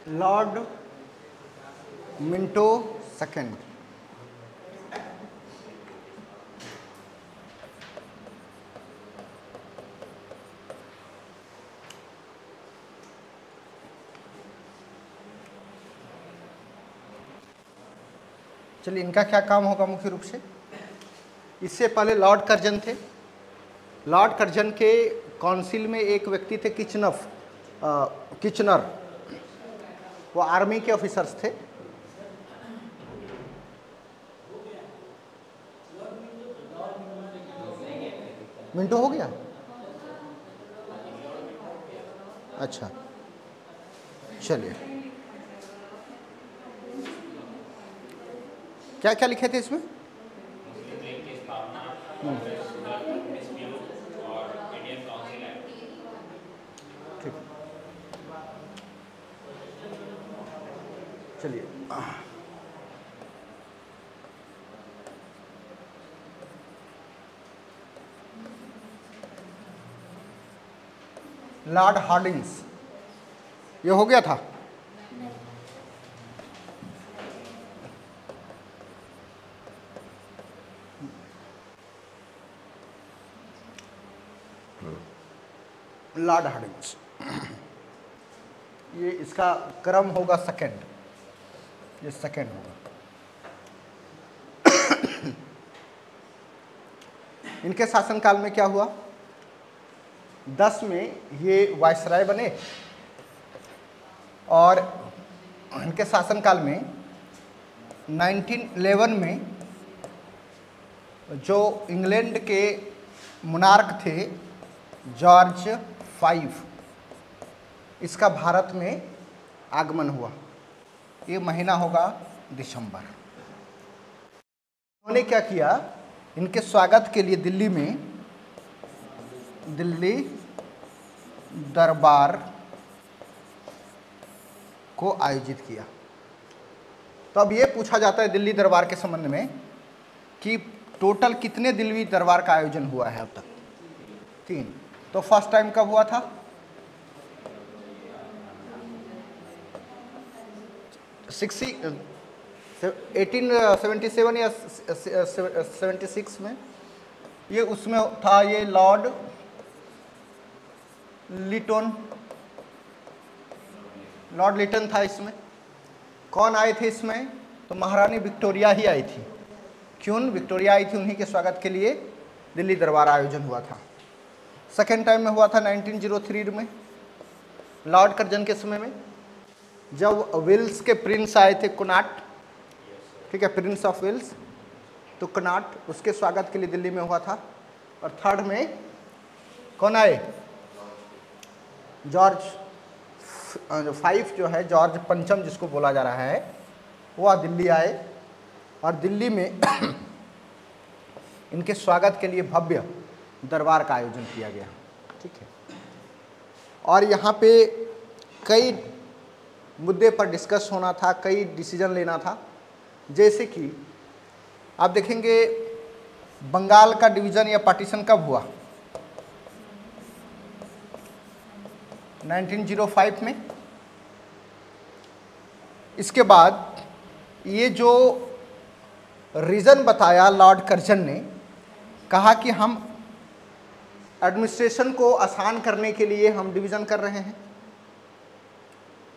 Lord Minto second. चलिए, इनका क्या काम होगा मुख्य रूप से। इससे पहले लॉर्ड कर्जन थे। लॉर्ड कर्जन के काउंसिल में एक व्यक्ति थे किचनर, वो आर्मी के ऑफिसर्स थे। मिंटो हो गया, अच्छा चलिए। क्या क्या लिखे थे इसमें? ठीक, चलिए। लॉर्ड हार्डिंग्स, ये हो गया था। लॉर्ड हार्डिंग्स, ये इसका क्रम होगा सेकंड, ये सेकंड होगा। इनके शासनकाल में क्या हुआ? 10 में ये वायसराय बने और इनके शासनकाल में 1911 में जो इंग्लैंड के मोनार्क थे जॉर्ज 5, इसका भारत में आगमन हुआ। ये महीना होगा दिसंबर। उन्होंने क्या किया? इनके स्वागत के लिए दिल्ली दरबार को आयोजित किया। तो अब ये पूछा जाता है दिल्ली दरबार के संबंध में कि टोटल कितने दिल्ली दरबार का आयोजन हुआ है अब तक? 3। तो फर्स्ट टाइम कब हुआ था? 1877 या 76 में। ये उसमें था, ये लॉर्ड लिटन था इसमें। कौन आए थे इसमें? तो महारानी विक्टोरिया ही आई थी। क्यों विक्टोरिया आई थी? उन्हीं के स्वागत के लिए दिल्ली दरबार आयोजन हुआ था। सेकेंड टाइम में हुआ था 1903 में, लॉर्ड कर्जन के समय में, जब वेल्स के प्रिंस आए थे कनॉट, ठीक है, प्रिंस ऑफ वेल्स, तो कनॉट, उसके स्वागत के लिए दिल्ली में हुआ था। और थर्ड में कौन आए? जॉर्ज 5 जो है, जॉर्ज पंचम जिसको बोला जा रहा है, वह दिल्ली आए और दिल्ली में इनके स्वागत के लिए भव्य दरबार का आयोजन किया गया, ठीक है। और यहाँ पे कई मुद्दे पर डिस्कस होना था, कई डिसीजन लेना था। जैसे कि आप देखेंगे बंगाल का डिवीज़न या पार्टीशन कब हुआ? 1905 में। इसके बाद ये जो रीज़न बताया लॉर्ड कर्जन ने, कहा कि हम एडमिनिस्ट्रेशन को आसान करने के लिए हम डिवीज़न कर रहे हैं,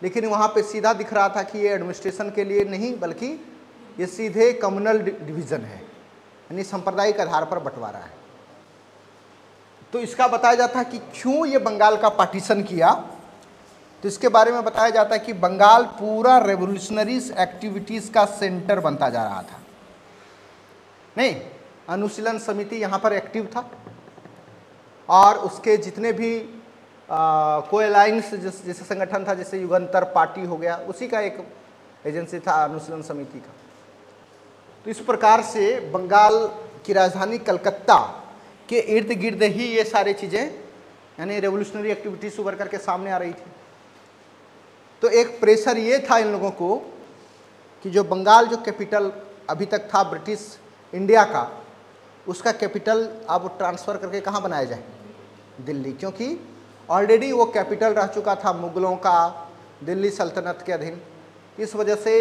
लेकिन वहाँ पे सीधा दिख रहा था कि ये एडमिनिस्ट्रेशन के लिए नहीं, बल्कि ये सीधे कम्युनल डिवीज़न है, यानी सांप्रदायिक आधार पर बंटवारा है। तो इसका बताया जाता है कि क्यों ये बंगाल का पार्टीशन किया। तो इसके बारे में बताया जाता है कि बंगाल पूरा रेवोल्यूशनरीज एक्टिविटीज़ का सेंटर बनता जा रहा था। नहीं, अनुशीलन समिति यहाँ पर एक्टिव था और उसके जितने भी कोई अलायंस जैसे संगठन था, जैसे युगांतर पार्टी हो गया, उसी का एक एजेंसी था अनुशीलन समिति का। तो इस प्रकार से बंगाल की राजधानी कलकत्ता के इर्द गिर्द ही ये सारी चीज़ें, यानी रेवोल्यूशनरी एक्टिविटीज उभर करके सामने आ रही थी। तो एक प्रेशर ये था इन लोगों को कि जो बंगाल जो कैपिटल अभी तक था ब्रिटिश इंडिया का, उसका कैपिटल अब ट्रांसफ़र करके कहाँ बनाया जाए? दिल्ली, क्योंकि ऑलरेडी वो कैपिटल रह चुका था मुगलों का, दिल्ली सल्तनत के अधीन। इस वजह से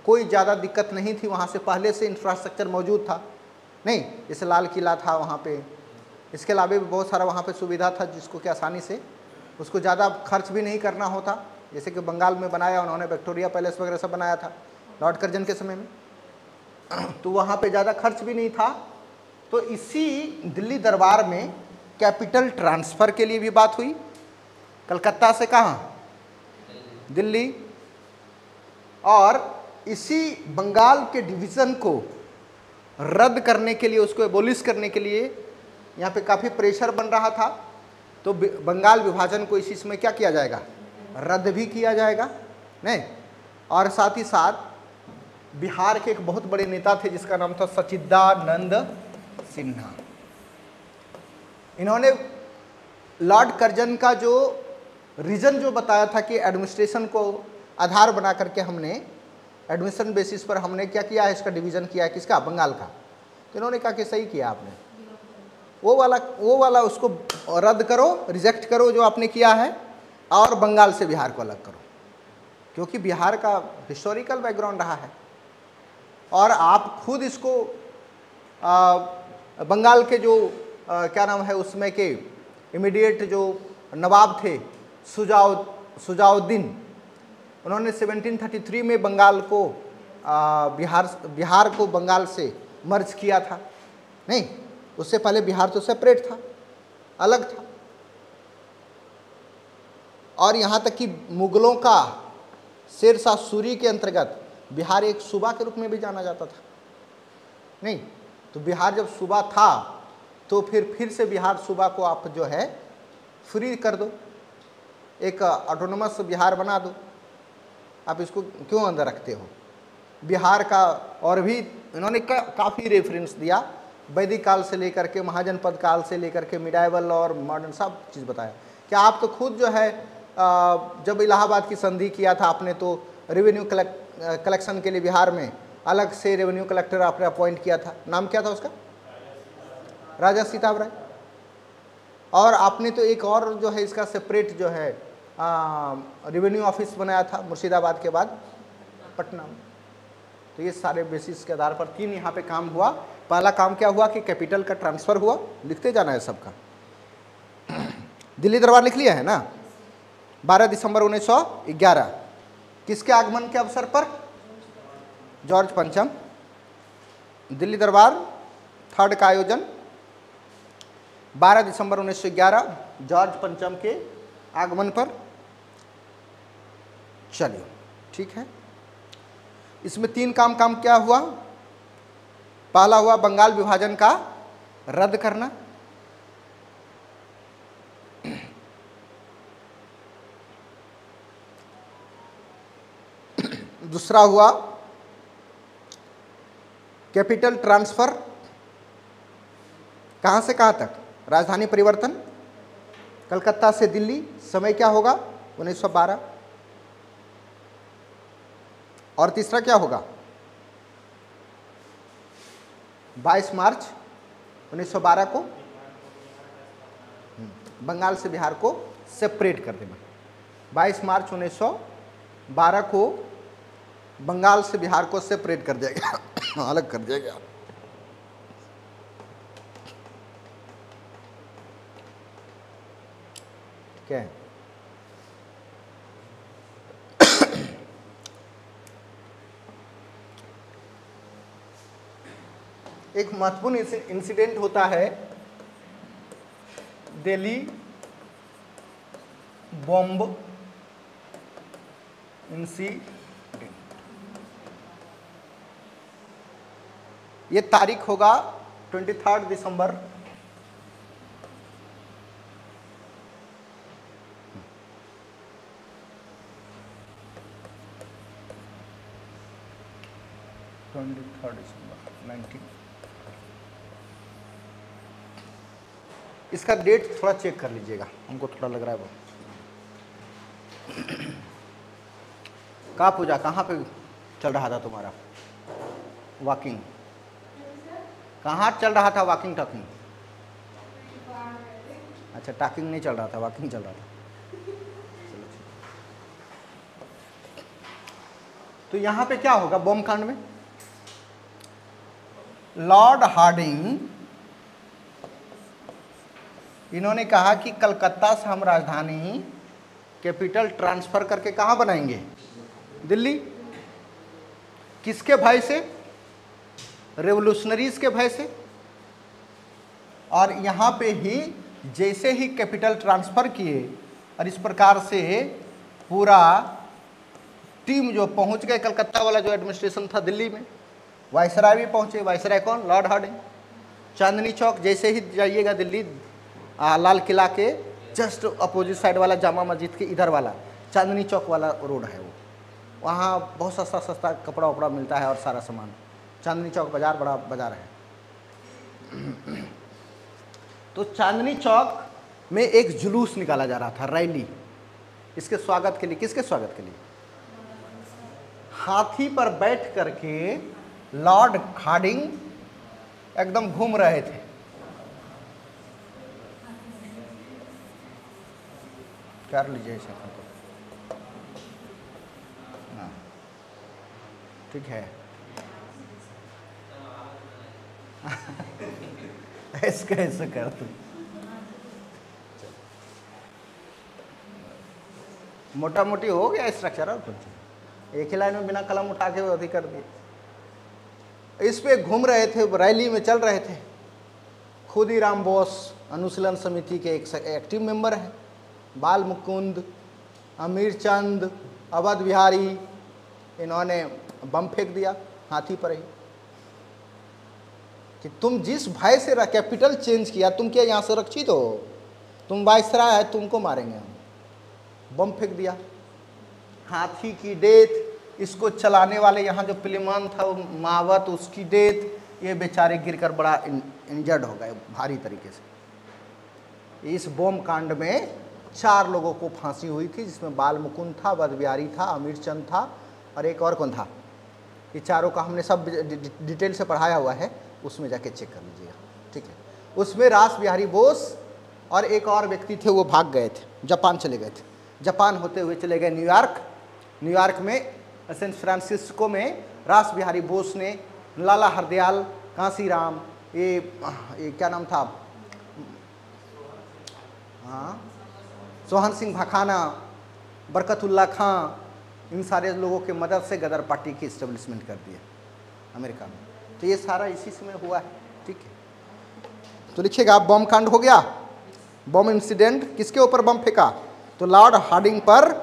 कोई ज़्यादा दिक्कत नहीं थी, वहाँ से पहले से इंफ्रास्ट्रक्चर मौजूद था। नहीं, जैसे लाल किला था वहाँ पे, इसके अलावा भी बहुत सारा वहाँ पे सुविधा था जिसको कि आसानी से उसको ज़्यादा खर्च भी नहीं करना होता। जैसे कि बंगाल में बनाया उन्होंने, विक्टोरिया पैलेस वगैरह सब बनाया था लॉर्ड कर्जन के समय में, तो वहाँ पे ज़्यादा खर्च भी नहीं था। तो इसी दिल्ली दरबार में कैपिटल ट्रांसफ़र के लिए भी बात हुई, कलकत्ता से कहाँ, दिल्ली। और इसी बंगाल के डिवीज़न को रद्द करने के लिए, उसको एबोलिश करने के लिए यहाँ पे काफ़ी प्रेशर बन रहा था। तो बंगाल विभाजन को इसी समय क्या किया जाएगा, रद्द भी किया जाएगा, नहीं। और साथ ही साथ बिहार के एक बहुत बड़े नेता थे जिसका नाम था सच्चिदानंद सिन्हा। इन्होंने लॉर्ड कर्जन का जो रीजन जो बताया था कि एडमिनिस्ट्रेशन को आधार बना करके हमने एडमिशन बेसिस पर हमने क्या किया है, इसका डिवीज़न किया है, किसका, बंगाल का। तो इन्होंने कहा कि सही किया आपने, वो वाला उसको रद्द करो, रिजेक्ट करो जो आपने किया है, और बंगाल से बिहार को अलग करो, क्योंकि बिहार का हिस्टोरिकल बैकग्राउंड रहा है। और आप खुद इसको बंगाल के जो क्या नाम है उसमें के इमीडिएट जो नवाब थे सुजाउद्दीन, उन्होंने 1733 में बंगाल को बिहार को बंगाल से मर्ज किया था। नहीं, उससे पहले बिहार तो सेपरेट था, अलग था। और यहाँ तक कि मुगलों का शेरशाह सूरी के अंतर्गत बिहार एक सूबा के रूप में भी जाना जाता था। नहीं, तो बिहार जब सूबा था तो फिर से बिहार सूबा को आप जो है फ्री कर दो, एक ऑटोनोमस बिहार बना दो। आप इसको क्यों अंदर रखते हो बिहार का? और भी इन्होंने काफ़ी रेफरेंस दिया, वैदिक काल से लेकर के महाजनपद काल से लेकर के मिडाइवल और मॉडर्न सब चीज़ बताया। क्या आप तो खुद जो है जब इलाहाबाद की संधि किया था आपने, तो रेवेन्यू कलेक्शन के लिए बिहार में अलग से रेवेन्यू कलेक्टर आपने अपॉइंट किया था, नाम क्या था उसका, राजा सीताब राय। और आपने तो एक और जो है इसका सेपरेट जो है रेवेन्यू ऑफिस बनाया था मुर्शिदाबाद के बाद पटना में। तो ये सारे बेसिस के आधार पर 3 यहाँ पे काम हुआ। पहला काम क्या हुआ कि कैपिटल का ट्रांसफ़र हुआ, लिखते जाना है सबका। दिल्ली दरबार लिख लिया है ना, 12 दिसंबर 1911, किसके आगमन के अवसर पर, जॉर्ज पंचम। दिल्ली दरबार 3rd का आयोजन 12 दिसंबर 1911 जॉर्ज पंचम के आगमन पर। चलिए ठीक है, इसमें 3 काम क्या हुआ। पहला हुआ बंगाल विभाजन का रद्द करना, दूसरा हुआ कैपिटल ट्रांसफर, कहां से कहां तक, राजधानी परिवर्तन, कलकत्ता से दिल्ली, समय क्या होगा 1912। और तीसरा क्या होगा 22 मार्च 1912 को बंगाल से बिहार को सेपरेट कर देना। 22 मार्च 1912 को बंगाल से बिहार को सेपरेट कर दिया गया, अलग कर दिया गया। क्या है? एक महत्वपूर्ण इंसिडेंट होता है दिल्ली बॉम्ब इंसिडेंट। ये तारीख होगा 23 दिसंबर 19। इसका डेट थोड़ा चेक कर लीजिएगा, हमको थोड़ा लग रहा है वो। कहाँ पूजा, कहाँ पे चल रहा था तुम्हारा वॉकिंग, कहाँ चल रहा था वॉकिंग टॉकिंग? अच्छा, टॉकिंग नहीं चल रहा था, वॉकिंग चल रहा था। तो यहां पे क्या होगा बॉम्ब कांड में? लॉर्ड हार्डिंग इन्होंने कहा कि कलकत्ता से हम राजधानी कैपिटल ट्रांसफर करके कहां बनाएंगे? दिल्ली। किसके भय से? रेवोल्यूशनरीज के भय से। और यहां पे ही जैसे ही कैपिटल ट्रांसफर किए और इस प्रकार से पूरा टीम जो पहुंच गए, कलकत्ता वाला जो एडमिनिस्ट्रेशन था दिल्ली में, वायसराय भी पहुंचे। वायसराय कौन? Lord Hardinge. चांदनी चौक जैसे ही जाइएगा दिल्ली, लाल किला के जस्ट अपोजिट साइड वाला जामा मस्जिद के इधर वाला चांदनी चौक वाला रोड है वो, वहाँ बहुत सस्ता सस्ता कपड़ा वपड़ा मिलता है और सारा सामान। चांदनी चौक बाज़ार बड़ा बाज़ार है। तो चांदनी चौक में एक जुलूस निकाला जा रहा था, रैली, इसके स्वागत के लिए। किसके स्वागत के लिए? हाथी पर बैठ करके लॉर्ड हार्डिंग एकदम घूम रहे थे। कर लीजिए इसे, ठीक है। ऐसे कैसे कर तू, मोटा मोटी हो गया स्ट्रक्चर। और कुछ एक ही लाइन में बिना कलम उठा के अभी कर दिए। इस पे घूम रहे थे, रैली में चल रहे थे। खुदीराम बोस अनुशीलन समिति के एक एक्टिव मेंबर हैं। बाल मुकुंद, अमीर चंद, अवध बिहारी, इन्होंने बम फेंक दिया हाथी पर ही कि तुम जिस भय से कैपिटल चेंज किया, तुम क्या यहाँ सुरक्षित हो? तुम वायसराय है, तुमको मारेंगे हम। बम फेंक दिया। हाथी की डेथ, इसको चलाने वाले यहाँ जो पिलीमान था वो मावत, उसकी डेथ। ये बेचारे गिरकर बड़ा इंजर्ड हो गए भारी तरीके से। इस बम कांड में 4 लोगों को फांसी हुई थी, जिसमें बाल मुकुंद था, अवध बिहारी था, अमीर चंद था और एक और कौन था? ये चारों का हमने सब डिटेल से पढ़ाया हुआ है, उसमें जाके चेक कर लीजिएगा, ठीक है। उसमें रास बिहारी बोस और एक और व्यक्ति थे, वो भाग गए थे, जापान चले गए थे। जापान होते हुए चले गए न्यूयॉर्क। न्यूयॉर्क में सैन फ्रांसिस्को में रास बिहारी बोस ने लाला हरदयाल, कांसीराम, ये क्या नाम था, हाँ, सोहन सिंह भाखाना, बरकतुल्ला खां, इन सारे लोगों के मदद से गदर पार्टी की इस्टेब्लिशमेंट कर दिया अमेरिका में। तो ये सारा इसी समय हुआ है, ठीक है। तो लिखिएगा आप, बम कांड हो गया, बम इंसिडेंट। किसके ऊपर बम फेंका? तो लॉर्ड हार्डिंग पर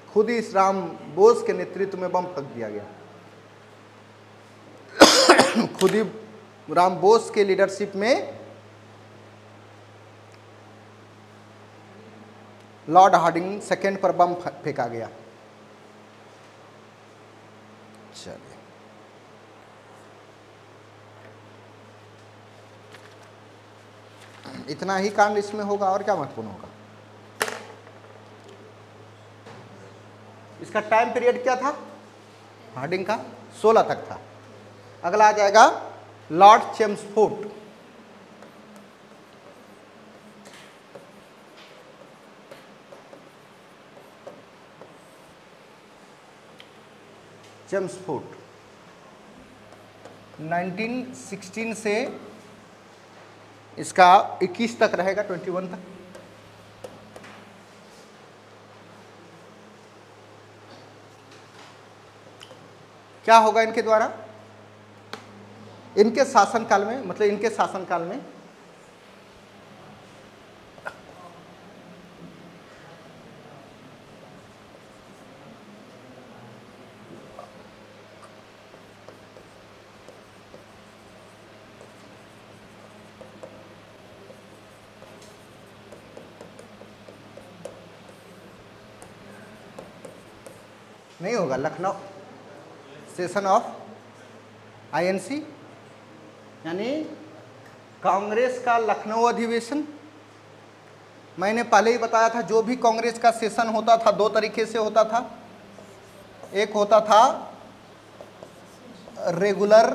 खुदीराम बोस के नेतृत्व में बम फेंक दिया गया। खुदीराम बोस के लीडरशिप में लॉर्ड हार्डिंग सेकेंड पर बम फेंका गया। चलिए, इतना ही कांड इसमें होगा और क्या महत्वपूर्ण होगा? इसका टाइम पीरियड क्या था हार्डिंग का? 16 तक था। अगला आ जाएगा लॉर्ड चेम्सफोर्ड। चेम्सफोर्ड 1916 से इसका 21 तक रहेगा, 21 तक। क्या होगा इनके द्वारा? इनके शासनकाल में, मतलब इनके शासनकाल में नहीं होगा। लखनऊ सेशन ऑफ आईएनसी, यानी कांग्रेस का लखनऊ अधिवेशन। मैंने पहले ही बताया था, जो भी कांग्रेस का सेशन होता था 2 तरीके से होता था। एक होता था रेगुलर,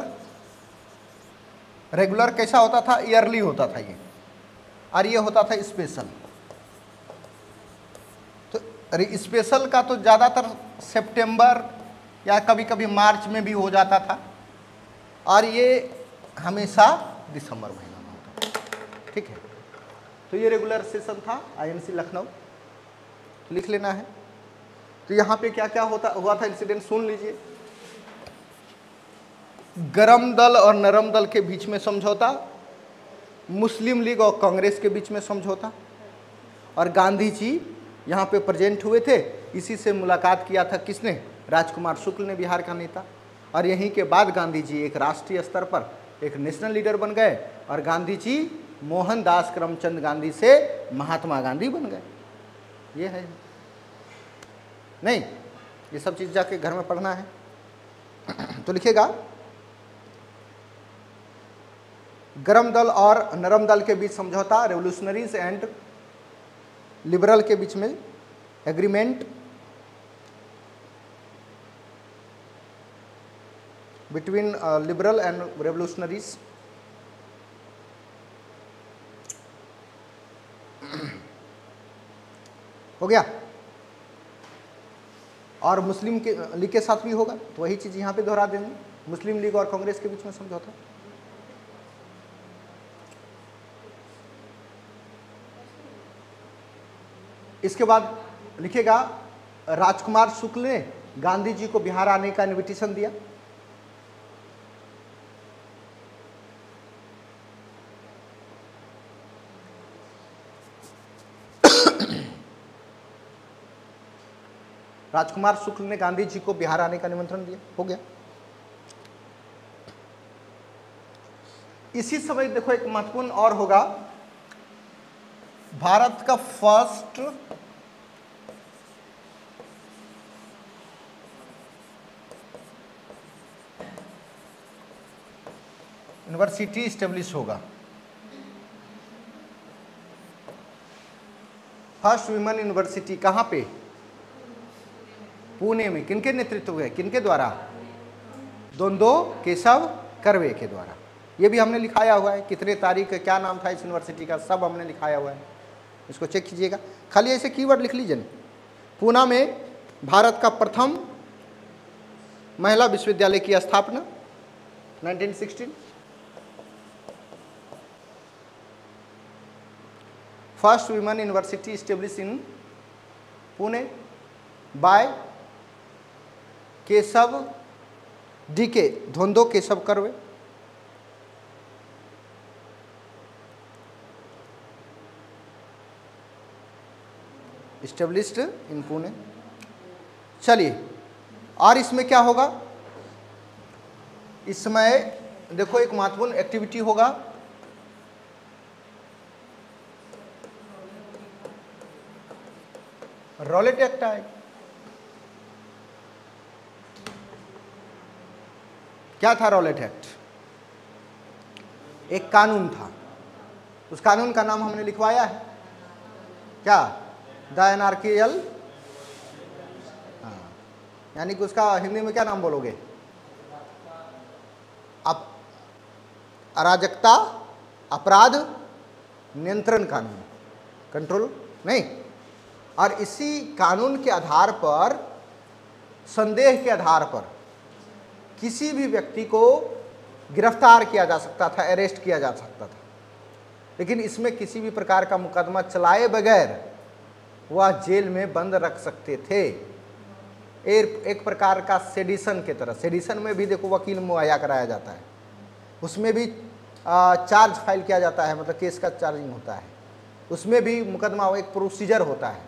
रेगुलर कैसा होता था? ईयरली होता था ये, और ये होता था स्पेशल। तो स्पेशल का तो ज़्यादातर सितंबर या कभी कभी मार्च में भी हो जाता था, और ये हमेशा दिसंबर महीना में होता था। ठीक है, तो ये रेगुलर सेशन था आईएनसी लखनऊ, लिख लेना है। तो यहाँ पे क्या क्या हुआ था इंसिडेंट सुन लीजिए। गरम दल और नरम दल के बीच में समझौता, मुस्लिम लीग और कांग्रेस के बीच में समझौता, और गांधी जी यहाँ पे प्रेजेंट हुए थे। इसी से मुलाकात किया था किसने? राजकुमार शुक्ल ने, बिहार का नेता। और यहीं के बाद गांधी जी एक राष्ट्रीय स्तर पर एक नेशनल लीडर बन गए, और गांधी जी मोहनदास करमचंद गांधी से महात्मा गांधी बन गए। ये है नहीं, ये सब चीज़ जाके घर में पढ़ना है। तो लिखेगा गरम दल और नरम दल के बीच समझौता, रेवोल्यूशनरीज एंड लिबरल के बीच में agreement, between liberal and revolutionaries. हो गया। और मुस्लिम के लीग के साथ भी होगा, तो वही चीज़ यहाँ पे दोहरा देंगे, मुस्लिम लीग और कांग्रेस के बीच में समझौता। इसके बाद लिखेगा राजकुमार शुक्ल ने गांधी जी को बिहार आने का इनविटेशन दिया। राजकुमार शुक्ल ने गांधी जी को बिहार आने का निमंत्रण दिया। हो गया। इसी समय देखो एक महत्वपूर्ण और होगा, भारत का फर्स्ट यूनिवर्सिटी स्टेब्लिश होगा, फर्स्ट विमेन यूनिवर्सिटी। कहां पे? पुणे में। किनके नेतृत्व में, किनके द्वारा? दोंदो केशव कर्वे के द्वारा। ये भी हमने लिखाया हुआ है, कितने तारीख, क्या नाम था इस यूनिवर्सिटी का, सब हमने लिखाया हुआ है, इसको चेक कीजिएगा। खाली ऐसे कीवर्ड लिख लीजिए। पूना में भारत का प्रथम महिला विश्वविद्यालय की स्थापना 1916। First women university establish in Pune by Keshav D K, Dhondo Keshav Karve. Established in Pune. चलिए, और इसमें क्या होगा? इस समय देखो एक महत्वपूर्ण एक्टिविटी होगा, रॉलेट एक्ट आए। क्या था रॉलेट एक्ट? एक कानून था, उस कानून का नाम हमने लिखवाया है, क्या? द एनार्कियल, यानी कि उसका हिंदी में क्या नाम बोलोगे? अराजकता अपराध नियंत्रण कानून, कंट्रोल नहीं। और इसी कानून के आधार पर, संदेह के आधार पर किसी भी व्यक्ति को गिरफ्तार किया जा सकता था, अरेस्ट किया जा सकता था, लेकिन इसमें किसी भी प्रकार का मुकदमा चलाए बगैर वह जेल में बंद रख सकते थे। एक प्रकार का सेडिशन के तरह। सेडिशन में भी देखो वकील मुहैया कराया जाता है, उसमें भी चार्ज फाइल किया जाता है, मतलब केस का चार्जिंग होता है, उसमें भी मुकदमा एक प्रोसीजर होता है,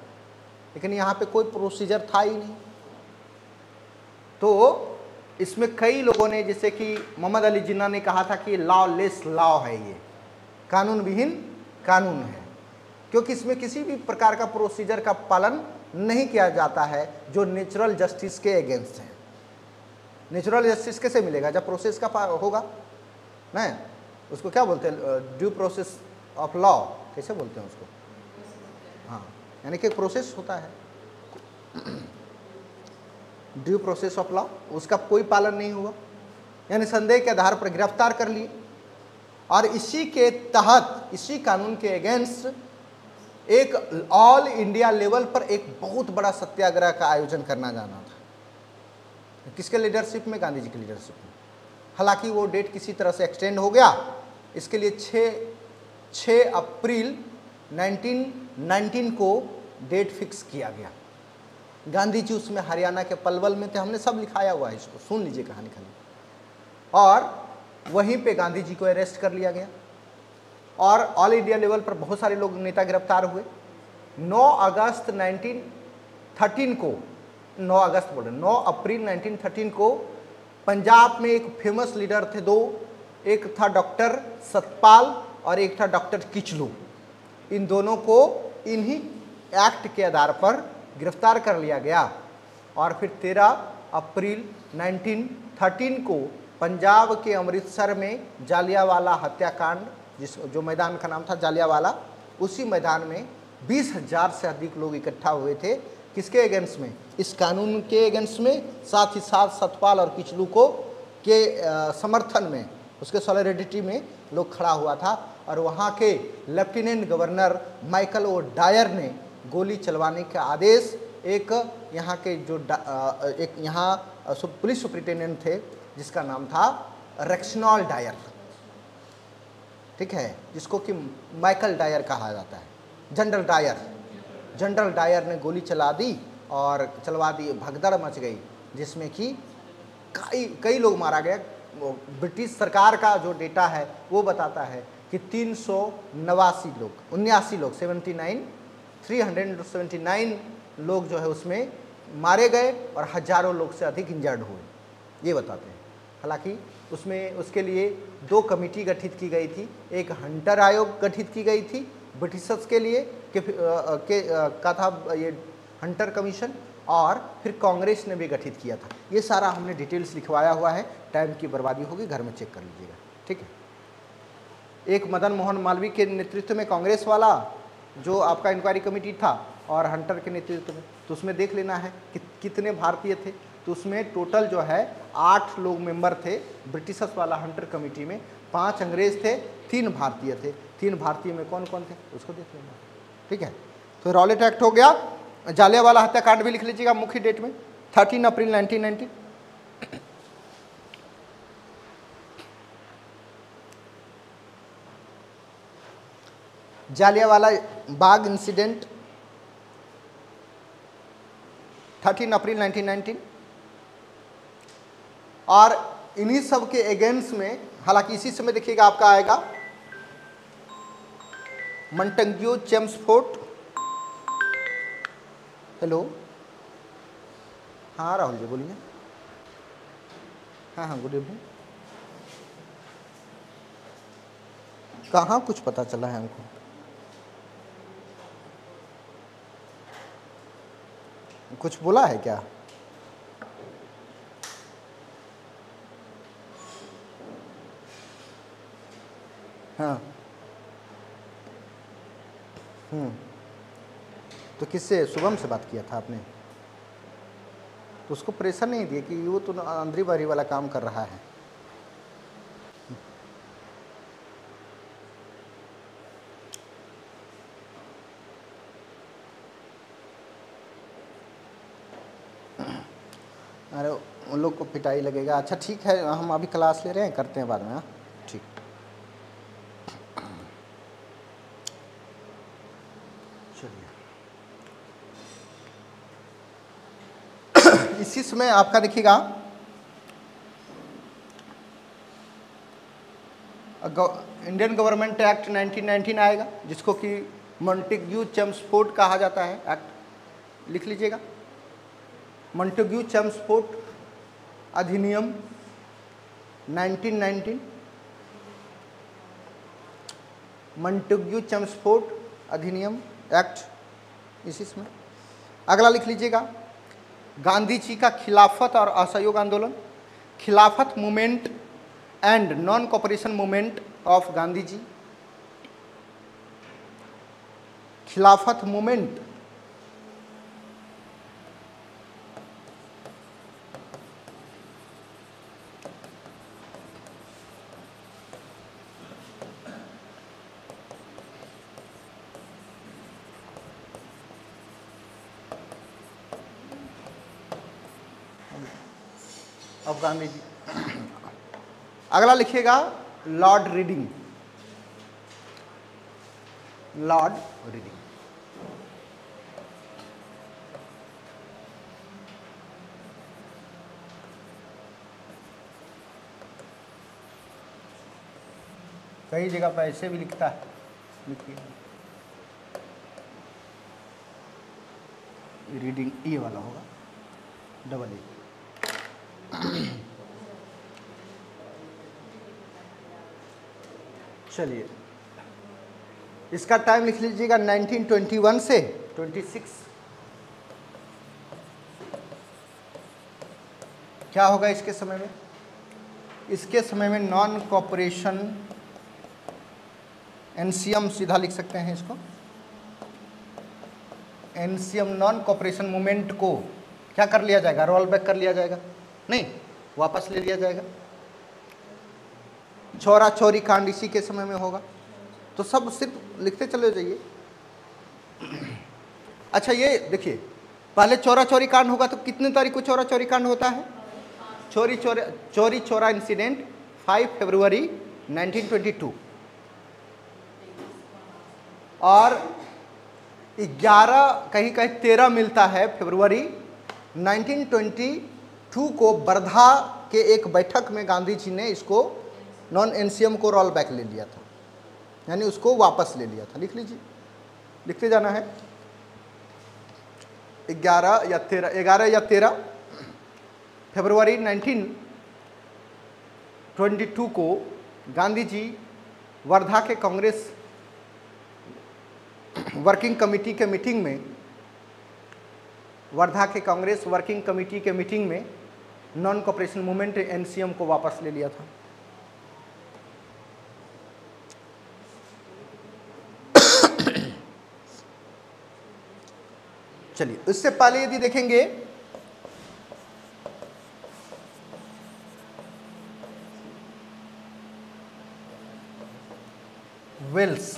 लेकिन यहाँ पे कोई प्रोसीजर था ही नहीं। तो इसमें कई लोगों ने, जैसे कि मोहम्मद अली जिन्ना ने कहा था कि लॉलेस लॉ है, ये कानून विहीन कानून है, क्योंकि इसमें किसी भी प्रकार का प्रोसीजर का पालन नहीं किया जाता है जो नेचुरल जस्टिस के अगेंस्ट है। नेचुरल जस्टिस कैसे मिलेगा? जब प्रोसेस का होगा ना, उसको क्या बोलते हैं? ड्यू प्रोसेस ऑफ लॉ, कैसे बोलते हैं उसको? हाँ, यानी कि प्रोसेस होता है, ड्यू प्रोसेस ऑफ लॉ, उसका कोई पालन नहीं हुआ, यानी संदेह के आधार पर गिरफ्तार कर लिए। और इसी के तहत, इसी कानून के अगेंस्ट एक ऑल इंडिया लेवल पर एक बहुत बड़ा सत्याग्रह का आयोजन करना जाना था। किसके लीडरशिप में? गांधी जी की लीडरशिप में। हालांकि वो डेट किसी तरह से एक्सटेंड हो गया, इसके लिए 6 अप्रैल 1919 को डेट फिक्स किया गया। गांधी जी उसमें हरियाणा के पलवल में थे, हमने सब लिखाया हुआ है, इसको सुन लीजिए कहानी खाली। और वहीं पे गांधी जी को अरेस्ट कर लिया गया और ऑल इंडिया लेवल पर बहुत सारे लोग नेता गिरफ्तार हुए। 9 अगस्त 1913 को 9 अगस्त बोल रहे 9 अप्रैल 1913 को पंजाब में एक फेमस लीडर थे दो, एक था डॉक्टर सतपाल और एक था डॉक्टर किचलू। इन दोनों को इन्हीं एक्ट के आधार पर गिरफ्तार कर लिया गया और फिर 13 अप्रैल 1913 को पंजाब के अमृतसर में जालियांवाला हत्याकांड, जो मैदान का नाम था जालियांवाला, उसी मैदान में 20,000 से अधिक लोग इकट्ठा हुए थे। किसके अगेंस्ट में? इस कानून के अगेंस्ट में, साथ ही साथ सतपाल और किचलू को के समर्थन में, उसके सॉलिडेरिटी में लोग खड़ा हुआ था। और वहाँ के lieutenant governor Michael O Dwyer ने गोली चलवाने का आदेश एक यहाँ के जो एक यहाँ पुलिस सुप्रिंटेंडेंट थे जिसका नाम था रेक्सनॉल डायर, ठीक है, जिसको कि माइकल डायर कहा जाता है, जनरल डायर ने गोली चला दी और चलवा दी, भगदड़ मच गई, जिसमें कि कई लोग मारा गया। ब्रिटिश सरकार का जो डेटा है वो बताता है कि 379 लोग जो है उसमें मारे गए और हजारों लोग से अधिक इंजर्ड हुए, ये बताते हैं। हालांकि उसमें उसके लिए 2 कमेटी गठित की गई थी, एक हंटर आयोग गठित की गई थी ब्रिटिशर्स के लिए का था ये हंटर कमीशन, और फिर कांग्रेस ने भी गठित किया था। ये सारा हमने डिटेल्स लिखवाया हुआ है, टाइम की बर्बादी होगी, घर में चेक कर लीजिएगा, ठीक है। एक मदन मोहन मालवीय के नेतृत्व में कांग्रेस वाला जो आपका इंक्वायरी कमेटी था और हंटर के नेतृत्व में, तो उसमें देख लेना है कि कितने भारतीय थे। तो उसमें टोटल जो है 8 लोग मेंबर थे ब्रिटिशर्स वाला हंटर कमेटी में, 5 अंग्रेज थे, 3 भारतीय थे। 3 भारतीय में कौन कौन थे उसको देख लेना, ठीक है। तो रॉलेट एक्ट हो गया। जालियांवाला हत्याकांड भी लिख लीजिएगा मुख्य डेट में 13 अप्रैल 1919। जालियांवाला बाग इंसिडेंट 13 अप्रैल 1919। और इन्हीं सब के अगेंस्ट में, हालांकि इसी समय देखिएगा आपका आएगा मंटेग्यू चेम्सफोर्ड। हेलो, हाँ राहुल जी बोलिए। हाँ गुड इवनिंग। कहाँ कुछ पता चला है हमको? कुछ बोला है क्या? हाँ, तो किससे? शुभम से बात किया था आपने? तो उसको प्रेशर नहीं दिए कि वो तो अंदरी बारी वाला काम कर रहा है। अरे उन लोग को पिटाई लगेगा। अच्छा ठीक है, हम अभी क्लास ले रहे हैं, करते हैं बाद में। हाँ ठीक, चलिए। इसी समय आपका देखिएगा इंडियन गवर्नमेंट एक्ट 1919 आएगा, जिसको कि मॉन्टेग्यू चेम्सफोर्ड कहा जाता है एक्ट, लिख लीजिएगा। मॉन्टेग्यू चेम्सफोर्ड अधिनियम 1919, मॉन्टेग्यू चेम्सफोर्ड अधिनियम एक्ट, इसी समय। अगला लिख लीजिएगा गांधी जी का खिलाफत और असहयोग आंदोलन, Khilafat movement and non cooperation movement of Gandhi ji, Khilafat movement of Gandhi जी। अगला लिखिएगा लॉर्ड रीडिंग। लॉर्ड रीडिंग कई जगह पर ऐसे भी लिखता है, लिखिए रीडिंग ये वाला होगा, डबल ए। चलिए इसका टाइम लिख लीजिएगा 1921 से 26। क्या होगा इसके समय में? इसके समय में नॉन कॉपरेशन एनसीएम सीधा लिख सकते हैं इसको, एनसीएम नॉन कॉपरेशन मूवमेंट को क्या कर लिया जाएगा? रोल बैक कर लिया जाएगा, नहीं वापस ले लिया जाएगा। चौरा चौरी कांड इसी के समय में होगा। तो सब सिर्फ लिखते चले जाइए। अच्छा ये देखिए, पहले चौरा चौरी कांड होगा तो कितने तारीख को चौरा चौरी कांड होता है? चौरी चौरा इंसिडेंट 5 फरवरी 1922 और 11 कहीं कहीं 13 मिलता है फरवरी 1922 को वर्धा के एक बैठक में गांधी जी ने इसको नॉन एनसीएम को रोल बैक ले लिया था, यानी उसको वापस ले लिया था। लिख लीजिए, लिखते जाना है। 11 या 13 फरवरी 1922 को गांधी जी वर्धा के कांग्रेस वर्किंग कमेटी के मीटिंग में, वर्धा के कांग्रेस वर्किंग कमेटी के मीटिंग में नॉन कॉपरेशन मूवमेंट एनसीएम को वापस ले लिया था। चलिए इससे पहले यदि देखेंगे वेल्स,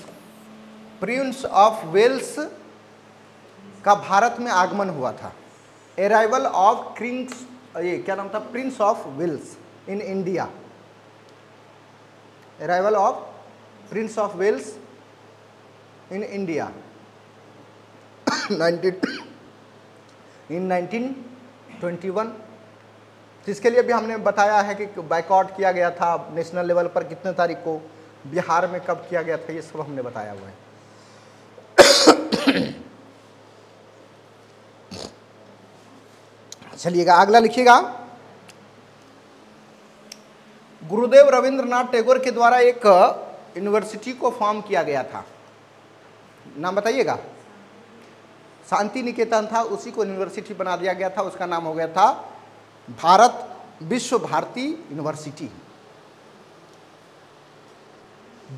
प्रिंस ऑफ वेल्स का भारत में आगमन हुआ था। अराइवल ऑफ किंग्स, ये क्या नाम था? Prince of Wales in India. Arrival of Prince of Wales in India in 1921। जिसके लिए भी हमने बताया है कि बाइकआउट किया गया था नेशनल लेवल पर, कितने तारीख को, बिहार में कब किया गया था, ये सब हमने बताया हुआ है। चलिएगा अगला लिखिएगा। गुरुदेव रविंद्रनाथ टैगोर के द्वारा एक यूनिवर्सिटी को फॉर्म किया गया था, नाम बताइएगा। शांति निकेतन था, उसी को यूनिवर्सिटी बना दिया गया था, उसका नाम हो गया था भारत विश्व Bharati university.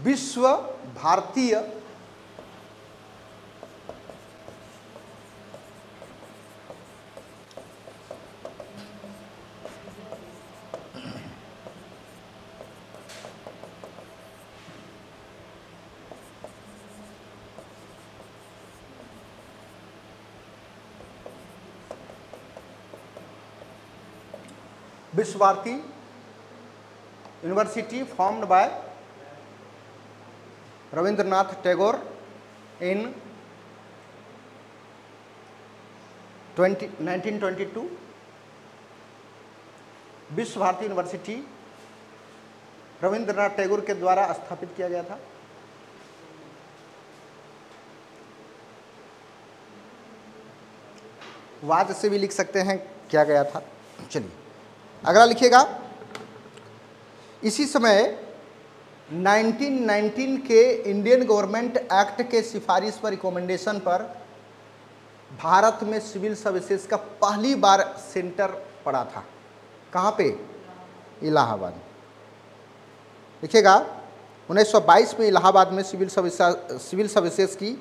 Vishwa Bharatiya Vishwa Bharati university formed by Rabindranath Tagore in 1922। विश्व भारती यूनिवर्सिटी रविंद्रनाथ टैगोर के द्वारा स्थापित किया गया था। वाद से भी लिख सकते हैं क्या गया था। चलिए अगला लिखिएगा। इसी समय 1919 के इंडियन गवर्नमेंट एक्ट के सिफारिश पर, रिकमेंडेशन पर भारत में सिविल सर्विसेज का पहली बार सेंटर पड़ा था। कहाँ पे? इलाहाबाद। लिखिएगा 1922 में इलाहाबाद में सिविल सर्विसेज की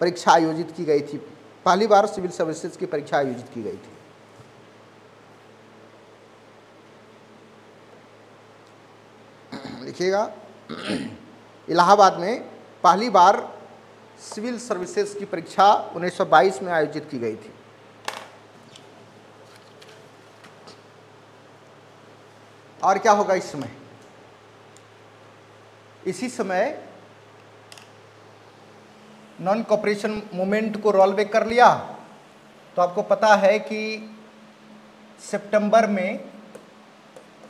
परीक्षा आयोजित की गई थी। पहली बार सिविल सर्विसेज की परीक्षा आयोजित की गई थी। लिखिएगा इलाहाबाद में पहली बार सिविल सर्विसेज की परीक्षा 1922 में आयोजित की गई थी। और क्या होगा इस समय, इसी समय नॉन कोऑपरेशन मूवमेंट को रोल बैक कर लिया। तो आपको पता है कि सितंबर में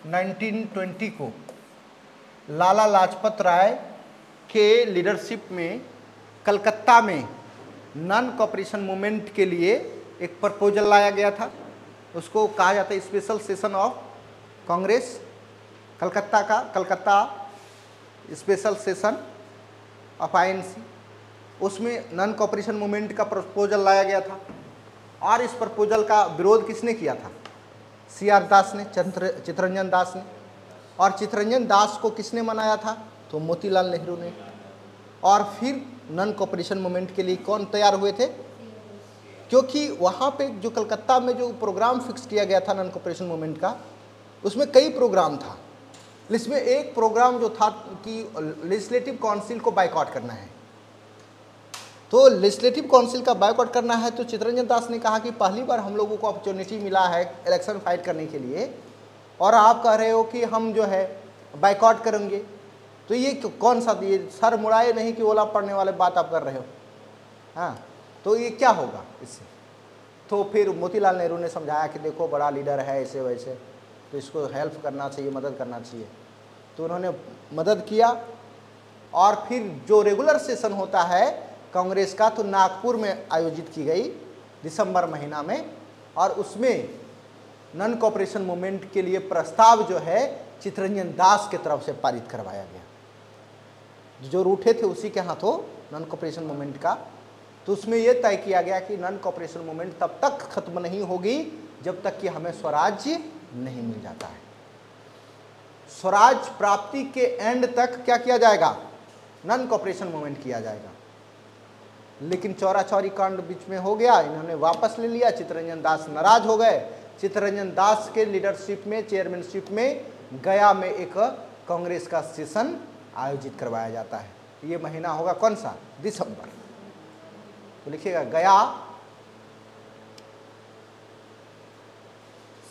1920 को लाला लाजपत राय के लीडरशिप में कलकत्ता में नॉन कोऑपरेशन मूवमेंट के लिए एक प्रपोजल लाया गया था। उसको कहा जाता है special session of Congress, Calcutta special session of INC. उसमें नॉन कोऑपरेशन मूवमेंट का प्रपोजल लाया गया था और इस प्रपोजल का विरोध किसने किया था? CR दास ने, चित्तरंजन दास ने। और चित्तरंजन दास को किसने मनाया था? तो मोतीलाल नेहरू ने। और फिर नॉन कोऑपरेशन मूवमेंट के लिए कौन तैयार हुए थे? क्योंकि वहाँ पे जो कलकत्ता में जो प्रोग्राम फिक्स किया गया था नॉन कोऑपरेशन मूवमेंट का, उसमें कई प्रोग्राम था। इसमें एक प्रोग्राम जो था कि लेजिस्लेटिव काउंसिल को बायकॉट करना है। तो लेजिस्लेटिव काउंसिल का बायकॉट करना है, तो चित्तरंजन दास ने कहा कि पहली बार हम लोगों को अपॉर्चुनिटी मिला है इलेक्शन फाइट करने के लिए, और आप कह रहे हो कि हम जो है बायकॉट करेंगे। तो ये कौन सा, ये सर मुड़ाए नहीं कि ओला पड़ने वाले बात आप कर रहे हो? हाँ, तो ये क्या होगा इससे? तो फिर मोतीलाल नेहरू ने समझाया कि देखो बड़ा लीडर है ऐसे वैसे, तो इसको हेल्प करना चाहिए, मदद करना चाहिए। तो उन्होंने मदद किया। और फिर जो रेगुलर सेशन होता है कांग्रेस का, तो नागपुर में आयोजित की गई दिसंबर महीना में, और उसमें नॉन कोऑपरेशन मूवमेंट के लिए प्रस्ताव जो है चित्तरंजन दास के तरफ से पारित करवाया गया। जो रूठे थे उसी के हाथों नॉन कोऑपरेशन मूवमेंट का। तो उसमें यह तय किया गया कि नॉन कोऑपरेशन मूवमेंट तब तक खत्म नहीं होगी जब तक कि हमें स्वराज्य नहीं मिल जाता है। स्वराज प्राप्ति के एंड तक क्या किया जाएगा? नॉन कोऑपरेशन मूवमेंट किया जाएगा। लेकिन चौरा चौरी कांड बीच में हो गया, इन्होंने वापस ले लिया। चित्तरंजन दास नाराज हो गए। चित्तरंजन दास के लीडरशिप में, चेयरमैनशिप में गया में एक कांग्रेस का सेशन आयोजित करवाया जाता है। ये महीना होगा कौन सा? दिसंबर। तो लिखिएगा गया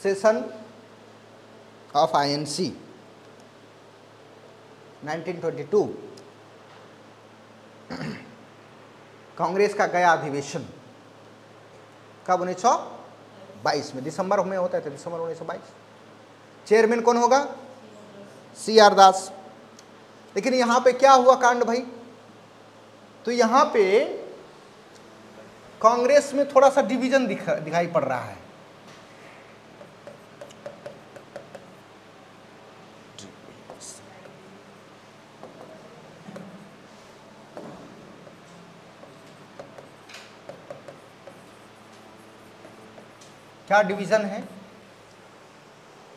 सेशन ऑफ आईएनसी 1922, कांग्रेस का गया अधिवेशन कब? 1922 में, दिसंबर में होता है, दिसंबर 1922। चेयरमैन कौन होगा? CR दास। लेकिन यहां पे क्या हुआ कांड भाई? तो यहां पे कांग्रेस में थोड़ा सा डिवीजन दिखाई पड़ रहा है। क्या डिवीजन है?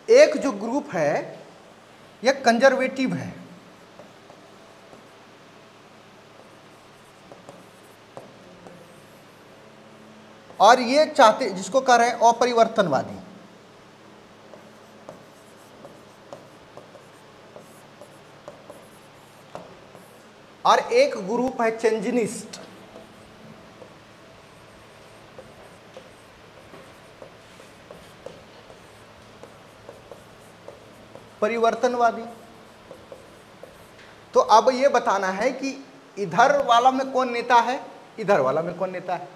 एक जो ग्रुप है यह कंजर्वेटिव है, और ये चाहते, जिसको कह रहे हैं अपरिवर्तनवादी। और एक ग्रुप है चेंजनिस्ट। परिवर्तनवादी। तो अब ये बताना है कि इधर वाला में कौन नेता है, इधर वाला में कौन नेता है।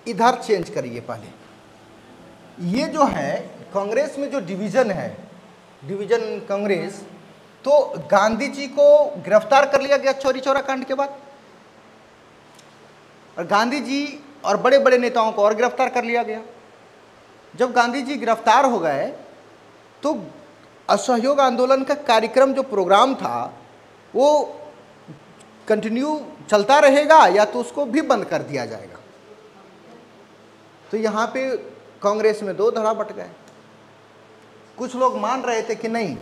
इधर चेंज करिए पहले। ये जो है कांग्रेस में जो डिवीजन है, डिवीजन कांग्रेस, तो गांधी जी को गिरफ्तार कर लिया गया चौरी चौरा कांड के बाद, और गांधी जी और बड़े बड़े नेताओं को और गिरफ्तार कर लिया गया। जब गांधी जी गिरफ्तार हो गए तो असहयोग आंदोलन का कार्यक्रम, जो प्रोग्राम था, वो कंटिन्यू चलता रहेगा या तो उसको भी बंद कर दिया जाएगा। तो यहाँ पे कांग्रेस में दो धड़ा बट गए। कुछ लोग मान रहे थे कि नहीं,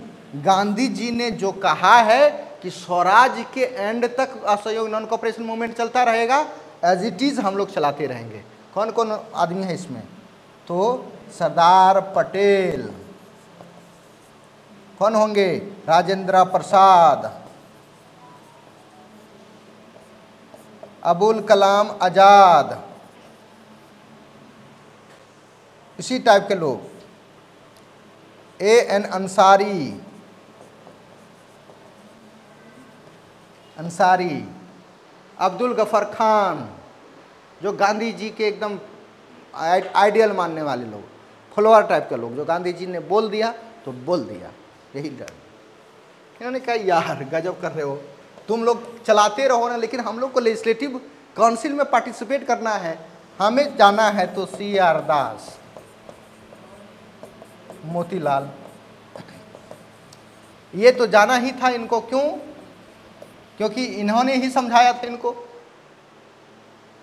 गांधी जी ने जो कहा है कि स्वराज के एंड तक असहयोग नॉन कोऑपरेशन मूवमेंट चलता रहेगा, एज इट इज हम लोग चलाते रहेंगे। कौन कौन आदमी है इसमें? तो सरदार पटेल, कौन होंगे? राजेंद्र प्रसाद, अबुल कलाम आजाद, इसी टाइप के लोग, एन अंसारी, अब्दुल गफर खान, जो गांधी जी के एकदम आइडियल मानने वाले लोग, फॉलोअर टाइप के लोग, जो गांधी जी ने बोल दिया तो बोल दिया, यही डर। इन्होंने कहा यार गजब कर रहे हो, तुम लोग चलाते रहो ना, लेकिन हम लोग को लेजिस्लेटिव काउंसिल में पार्टिसिपेट करना है, हमें जाना है। तो CR दास, मोतीलाल, ये तो जाना ही था इनको। क्यों? क्योंकि इन्होंने ही समझाया था इनको।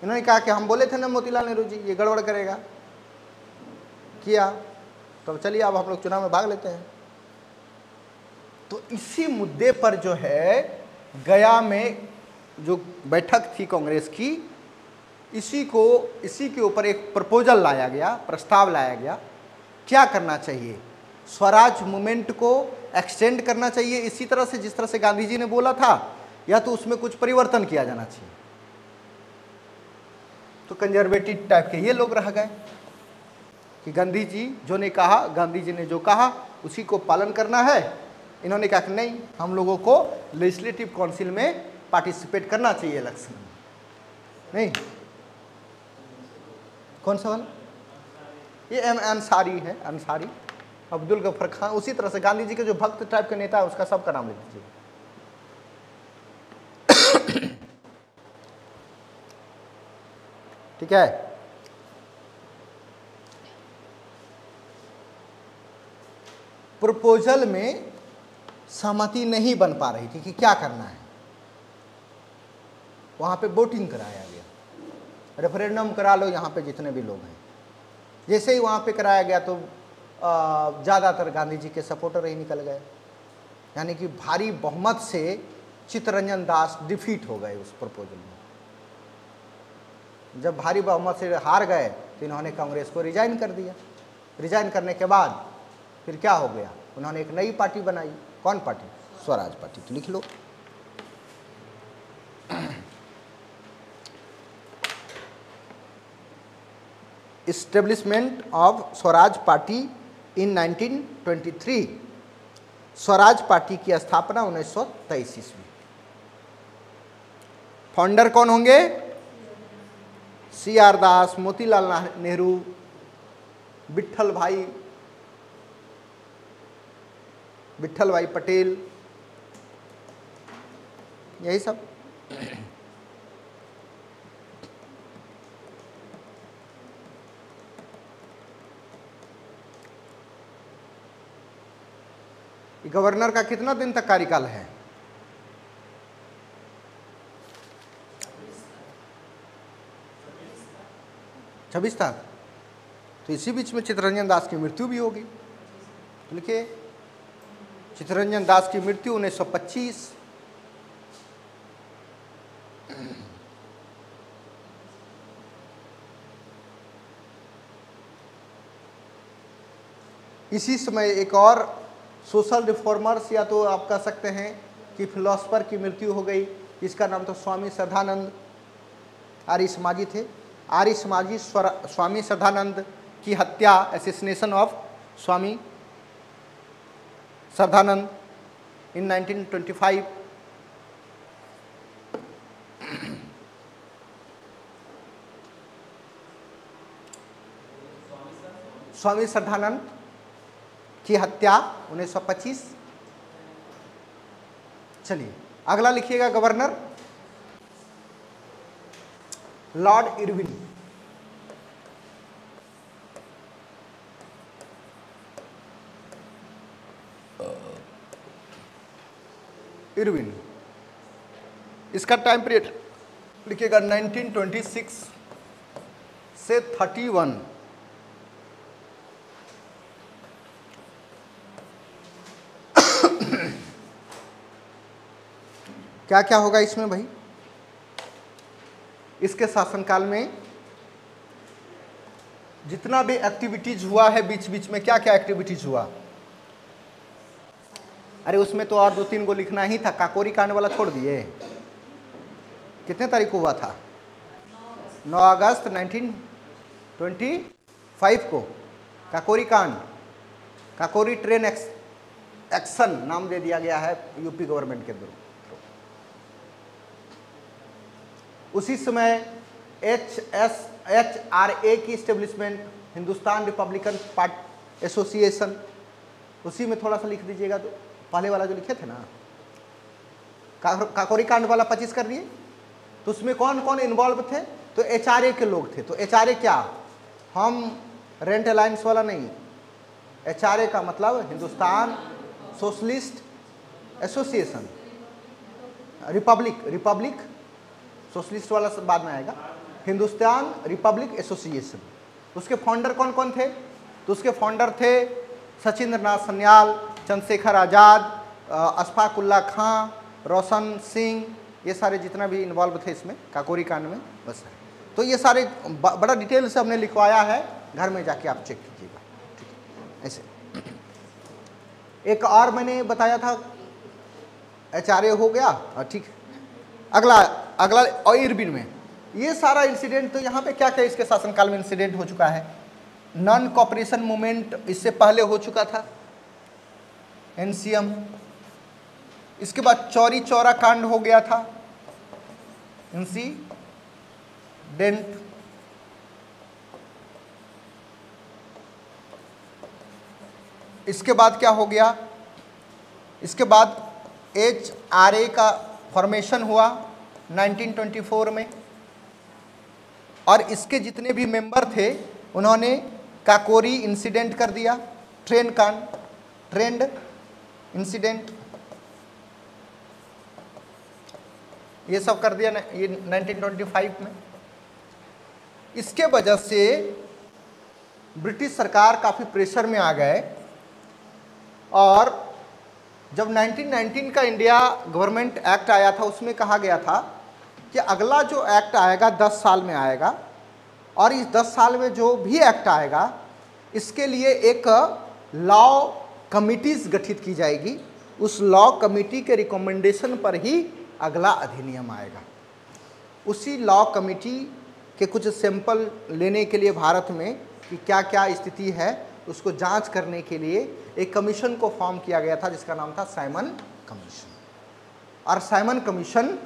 इन्होंने कहा कि हम बोले थे ना मोतीलाल नेहरू जी ये गड़बड़ करेगा, किया, तो चलिए अब हम लोग चुनाव में भाग लेते हैं। तो इसी मुद्दे पर जो है गया में जो बैठक थी कांग्रेस की, इसी के ऊपर एक प्रपोजल लाया गया, प्रस्ताव लाया गया। क्या करना चाहिए? स्वराज मूवमेंट को एक्सटेंड करना चाहिए इसी तरह से जिस तरह से गांधी जी ने बोला था, या तो उसमें कुछ परिवर्तन किया जाना चाहिए। तो कंजर्वेटिव टाइप के ये लोग रह गए कि गांधी जी जो ने कहा, गांधी जी ने जो कहा उसी को पालन करना है। इन्होंने कहा कि नहीं, हम लोगों को लेजिस्लेटिव काउंसिल में पार्टिसिपेट करना चाहिए इलेक्शन में। नहीं, कौन सा वाला? ये अंसारी है, अंसारी, अब्दुल गफर खान, उसी तरह से गांधी जी के जो भक्त टाइप के नेता है उसका सबका नाम ले लीजिए। ठीक है। प्रपोजल में सहमति नहीं बन पा रही थी कि क्या करना है। वहां पे वोटिंग कराया गया, रेफरेंडम करा लो यहाँ पे जितने भी लोग हैं। जैसे ही वहां पे कराया गया तो ज़्यादातर गांधी जी के सपोर्टर ही निकल गए, यानी कि भारी बहुमत से चित्तरंजन दास डिफीट हो गए उस प्रपोजल में। जब भारी बहुमत से हार गए तो इन्होंने कांग्रेस को रिजाइन कर दिया। रिजाइन करने के बाद फिर क्या हो गया, उन्होंने एक नई पार्टी बनाई। कौन पार्टी? स्वराज पार्टी। तो लिख लो, establishment of Swaraj party in 1923। Swaraj party की स्थापना 1923 ईस्वी। फाउंडर कौन होंगे? CR दास, मोतीलाल नेहरू, विट्ठल भाई पटेल, यही सब। गवर्नर का कितना दिन तक कार्यकाल है? 26 तक। तो इसी बीच में चित्तरंजन दास की मृत्यु भी होगी। तो लिखिए, चित्तरंजन दास की मृत्यु 1925। इसी समय एक और सोशल रिफॉर्मर्स, या तो आप कह सकते हैं कि फिलोसफर की मृत्यु हो गई। इसका नाम तो स्वामी श्रद्धानंद, आर्य समाजी थे। आर्य समाजी स्वामी श्रद्धानंद की हत्या, असैसिनेशन ऑफ स्वामी श्रद्धानंद इन 1925। स्वामी श्रद्धानंद की हत्या 1925। चलिए अगला लिखिएगा, गवर्नर लॉर्ड इरविन। इरविन, इसका टाइम पीरियड लिखिएगा 1926 से 31। क्या क्या होगा इसमें भाई? इसके शासनकाल में जितना भी एक्टिविटीज हुआ है, बीच बीच में क्या क्या एक्टिविटीज हुआ, अरे उसमें तो और 2-3 को लिखना ही था। काकोरी कांड वाला छोड़ दिए। कितने तारीख को हुआ था? 9 अगस्त 1925 को काकोरी कांड, काकोरी ट्रेन एक्शन नाम दे दिया गया है यूपी गवर्नमेंट के द्वारा। उसी समय HRA की establishment, Hindustan Republican party association, उसी में थोड़ा सा लिख दीजिएगा, तो पहले वाला जो लिखे थे ना काकोरी कांड वाला 25 कर दिए। तो उसमें कौन कौन इन्वॉल्व थे? तो HRA के लोग थे। तो HRA क्या, हम रेंट अलायंस वाला नहीं, HRA का मतलब Hindustan socialist association, Republic socialist वाला सब बाद में आएगा, हिंदुस्तान रिपब्लिक एसोसिएशन। उसके फाउंडर कौन कौन थे? तो उसके फाउंडर थे सचिंद्र नाथ सन्याल, चंद्रशेखर आज़ाद, अशफाक उल्ला खां, रोशन सिंह, ये सारे जितना भी इन्वॉल्व थे इसमें काकोरी कांड में, बस है। तो ये सारे बड़ा डिटेल से हमने लिखवाया है, घर में जाके आप चेक कीजिएगा, ठीक है। ऐसे एक और मैंने बताया था, HRA हो गया, ठीक है। अगला इरविन में ये सारा इंसिडेंट, तो यहाँ पे क्या क्या इसके शासनकाल में इंसिडेंट हो चुका है। नॉन कॉपरेशन मूवमेंट इससे पहले हो चुका था, NCM। इसके बाद चौरी चौरा कांड हो गया था, इंसिडेंट। इसके बाद क्या हो गया? इसके बाद HRA का फॉर्मेशन हुआ 1924 में, और इसके जितने भी मेंबर थे उन्होंने काकोरी इंसिडेंट कर दिया, ट्रेंड इंसिडेंट, ये सब कर दिया ये 1925 में। इसके वजह से ब्रिटिश सरकार काफ़ी प्रेशर में आ गए, और जब 1919 का इंडिया गवर्नमेंट एक्ट आया था, उसमें कहा गया था कि अगला जो एक्ट आएगा 10 साल में आएगा, और इस 10 साल में जो भी एक्ट आएगा इसके लिए एक लॉ कमिटीज़ गठित की जाएगी, उस लॉ कमिटी के रिकमेंडेशन पर ही अगला अधिनियम आएगा। उसी लॉ कमिटी के कुछ सैंपल लेने के लिए भारत में कि क्या क्या स्थिति है, उसको जांच करने के लिए एक कमीशन को फॉर्म किया गया था, जिसका नाम था साइमन कमीशन। और साइमन कमीशन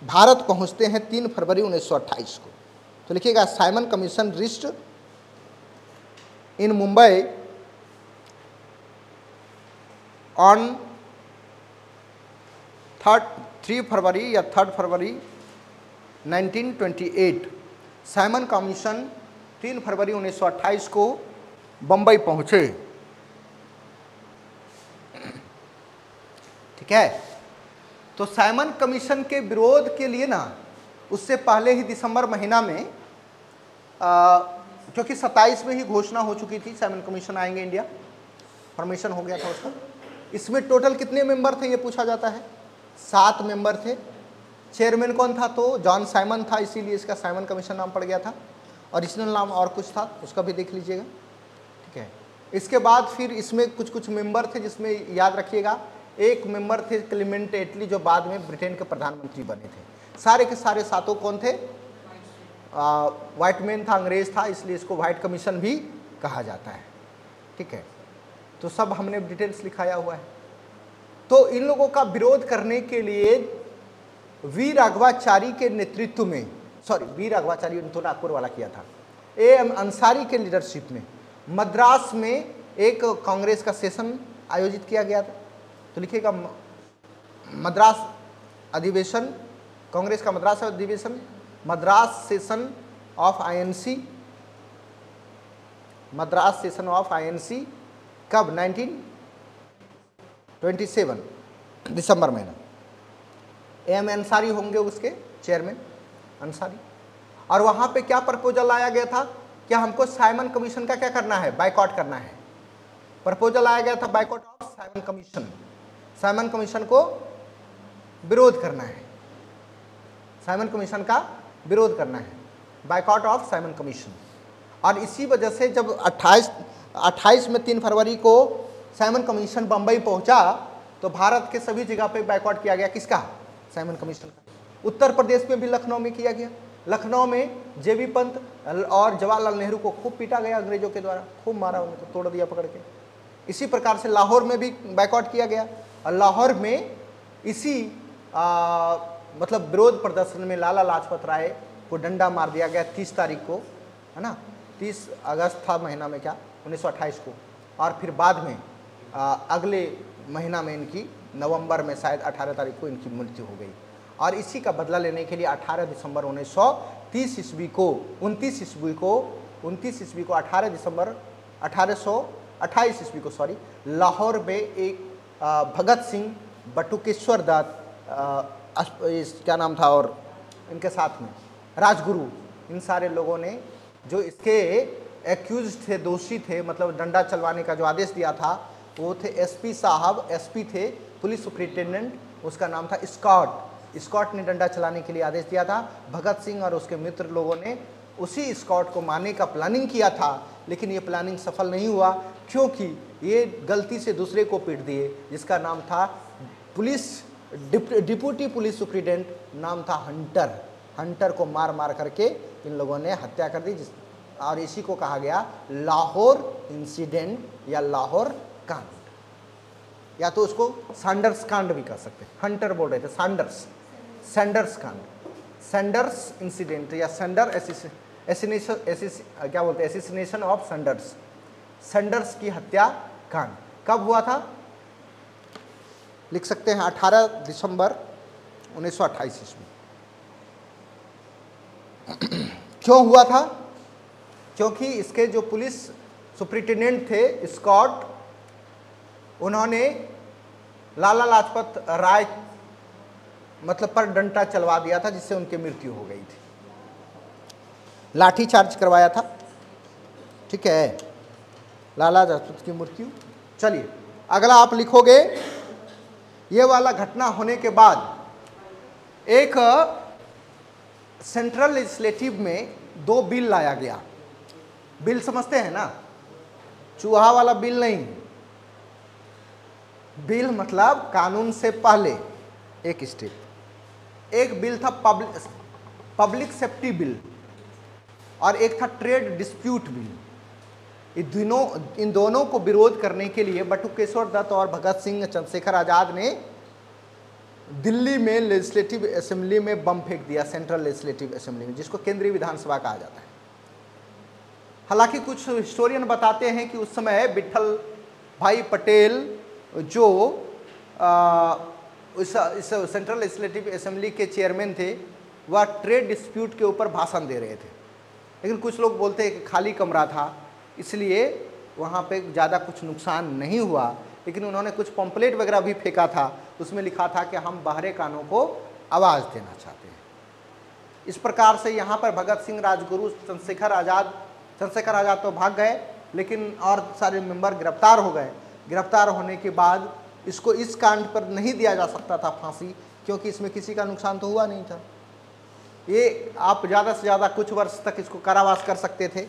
भारत पहुंचते हैं 3 फरवरी 1928 को। तो लिखिएगा, Simon commission reached in Mumbai on 3 February या 3 फरवरी 1928। साइमन कमीशन 3 फरवरी 1928 को बम्बई पहुंचे, ठीक है। तो साइमन कमीशन के विरोध के लिए ना, उससे पहले ही दिसंबर महीना में, क्योंकि 27 में ही घोषणा हो चुकी थी साइमन कमीशन आएंगे इंडिया, फॉर्मेशन हो गया था उसका। इसमें टोटल कितने मेंबर थे ये पूछा जाता है, 7 मेंबर थे। चेयरमैन कौन था? तो जॉन साइमन था, इसीलिए इसका साइमन कमीशन नाम पड़ गया था। ओरिजिनल नाम और कुछ था, उसका भी देख लीजिएगा, ठीक है। इसके बाद फिर इसमें कुछ मेंबर थे, जिसमें याद रखिएगा एक मेंबर थे क्लेमेंट एटली, जो बाद में ब्रिटेन के प्रधानमंत्री बने थे। सारे के सारे 7 कौन थे? व्हाइट मैन था, अंग्रेज था, इसलिए इसको व्हाइट कमीशन भी कहा जाता है, ठीक है। तो सब हमने डिटेल्स लिखाया हुआ है। तो इन लोगों का विरोध करने के लिए वी राघवाचारी के नेतृत्व में, वी राघवाचारी तो नागपुर वाला किया था, AM अंसारी के लीडरशिप में मद्रास में एक कांग्रेस का सेशन आयोजित किया गया था। तो लिखिएगा, मद्रास अधिवेशन, कांग्रेस का मद्रास अधिवेशन, Madras session of INC, Madras session of INC कब? 1927 दिसंबर महीना। AM अंसारी होंगे उसके चेयरमैन, अंसारी। और वहाँ पे क्या प्रपोजल लाया गया था कि हमको साइमन कमीशन का क्या करना है? बायकॉट करना है। प्रपोजल आया गया था boycott of Simon commission, Simon commission को विरोध करना है, साइमन कमीशन का विरोध करना है, बायकॉट ऑफ साइमन कमीशन। और इसी वजह से जब 28 में 3 फरवरी को साइमन कमीशन बम्बई पहुंचा, तो भारत के सभी जगह पे बायकॉट किया गया। किसका? साइमन कमीशन का। उत्तर प्रदेश में भी लखनऊ में किया गया, लखनऊ में जेबी पंत और जवाहरलाल नेहरू को खूब पीटा गया अंग्रेजों के द्वारा, खूब मारा, उनको तोड़ दिया पकड़ के। इसी प्रकार से लाहौर में भी बैकआउट किया गया और लाहौर में इसी मतलब विरोध प्रदर्शन में लाला लाजपत राय को डंडा मार दिया गया 30 तारीख को, है ना, 30 अगस्त था महीना में, क्या 1928 को। और फिर बाद में अगले महीना में इनकी नवंबर में शायद 18 तारीख को इनकी मृत्यु हो गई। और इसी का बदला लेने के लिए 18 दिसंबर 1930 ईस्वी को 29 ईस्वी को 18 दिसंबर 1828 ईस्वी को सॉरी, लाहौर में एक भगत सिंह, बटुकेश्वर दत्त, क्या नाम था, और इनके साथ में राजगुरु, इन सारे लोगों ने जो इसके एक्यूज थे, दोषी थे, मतलब डंडा चलवाने का जो आदेश दिया था, वो थे एसपी साहब, एसपी थे, पुलिस सुप्रिंटेंडेंट, उसका नाम था स्कॉट ने डंडा चलाने के लिए आदेश दिया था। भगत सिंह और उसके मित्र लोगों ने उसी स्कॉट को मारने का प्लानिंग किया था, लेकिन ये प्लानिंग सफल नहीं हुआ क्योंकि ये गलती से दूसरे को पीट दिए, जिसका नाम था डिप्टी पुलिस सुप्रिंटेंडेंट, नाम था हंटर को मार करके इन लोगों ने हत्या कर दी, और इसी को कहा गया लाहौर इंसिडेंट या लाहौर कांड, या तो उसको सैंडर्स कांड भी कह सकते हैं। हंटर बोल रहे थे, सैंडर्स कांड, सैंडर्स इंसिडेंट या एसिनेशन ऑफ सैंडर्स की हत्या कांड कब हुआ था? लिख सकते हैं 18 दिसंबर 1928 ईस्वी। क्यों हुआ था? क्योंकि इसके जो पुलिस सुप्रिंटेंडेंट थे स्कॉट, उन्होंने लाला लाजपत राय मतलब पर डंडा चलवा दिया था, जिससे उनकी मृत्यु हो गई थी, लाठी चार्ज करवाया था, ठीक है, लाला लाजपत की मृत्यु। चलिए अगला आप लिखोगे, ये वाला घटना होने के बाद एक सेंट्रल लेजिस्लेटिव में 2 बिल लाया गया। बिल समझते हैं ना, चूहा वाला बिल नहीं, बिल मतलब कानून से पहले एक स्टेप। एक बिल था पब्लिक सेफ्टी बिल और एक था ट्रेड डिस्प्यूट बिल। इन दोनों को विरोध करने के लिए बटुकेश्वर दत्त और भगत सिंह, चंद्रशेखर आजाद ने दिल्ली में लेजिस्लेटिव असेंबली में बम फेंक दिया, सेंट्रल लेजिस्लेटिव असेंबली में, जिसको केंद्रीय विधानसभा कहा जाता है। हालांकि कुछ हिस्टोरियन बताते हैं कि उस समय विट्ठल भाई पटेल जो इस सेंट्रल लेजिस्लेटिव असेंबली के चेयरमैन थे, वह ट्रेड डिस्प्यूट के ऊपर भाषण दे रहे थे, लेकिन कुछ लोग बोलते हैं कि खाली कमरा था, इसलिए वहाँ पे ज़्यादा कुछ नुकसान नहीं हुआ, लेकिन उन्होंने कुछ पम्पलेट वगैरह भी फेंका था, उसमें लिखा था कि हम बहरे कानों को आवाज़ देना चाहते हैं। इस प्रकार से यहाँ पर भगत सिंह, राजगुरु, चंद्रशेखर आज़ाद तो भाग गए, लेकिन और सारे मेंबर गिरफ्तार हो गए। गिरफ्तार होने के बाद इसको इस कांड पर नहीं दिया जा सकता था फांसी, क्योंकि इसमें किसी का नुकसान तो हुआ नहीं था। ये आप ज़्यादा से ज़्यादा कुछ वर्ष तक इसको कारावास कर सकते थे,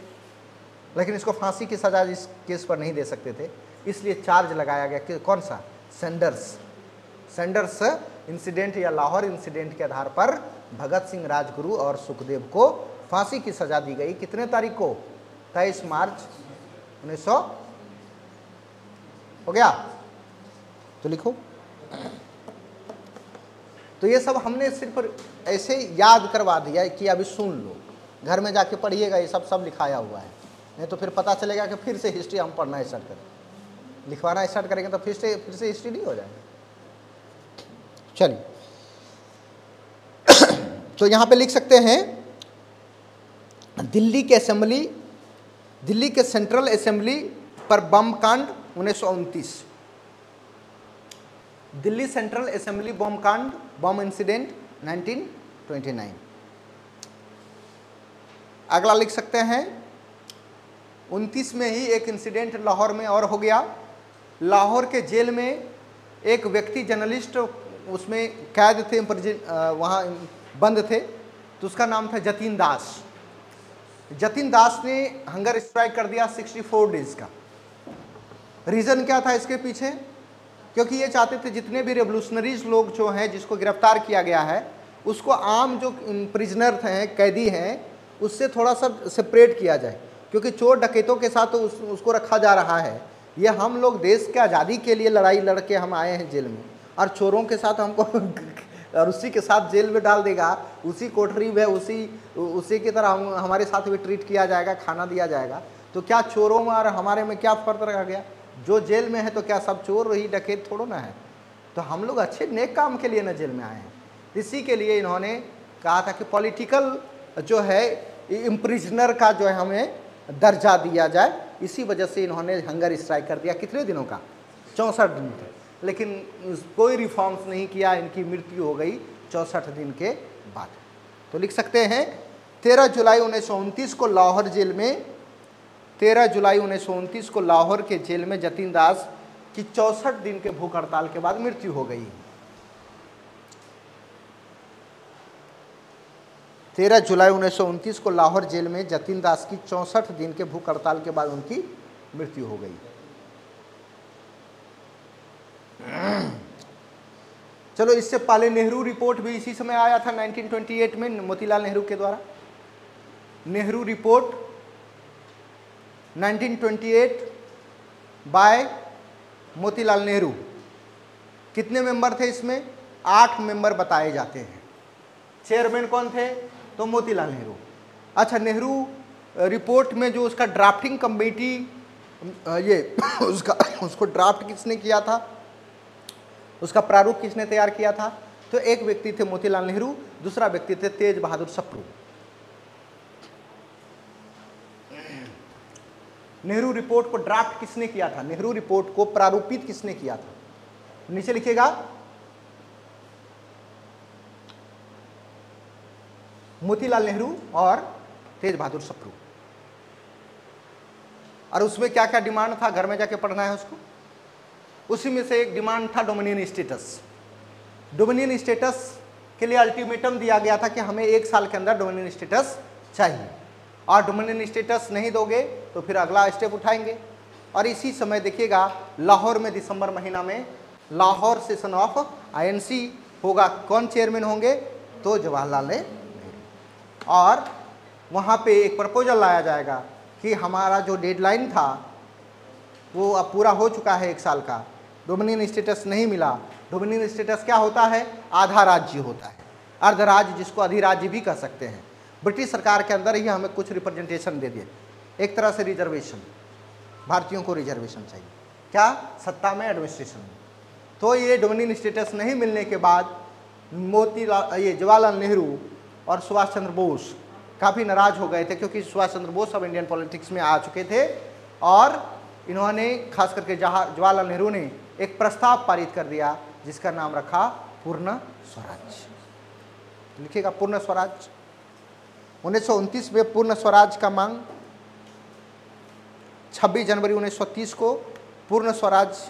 लेकिन इसको फांसी की सज़ा इस केस पर नहीं दे सकते थे, इसलिए चार्ज लगाया गया कि कौन सा, सैंडर्स इंसिडेंट या लाहौर इंसिडेंट के आधार पर भगत सिंह, राजगुरु और सुखदेव को फांसी की सज़ा दी गई। कितने तारीख को? 23 मार्च 1900 हो गया, तो लिखो। तो ये सब हमने सिर्फ ऐसे याद करवा दिया कि अभी सुन लो, घर में जाके पढ़िएगा, ये सब लिखाया हुआ है, नहीं तो फिर पता चलेगा कि फिर से हिस्ट्री हम पढ़ना स्टार्ट करें, लिखवाना स्टार्ट करेंगे तो फिर से हिस्ट्री नहीं हो जाएगा। चलिए तो यहाँ पे लिख सकते हैं दिल्ली के सेंट्रल असेंबली पर बम कांड 1929, दिल्ली सेंट्रल असेंबली बम कांड, बम इंसिडेंट 1929। अगला लिख सकते हैं 29 में ही एक इंसिडेंट लाहौर में और हो गया। लाहौर के जेल में एक व्यक्ति जर्नलिस्ट उसमें कैद थे, वहाँ बंद थे, तो उसका नाम था जतिन दास ने हंगर स्ट्राइक कर दिया 64 डेज का। रीज़न क्या था इसके पीछे? क्योंकि ये चाहते थे जितने भी रेवोल्यूशनरीज लोग जो हैं जिसको गिरफ्तार किया गया है उसको आम जो प्रिजनर हैं, कैदी हैं, उससे थोड़ा सा सेपरेट किया जाए, क्योंकि चोर डकैतों के साथ तो उसको रखा जा रहा है। ये हम लोग देश के आज़ादी के लिए लड़ाई लड़ के हम आए हैं जेल में, और चोरों के साथ हमको और उसी के साथ जेल में डाल देगा, उसी कोठरी में उसी की तरह हमारे साथ भी ट्रीट किया जाएगा, खाना दिया जाएगा। तो क्या चोरों में और हमारे में क्या फ़र्क रह गया? जो जेल में है तो क्या सब चोर ही डकैत थोड़ा ना है? तो हम लोग अच्छे नेक काम के लिए ना जेल में आए हैं। इसी के लिए इन्होंने कहा था कि पॉलिटिकल जो है इम्प्रिजनर का जो है हमें दर्जा दिया जाए। इसी वजह से इन्होंने हंगर स्ट्राइक कर दिया। कितने दिनों का? 64 दिन थे, लेकिन कोई रिफॉर्म्स नहीं किया। इनकी मृत्यु हो गई 64 दिन के बाद। तो लिख सकते हैं 13 जुलाई 1929 को लाहौर जेल में 13 जुलाई 1929 को लाहौर के जेल में जतिन दास की 64 दिन के भूख हड़ताल के बाद मृत्यु हो गई। 13 जुलाई 1929 को लाहौर जेल में जतिन दास की 64 दिन के भूख हड़ताल के बाद उनकी मृत्यु हो गई। चलो, इससे पहले नेहरू रिपोर्ट भी इसी समय आया था 1928 में मोतीलाल नेहरू के द्वारा। Nehru report 1928 by Motilal Nehru. कितने मेंबर थे इसमें? 8 मेंबर बताए जाते हैं। चेयरमैन कौन थे? तो मोतीलाल नेहरू। अच्छा, नेहरू रिपोर्ट में जो उसका ड्राफ्टिंग कमेटी उसको ड्राफ्ट किसने किया था, उसका प्रारूप किसने तैयार किया था? तो एक व्यक्ति थे मोतीलाल नेहरू, दूसरा व्यक्ति थे तेज बहादुर सप्रू। नेहरू रिपोर्ट को ड्राफ्ट किसने किया था? नेहरू रिपोर्ट को प्रारूपित किसने किया था? नीचे लिखिएगा, मोतीलाल नेहरू और तेज बहादुर सप्रू। और उसमें क्या क्या डिमांड था, घर में जाके पढ़ना है उसको। उसी में से एक डिमांड था डोमिनियन स्टेटस। डोमिनियन स्टेटस के लिए अल्टीमेटम दिया गया था कि हमें 1 साल के अंदर डोमिनियन स्टेटस चाहिए, और डोमिनियन स्टेटस नहीं दोगे तो फिर अगला स्टेप उठाएंगे। और इसी समय देखिएगा, लाहौर में दिसंबर महीना में लाहौर सेशन ऑफ INC होगा। कौन चेयरमैन होंगे? तो जवाहरलाल नेहरू। और वहाँ पे एक प्रपोजल लाया जाएगा कि हमारा जो डेडलाइन था वो अब पूरा हो चुका है 1 साल का, डोमिनियन स्टेटस नहीं मिला। डोमिनियन स्टेटस क्या होता है? आधा राज्य होता है, अर्धराज्य, जिसको अधिराज्य भी कह सकते हैं। ब्रिटिश सरकार के अंदर ही हमें कुछ रिप्रेजेंटेशन दे दिए, एक तरह से रिजर्वेशन। भारतीयों को रिजर्वेशन चाहिए, क्या? सत्ता में, एडमिनिस्ट्रेशन में। तो ये डोमिनियन स्टेटस नहीं मिलने के बाद जवाहरलाल नेहरू और सुभाष चंद्र बोस काफ़ी नाराज हो गए थे, क्योंकि सुभाष चंद्र बोस अब इंडियन पॉलिटिक्स में आ चुके थे। और इन्होंने, खास करके जवाहरलाल नेहरू ने एक प्रस्ताव पारित कर दिया जिसका नाम रखा पूर्ण स्वराज। लिखिएगा, पूर्ण स्वराज। 1929 में पूर्ण स्वराज का मांग। 26 जनवरी 1930 को पूर्ण स्वराज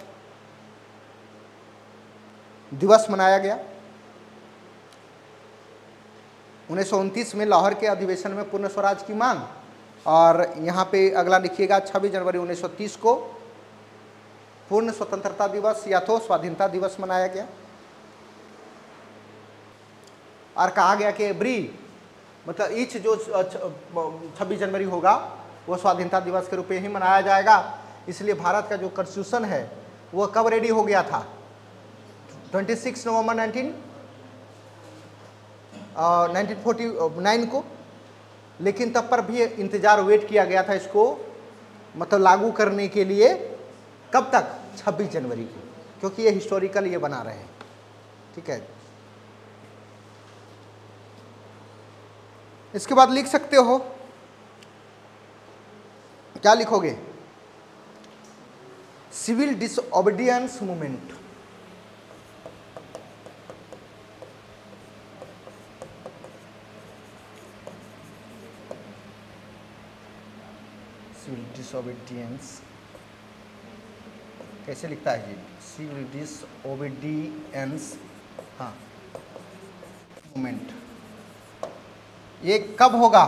दिवस मनाया गया। 1929 में लाहौर के अधिवेशन में पूर्ण स्वराज की मांग। और यहाँ पे अगला लिखिएगा, 26 जनवरी 1930 को पूर्ण स्वतंत्रता दिवस या तो स्वाधीनता दिवस मनाया गया। और कहा गया कि मतलब ईच जो 26 जनवरी होगा वो स्वाधीनता दिवस के रूप में ही मनाया जाएगा। इसलिए भारत का जो कॉन्स्टिट्यूशन है वो कब रेडी हो गया था? 26 नवंबर 1949 को। लेकिन तब पर भी इंतज़ार वेट किया गया था इसको मतलब लागू करने के लिए। कब तक? 26 जनवरी को, क्योंकि ये हिस्टोरिकल ये बना रहे हैं। ठीक है, इसके बाद लिख सकते हो, क्या लिखोगे? Civil disobedience movement. Civil disobedience कैसे लिखता है जी? सिविल डिसओबीडियंस, हाँ, मूवमेंट। ये कब होगा?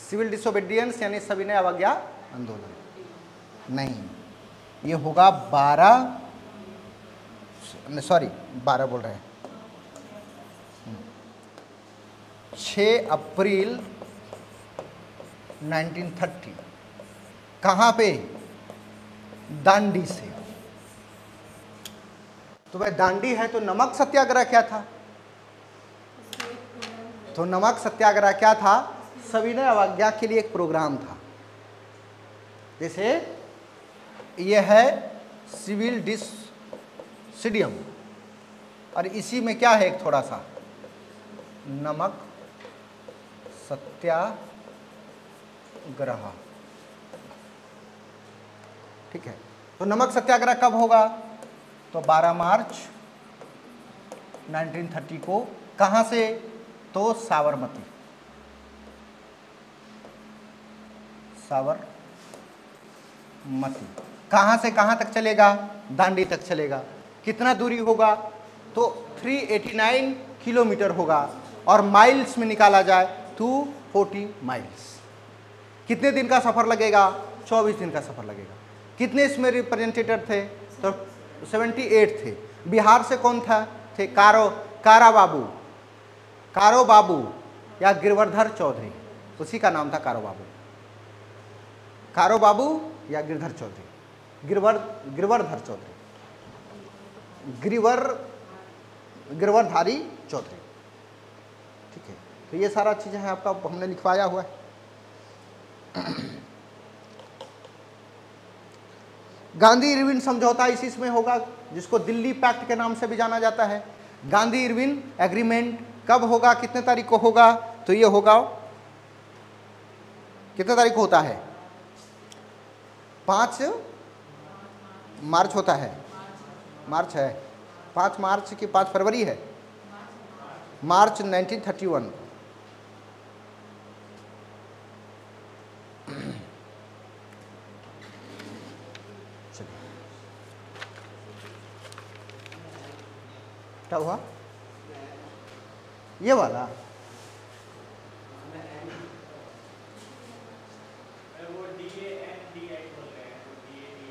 सिविल डिसोबीडियंस यानी सविनय अवज्ञा आंदोलन नहीं, ये होगा 12 बोल रहे हैं 6 अप्रैल 1930। कहाँ पे? दांडी से। तो भाई दांडी है तो नमक सत्याग्रह क्या था? तो नमक सत्याग्रह क्या था? सविनय अवज्ञा के लिए एक प्रोग्राम था। जैसे यह है सिविल डिसिडियम और इसी में क्या है, एक थोड़ा सा नमक सत्याग्रह। ठीक है, तो नमक सत्याग्रह कब होगा? तो 12 मार्च 1930 को। कहां से? तो साबरमती। साबरमती कहां से कहां तक चलेगा? दांडी तक चलेगा। कितना दूरी होगा? तो 389 किलोमीटर होगा और माइल्स में निकाला जाए 240 माइल्स। कितने दिन का सफर लगेगा? 24 दिन का सफर लगेगा। कितने इसमें रिप्रेजेंटेटिव थे? तो 78 थे। बिहार से कौन था? थे कारो बाबू या गिरधर चौधरी, उसी का नाम था कारो बाबू या गिरधर चौधरी, गिरधर चौधरी, गिरवरधारी चौधरी। ठीक है, तो ये सारा चीज़ें हैं आपका, हमने लिखवाया हुआ है। गांधी इरविन समझौता इसी में होगा, जिसको दिल्ली पैक्ट के नाम से भी जाना जाता है। गांधी इरविन एग्रीमेंट कब होगा? कितने तारीख को होगा? तो ये होगा, कितने तारीख को होता है? 5 मार्च होता है। मार्च है 5 मार्च की 5 फरवरी है, मार्च 1931। क्या हुआ? ये वाला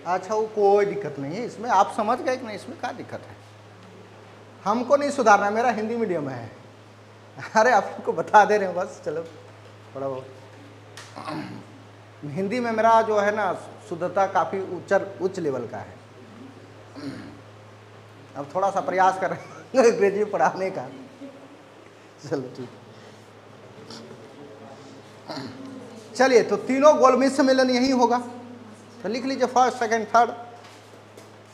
अच्छा, वो कोई दिक्कत नहीं है इसमें, आप समझ गए कि नहीं? इसमें क्या दिक्कत है? हमको नहीं सुधारना, मेरा हिंदी मीडियम है। अरे आपको बता दे रहे हैं बस, चलो थोड़ा बहुत हिंदी में मेरा जो है ना शुद्धता काफ़ी उच्च लेवल का है। अब थोड़ा सा प्रयास कर रहे हैं अंग्रेजी पढ़ाने का। चलो ठीक, चलिए तो तीनों गोलमेज सम्मेलन यही होगा, तो लिख लीजिए फर्स्ट, सेकंड, थर्ड।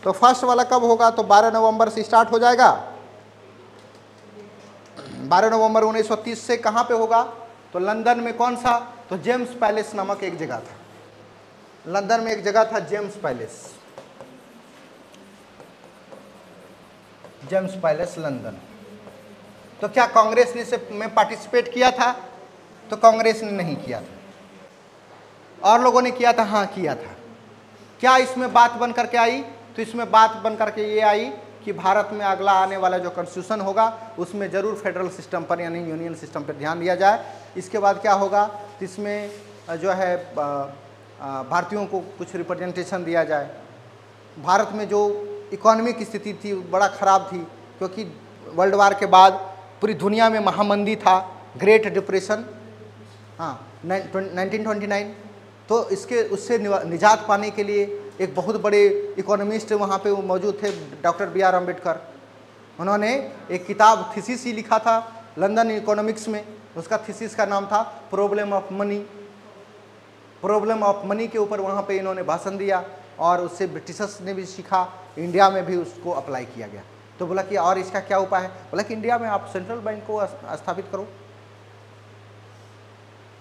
तो फर्स्ट वाला कब होगा? तो 12 नवंबर से स्टार्ट हो जाएगा। 12 नवंबर 1930 से कहाँ पे होगा? तो लंदन में। कौन सा? तो जेम्स पैलेस नामक एक जगह था, लंदन में एक जगह था जेम्स पैलेस लंदन। तो क्या कांग्रेस ने में पार्टिसिपेट किया था? तो कांग्रेस ने नहीं किया था, और लोगों ने किया था? हाँ किया था। क्या इसमें बात बन करके आई? तो इसमें बात बन करके ये आई कि भारत में अगला आने वाला जो कॉन्स्टिट्यूशन होगा उसमें जरूर फेडरल सिस्टम पर यानी यूनियन सिस्टम पर ध्यान दिया जाए। इसके बाद क्या होगा? तो इसमें जो है भारतीयों को कुछ रिप्रेजेंटेशन दिया जाए। भारत में जो इकोनॉमिक स्थिति थी बड़ा ख़राब थी, क्योंकि वर्ल्ड वार के बाद पूरी दुनिया में महामंदी था, ग्रेट डिप्रेशन, हाँ 1929। तो उससे निजात पाने के लिए एक बहुत बड़े इकोनॉमिस्ट वहाँ पे मौजूद थे, डॉक्टर B.R. अम्बेडकर। उन्होंने एक किताब थीसिस ही लिखा था लंदन इकोनॉमिक्स में, उसका थीसिस का नाम था प्रॉब्लम ऑफ मनी के ऊपर वहाँ पे इन्होंने भाषण दिया, और उससे ब्रिटिशर्स ने भी सीखा, इंडिया में भी उसको अप्लाई किया गया। तो बोला कि और इसका क्या उपाय है? बोला कि इंडिया में आप सेंट्रल बैंक को स्थापित करो।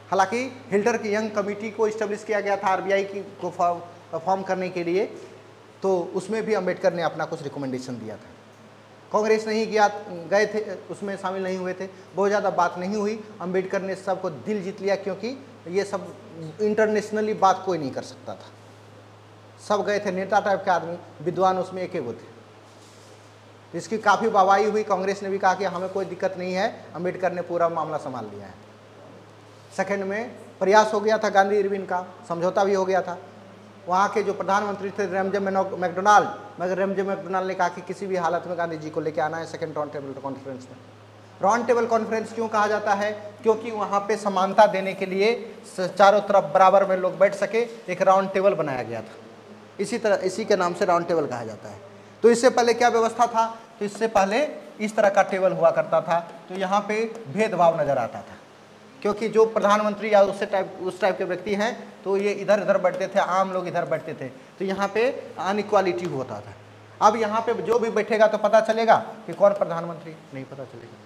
हालांकि हिल्डर की यंग कमेटी को इस्टेब्लिश किया गया था RBI को फॉर्म करने के लिए, तो उसमें भी अम्बेडकर ने अपना कुछ रिकमेंडेशन दिया था। कांग्रेस नहीं गए थे, उसमें शामिल नहीं हुए थे, बहुत ज़्यादा बात नहीं हुई। अम्बेडकर ने सबको दिल जीत लिया, क्योंकि ये सब इंटरनेशनली बात कोई नहीं कर सकता था। सब गए थे, नेता टाइप के आदमी, विद्वान उसमें एक वो थे। इसकी काफ़ी वाहवाही हुई, कांग्रेस ने भी कहा कि हमें कोई दिक्कत नहीं है, अम्बेडकर ने पूरा मामला संभाल लिया है। सेकंड में प्रयास हो गया था गांधी इरविन का, समझौता भी हो गया था। वहाँ के जो प्रधानमंत्री थे रेमजे मैकडोनाल्ड ने कहा कि किसी भी हालत में गांधी जी को लेके आना है सेकंड राउंड टेबल कॉन्फ्रेंस में। राउंड टेबल कॉन्फ्रेंस क्यों कहा जाता है? क्योंकि वहाँ पे समानता देने के लिए चारों तरफ बराबर में लोग बैठ सके, एक राउंड टेबल बनाया गया था। इसी के नाम से राउंड टेबल कहा जाता है। तो इससे पहले क्या व्यवस्था था? तो इससे पहले इस तरह का टेबल हुआ करता था, तो यहाँ पे भेदभाव नजर आता था, क्योंकि जो प्रधानमंत्री या उस टाइप के व्यक्ति हैं तो ये इधर इधर बैठते थे, आम लोग इधर बैठते थे, तो यहाँ पे अनइक्वालिटी होता था। अब यहाँ पे जो भी बैठेगा तो पता चलेगा कि कौन प्रधानमंत्री, नहीं पता चलेगा।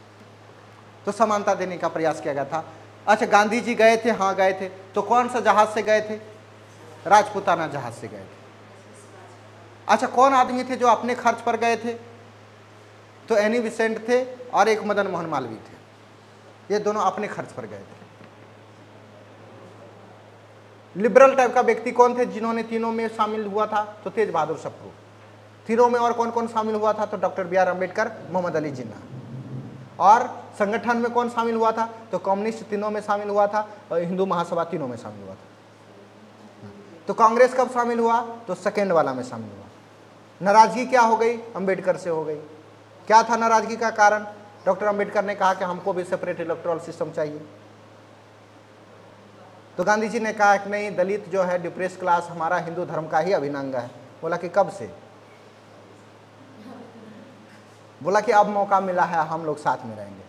तो समानता देने का प्रयास किया गया था। अच्छा, गांधी जी गए थे? हाँ गए थे। तो कौन सा जहाज से गए थे? राजपूताना जहाज से गए थे। अच्छा, कौन आदमी थे जो अपने खर्च पर गए थे? तो एनी बिसेंट थे और एक मदन मोहन मालवीय थे, ये दोनों अपने खर्च पर गए थे। लिबरल टाइप का व्यक्ति कौन थे जिन्होंने तीनों में शामिल हुआ था? तो तेज बहादुर सप्रू। तीनों में और कौन कौन शामिल हुआ था? तो doctor B R Ambedkar, Mohammad Ali Jinnah. और संगठन में कौन शामिल हुआ था? तो कम्युनिस्ट तीनों में शामिल हुआ था और हिंदू महासभा तीनों में शामिल हुआ था। तो कांग्रेस कब शामिल हुआ? तो सेकेंड वाला में शामिल हुआ। नाराजगी क्या हो गई? अम्बेडकर से हो गई। क्या था नाराजगी का कारण? डॉक्टर अम्बेडकर ने कहा कि हमको भी सेपरेट इलेक्टोरल सिस्टम चाहिए। तो गांधी जी ने कहा कि नहीं, दलित जो है, डिप्रेस क्लास हमारा हिंदू धर्म का ही अभिन्न अंग है। बोला कि कब से? बोला कि अब मौका मिला है, हम लोग साथ में रहेंगे।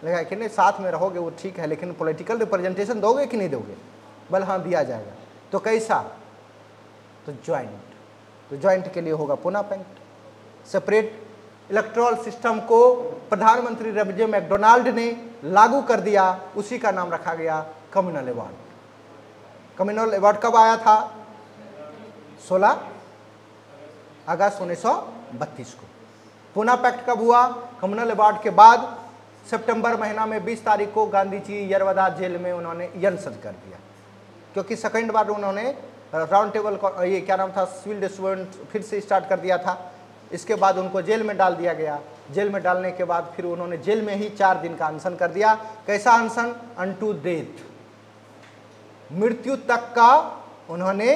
लगा कि नहीं, साथ में रहोगे वो ठीक है, लेकिन पॉलिटिकल रिप्रेजेंटेशन दोगे कि नहीं दोगे? बोला हाँ दिया जाएगा। तो कैसा? तो ज्वाइंट। तो ज्वाइंट के लिए होगा पुनः पैक्ट। सेपरेट इलेक्टोरल सिस्टम को प्रधानमंत्री रबजे मैकडोनाल्ड ने लागू कर दिया, उसी का नाम रखा गया कम्युनल अवार्ड। कम्युनल अवार्ड कब आया था? 16 अगस्त 1932 को। पुनः पैक्ट कब हुआ? कम्युनल अवार्ड के बाद सितंबर महीना में 20 तारीख को गांधी जी यरवदा जेल में उन्होंने यंसद कर दिया, क्योंकि सेकंड बार उन्होंने राउंड टेबल, ये क्या नाम था, सिविल डिसोबेडिएंस फिर से स्टार्ट कर दिया था। इसके बाद उनको जेल में डाल दिया गया। जेल में डालने के बाद फिर उन्होंने जेल में ही 4 दिन का अनशन कर दिया। कैसा अनशन? अनटू डेथ, मृत्यु तक का उन्होंने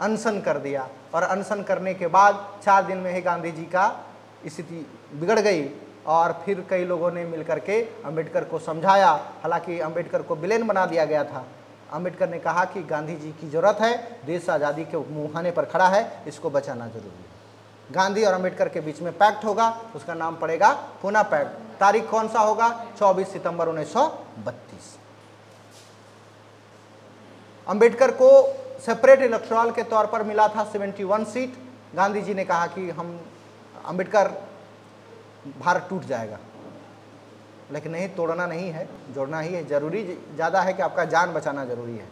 अनशन कर दिया। और अनशन करने के बाद 4 दिन में ही गांधी जी का स्थिति बिगड़ गई और फिर कई लोगों ने मिलकर के अम्बेडकर को समझाया। हालांकि अम्बेडकर को विलेन बना दिया गया था। अम्बेडकर ने कहा कि गांधी जी की जरूरत है, देश आज़ादी के मुहाने पर खड़ा है, इसको बचाना जरूरी है। गांधी और अम्बेडकर के बीच में पैक्ट होगा, उसका नाम पड़ेगा पुनः पैक्ट। तारीख कौन सा होगा? 24 सितंबर 1932। अम्बेडकर को सेपरेट इलेक्टोरल के तौर पर मिला था 71 सीट। गांधी जी ने कहा कि हम अम्बेडकर भारत टूट जाएगा, लेकिन नहीं, तोड़ना नहीं है, जोड़ना ही है। जरूरी ज़्यादा है कि आपका जान बचाना जरूरी है,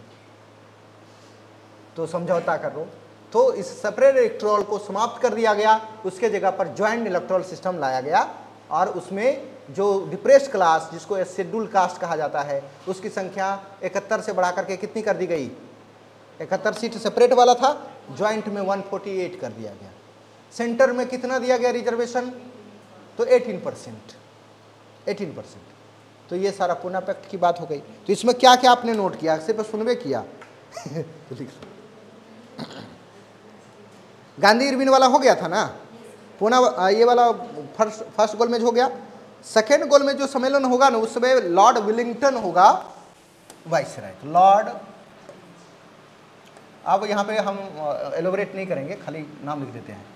तो समझौता करो। तो इस सेपरेट इलेक्टोरल को समाप्त कर दिया गया, उसके जगह पर ज्वाइंट इलेक्टोरल सिस्टम लाया गया। और उसमें जो डिप्रेस्ड क्लास, जिसको शेड्यूल कास्ट कहा जाता है, उसकी संख्या 71 से बढ़ा करके कितनी कर दी गई? 71 सीट सेपरेट वाला था, ज्वाइंट में 148 कर दिया गया। सेंटर में कितना दिया गया रिजर्वेशन? तो 18%। तो ये सारा पुनः पैक्ट की बात हो गई। तो इसमें क्या क्या आपने नोट किया? सिर्फ सुनवे किया गांधी इरविन वाला हो गया था ना, पुनः ये वाला फर्स्ट गोल में हो गया। सेकेंड गोल में जो सम्मेलन होगा ना, उसमें लॉर्ड विलिंगटन होगा वाइसराय। तो लॉर्ड, अब यहाँ पे हम एलोबरेट नहीं करेंगे, खाली नाम लिख देते हैं,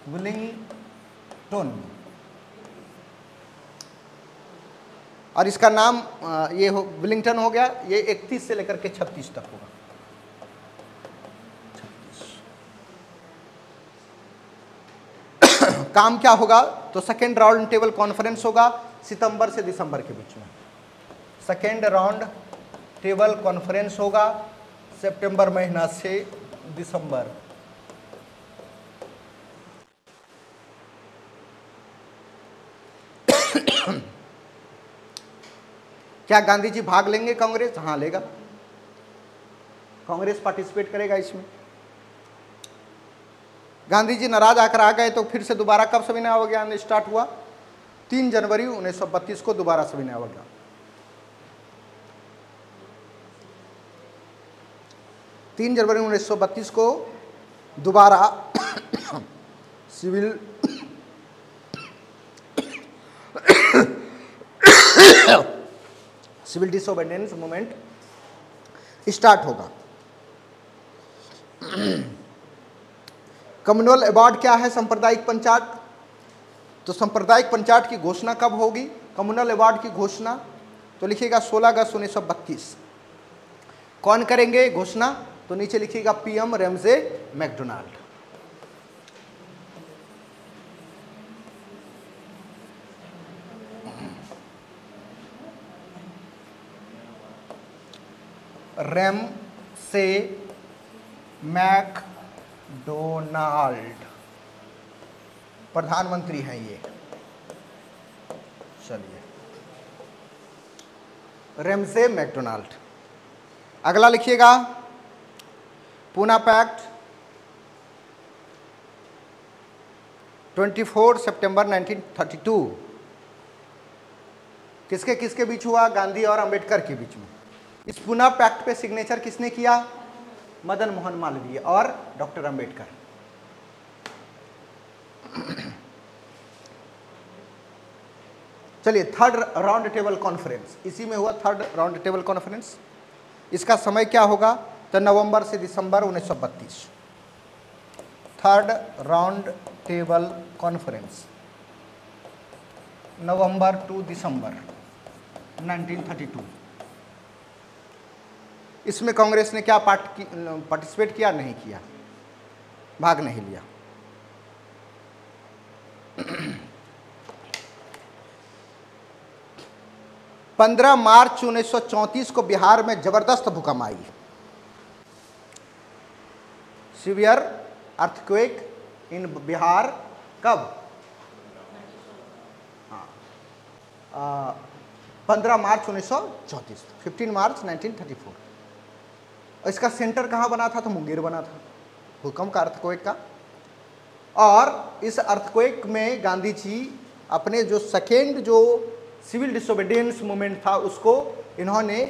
विलिंगटन। और इसका नाम ये विलिंगटन हो गया। ये 31 से लेकर के 36 तक होगा। काम क्या होगा? तो सेकेंड राउंड टेबल कॉन्फ्रेंस होगा सितंबर से दिसंबर के बीच में। सेकेंड राउंड टेबल कॉन्फ्रेंस होगा सितंबर महीना से दिसंबर। क्या गांधी जी भाग लेंगे कांग्रेस? हाँ लेगा, कांग्रेस पार्टिसिपेट करेगा इसमें। गांधी जी नाराज आकर आ गए, तो फिर से दोबारा कब सविनय अवज्ञा स्टार्ट हुआ? 3 जनवरी 1932 को दोबारा सविनय अवज्ञा। 3 जनवरी 1932 को दोबारा civil civil disobedience movement start होगा। कम्युनल अवार्ड क्या है? सांप्रदायिक पंचायत। तो सांप्रदायिक पंचायत की घोषणा कब होगी? कम्युनल अवार्ड की घोषणा तो लिखिएगा 16 अगस्त 1932। कौन करेंगे घोषणा? तो नीचे लिखिएगा PM Ramsay MacDonald. Ramsay MacDonald प्रधानमंत्री हैं ये। चलिए, रैमसे मैकडोनाल्ड। अगला लिखिएगा पूना पैक्ट 24 सितंबर 1932। किसके किसके बीच हुआ? गांधी और अंबेडकर के बीच में। इस पूना पैक्ट पे सिग्नेचर किसने किया? मदन मोहन मालवीय और डॉक्टर अंबेडकर। चलिए, थर्ड राउंड टेबल कॉन्फ्रेंस, इसी में हुआ थर्ड राउंड टेबल कॉन्फ्रेंस। इसका समय क्या होगा? तो नवंबर से दिसंबर 1932। Third round table conference November to December 1932। इसमें कांग्रेस ने क्या पार्टिसिपेट किया? नहीं किया, भाग नहीं लिया। पंद्रह मार्च 1934 को बिहार में जबरदस्त भूकंप आई। Severe earthquake in Bihar. कब? 15 मार्च 1934, 15 मार्च 1934। इसका सेंटर कहाँ बना था? तो मुंगेर बना था, भूकंप का, अर्थक्वेक का। और इस अर्थक्वेक में गांधी जी अपने जो सेकेंड जो सिविल डिसोबीडियंस मूवमेंट था उसको इन्होंने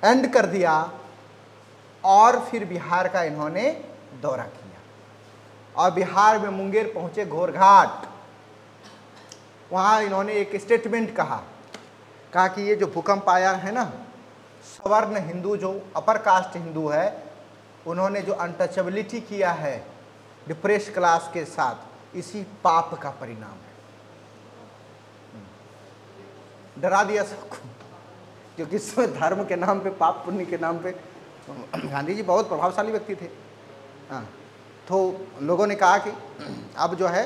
एंड कर दिया और फिर बिहार का इन्होंने दौरा किया और बिहार में मुंगेर पहुंचे, घोरघाट। वहाँ इन्होंने एक स्टेटमेंट कहा कि ये जो भूकंप आया है ना, सवर्ण हिंदू जो अपर कास्ट हिंदू है उन्होंने जो अनटचेबिलिटी किया है डिप्रेस क्लास के साथ, इसी पाप का परिणाम है। डरा दिया सबको, क्योंकि इसमें धर्म के नाम पे, पाप पुण्य के नाम पे गांधी जी बहुत प्रभावशाली व्यक्ति थे। हाँ, तो लोगों ने कहा कि अब जो है,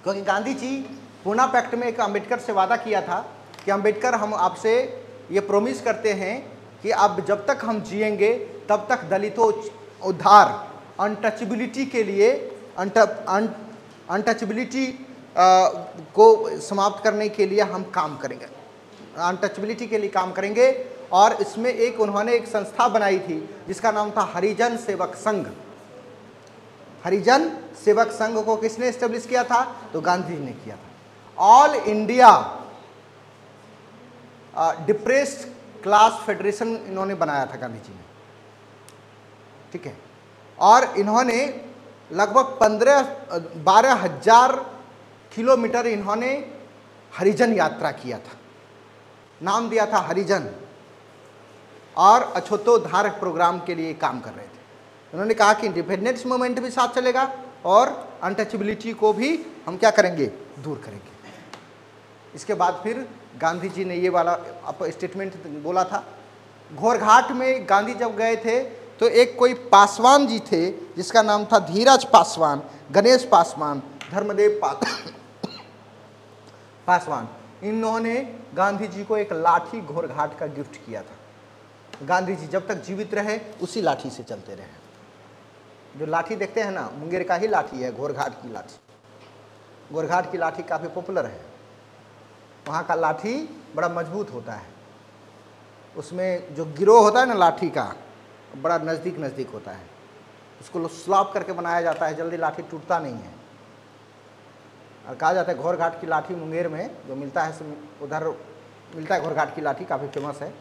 क्योंकि गांधी जी पूना पैक्ट में एक अम्बेडकर से वादा किया था कि अम्बेडकर हम आपसे ये प्रॉमिस करते हैं कि अब जब तक हम जिएंगे तब तक दलितों उद्धार, अनटचेबिलिटी के लिए, अनटचेबिलिटी को समाप्त करने के लिए हम काम करेंगे, अनटचेबिलिटी के लिए काम करेंगे। और इसमें एक उन्होंने एक संस्था बनाई थी जिसका नाम था हरिजन सेवक संघ। हरिजन सेवक संघ को किसने एस्टेब्लिश किया था? तो गांधी जी ने किया था। All India depressed class federation इन्होंने बनाया था गांधी जी ने, ठीक है। और इन्होंने लगभग 12,000 किलोमीटर इन्होंने हरिजन यात्रा किया था, नाम दिया था हरिजन, और अछूतोद्धार प्रोग्राम के लिए काम कर रहे थे। उन्होंने कहा कि इंडिपेंडेंस मूवमेंट भी साथ चलेगा और अनटचेबिलिटी को भी हम क्या करेंगे? दूर करेंगे। इसके बाद फिर गांधी जी ने ये वाला स्टेटमेंट बोला था। घोरघाट में गांधी जब गए थे तो एक कोई पासवान जी थे जिसका नाम था धीरज पासवान, गणेश पासवान, धर्मदेव पासवान, इन्होंने गांधी जी को एक लाठी घोरघाट का गिफ्ट किया था। गांधी जी जब तक जीवित रहे उसी लाठी से चलते रहे। जो लाठी देखते हैं ना, मुंगेर का ही लाठी है, घोरघाट की लाठी। घोरघाट की लाठी काफ़ी पॉपुलर है। वहाँ का लाठी बड़ा मजबूत होता है, उसमें जो गिरोह होता है ना लाठी का, बड़ा नज़दीक होता है। उसको स्लॉप करके बनाया जाता है, जल्दी लाठी टूटता नहीं है। और कहा जाता है घोरघाट की लाठी मुंगेर में जो मिलता है, उधर मिलता है घोरघाट की लाठी, काफ़ी फेमस है।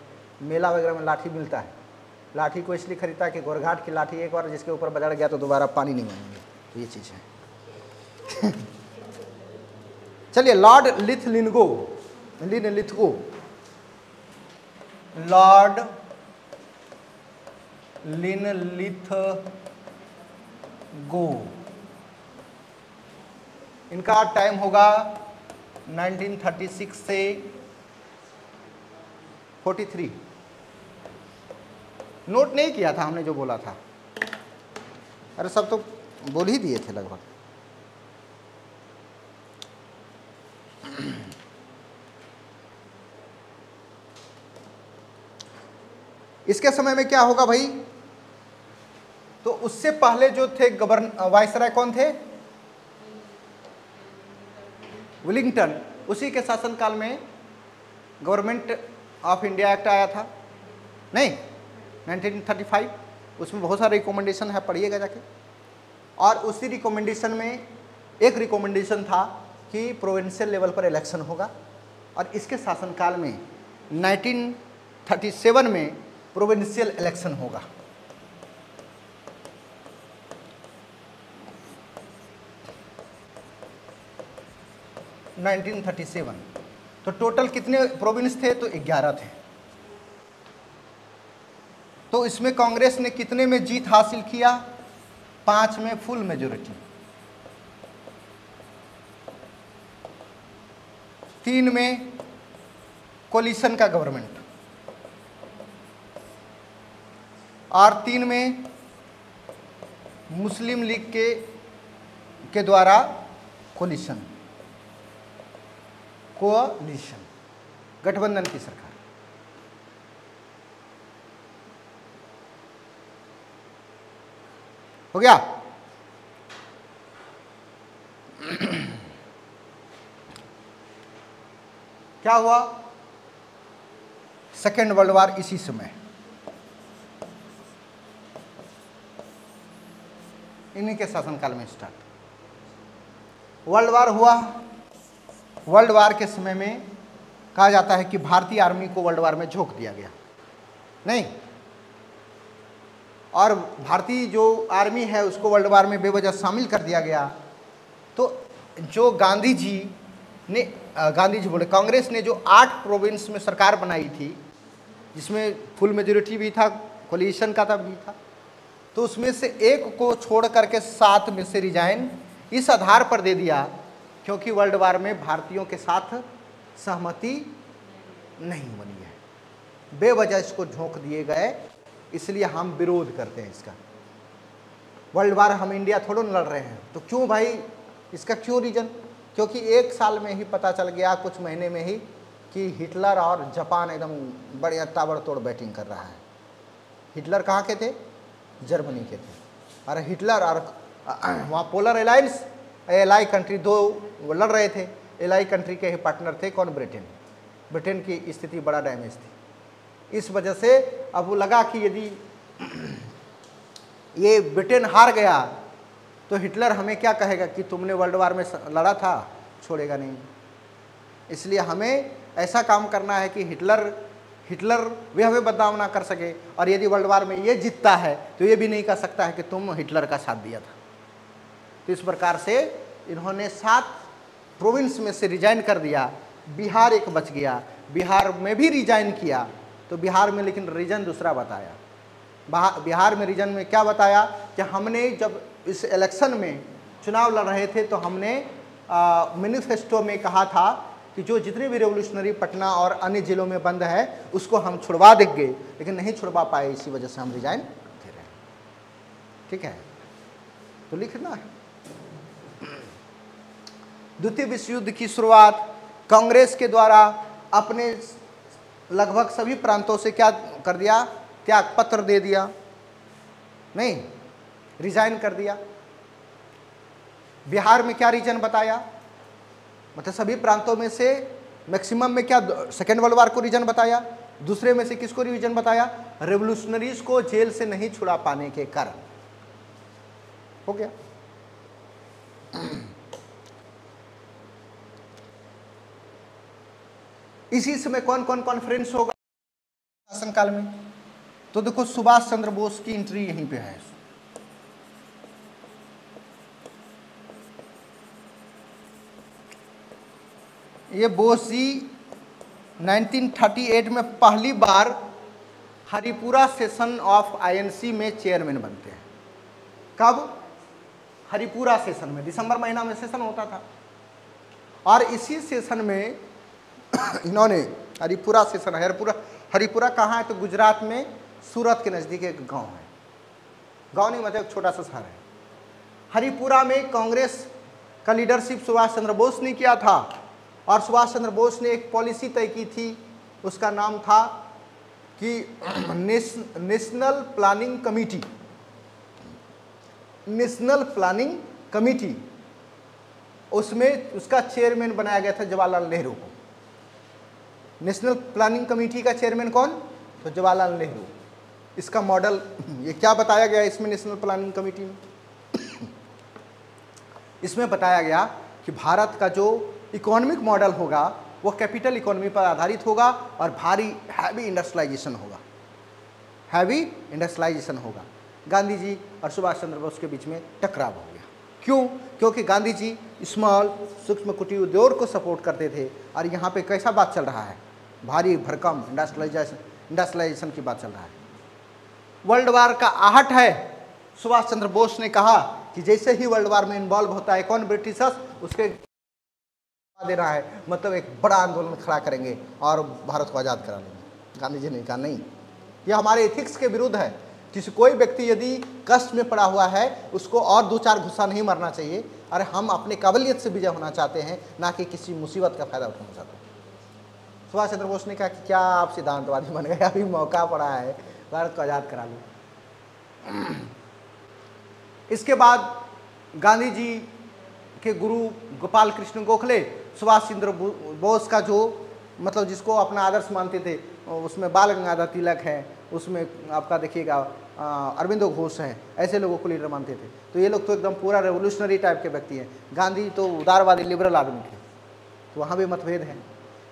मेला वगैरह में लाठी मिलता है। लाठी को इसलिए खरीदता है कि घोरघाट की लाठी एक बार जिसके ऊपर बजड़ गया तो दोबारा पानी नहीं मांगेंगे, तो ये चीज़ है। चलिए, लॉर्ड लिथलिथगो लॉर्ड लिनलिथगो, इनका टाइम होगा 1936 से 43। नोट नहीं किया था हमने जो बोला था, अरे सब तो बोल ही दिए थे लगभग। इसके समय में क्या होगा भाई, तो उससे पहले जो थे वायसराय कौन थे, विलिंगटन, उसी के शासनकाल में गवर्नमेंट ऑफ इंडिया एक्ट आया था, नहीं 1935, उसमें बहुत सारे रिकमेंडेशन है, पढ़िएगा जाके। और उसी रिकमेंडेशन में एक रिकमेंडेशन था कि प्रोविंशियल लेवल पर इलेक्शन होगा, और इसके शासनकाल में 1937 में प्रोविंशियल इलेक्शन होगा। तो टोटल कितने प्रोविंस थे, तो 11 थे। तो इसमें कांग्रेस ने कितने में जीत हासिल किया, 5 में फुल मेजोरिटी, 3 में कोलिशन का गवर्नमेंट, और 3 में मुस्लिम लीग के द्वारा कोलिशन गठबंधन की सरकार। हो गया। क्या हुआ, सेकेंड वर्ल्ड वॉर इसी समय, इन्हीं के शासनकाल में स्टार्ट वर्ल्ड वॉर हुआ। वर्ल्ड वॉर के समय में कहा जाता है कि भारतीय आर्मी को वर्ल्ड वॉर में झोंक दिया गया, नहीं, और भारतीय जो आर्मी है उसको वर्ल्ड वॉर में बेवजह शामिल कर दिया गया। तो जो गांधी जी बोले, कांग्रेस ने जो 8 प्रोविंस में सरकार बनाई थी, जिसमें फुल मेजोरिटी भी था, कोलिशन का भी था, तो उसमें से एक को छोड़ करके 7 में से रिजाइन इस आधार पर दे दिया क्योंकि वर्ल्ड वार में भारतीयों के साथ सहमति नहीं बनी है, बेवजह इसको झोंक दिए गए, इसलिए हम विरोध करते हैं इसका। वर्ल्ड वार हम इंडिया थोड़ा लड़ रहे हैं, तो क्यों भाई, इसका क्यों रीजन, क्योंकि 1 साल में ही पता चल गया, कुछ महीने में ही, कि हिटलर और जापान एकदम बढ़िया ताबड़तोड़ बैटिंग कर रहा है। हिटलर कहाँ के थे, जर्मनी के थे, और हिटलर और वहाँ पोलर अलायंस एलाई कंट्री 2 लड़ रहे थे, एलाई कंट्री के ही पार्टनर थे कौन, ब्रिटेन की स्थिति बड़ा डैमेज थी। इस वजह से अब वो लगा कि यदि ये ब्रिटेन हार गया तो हिटलर हमें क्या कहेगा कि तुमने वर्ल्ड वार में लड़ा था, छोड़ेगा नहीं। इसलिए हमें ऐसा काम करना है कि हिटलर भी हमें बदनाम ना कर सके, और यदि वर्ल्ड वार में ये जीतता है तो ये भी नहीं कह सकता है कि तुम हिटलर का साथ दिया था। तो इस प्रकार से इन्होंने 7 प्रोविंस में से रिजाइन कर दिया, बिहार एक बच गया, बिहार में भी रिजाइन किया, तो बिहार में लेकिन रीजन दूसरा बताया। बिहार में रीजन में क्या बताया कि हमने जब इस इलेक्शन में चुनाव लड़ रहे थे तो हमने मैनिफेस्टो में कहा था कि जो जितने भी रेवोल्यूशनरी पटना और अन्य जिलों में बंद है उसको हम छुड़वा देंगे, लेकिन नहीं छुड़वा पाए, इसी वजह से हम रिजाइन दे रहे हैं। ठीक है, तो लिखना है। द्वितीय विश्व युद्ध की शुरुआत कांग्रेस के द्वारा अपने लगभग सभी प्रांतों से क्या कर दिया, त्याग पत्र दे दिया, नहीं, रिजाइन कर दिया। बिहार में क्या रीजन बताया, मतलब सभी प्रांतों में से मैक्सिमम में क्या सेकेंड वर्ल्ड वार को रीजन बताया, दूसरे में से किसको रीजन बताया, रेवोल्यूशनरीज को जेल से नहीं छुड़ा पाने के कारण। हो गया। इसी समय कौन कौन कॉन्फ्रेंस होगा शासनकाल में, तो देखो सुभाष चंद्र बोस की एंट्री यहीं पे है। ये बोस जी 1938 में पहली बार हरिपुरा सेशन ऑफ आईएनसी में चेयरमैन बनते हैं। कब? हरिपुरा सेशन में, दिसंबर महीना में सेशन होता था। और इसी सेशन में इन्होंने हरिपुरा सेशन, हरिपुरा कहाँ है? तो गुजरात में सूरत के नज़दीक एक गांव है। गांव नहीं मतलब एक छोटा सा शहर है। हरिपुरा में कांग्रेस का लीडरशिप सुभाष चंद्र बोस ने किया था और सुभाष चंद्र बोस ने एक पॉलिसी तय की थी, उसका नाम था कि national planning committee. National planning committee, उसमें उसका चेयरमैन बनाया गया था जवाहरलाल नेहरू को। नेशनल प्लानिंग कमेटी का चेयरमैन कौन? तो जवाहरलाल नेहरू। इसका मॉडल ये क्या बताया गया इसमें नेशनल प्लानिंग कमेटी में? इसमें बताया गया कि भारत का जो इकोनॉमिक मॉडल होगा वो कैपिटल इकोनॉमी पर आधारित होगा और भारी हैवी इंडस्ट्रियलाइजेशन होगा। हैवी इंडस्ट्रियलाइजेशन होगा। गांधी जी और सुभाष चंद्र बोस के बीच में टकराव हो गया। क्यों? क्योंकि गांधी जी स्मॉल सूक्ष्म कुटीर उद्योग को सपोर्ट करते थे और यहाँ पे कैसा बात चल रहा है? भारी भरकम इंडस्ट्रियलाइजेशन की बात चल रहा है। वर्ल्ड वार का आहट है। सुभाष चंद्र बोस ने कहा कि जैसे ही वर्ल्ड वार में इन्वॉल्व होता है कौन? ब्रिटिशर्स, उसके दे रहा है, मतलब एक बड़ा आंदोलन खड़ा करेंगे और भारत को आज़ाद करा लेंगे। गांधी जी ने कहा नहीं, यह हमारे एथिक्स के विरुद्ध है। किसी कोई व्यक्ति यदि कष्ट में पड़ा हुआ है उसको और 2-4 घुस्सा नहीं मारना चाहिए। अरे हम अपने काबिलियत से विजय होना चाहते हैं, ना कि किसी मुसीबत का फायदा उठाना चाहते हैं। सुभाष चंद्र बोस ने कहा कि क्या आप सिद्धांतवादी बन गए? अभी मौका पड़ा है, भारत को आज़ाद करा लो। इसके बाद गांधी जी के गुरु गोपाल कृष्ण गोखले सुभाष चंद्र बोस का जो मतलब जिसको अपना आदर्श मानते थे, उसमें बाल गंगाधर तिलक है, उसमें आपका देखिएगा अरविंदो घोष हैं, ऐसे लोगों को लीडर मानते थे। तो ये लोग तो एकदम पूरा रेवोल्यूशनरी टाइप के व्यक्ति हैं। गांधी तो उदारवादी लिबरल आदमी थे, तो वहाँ भी मतभेद है।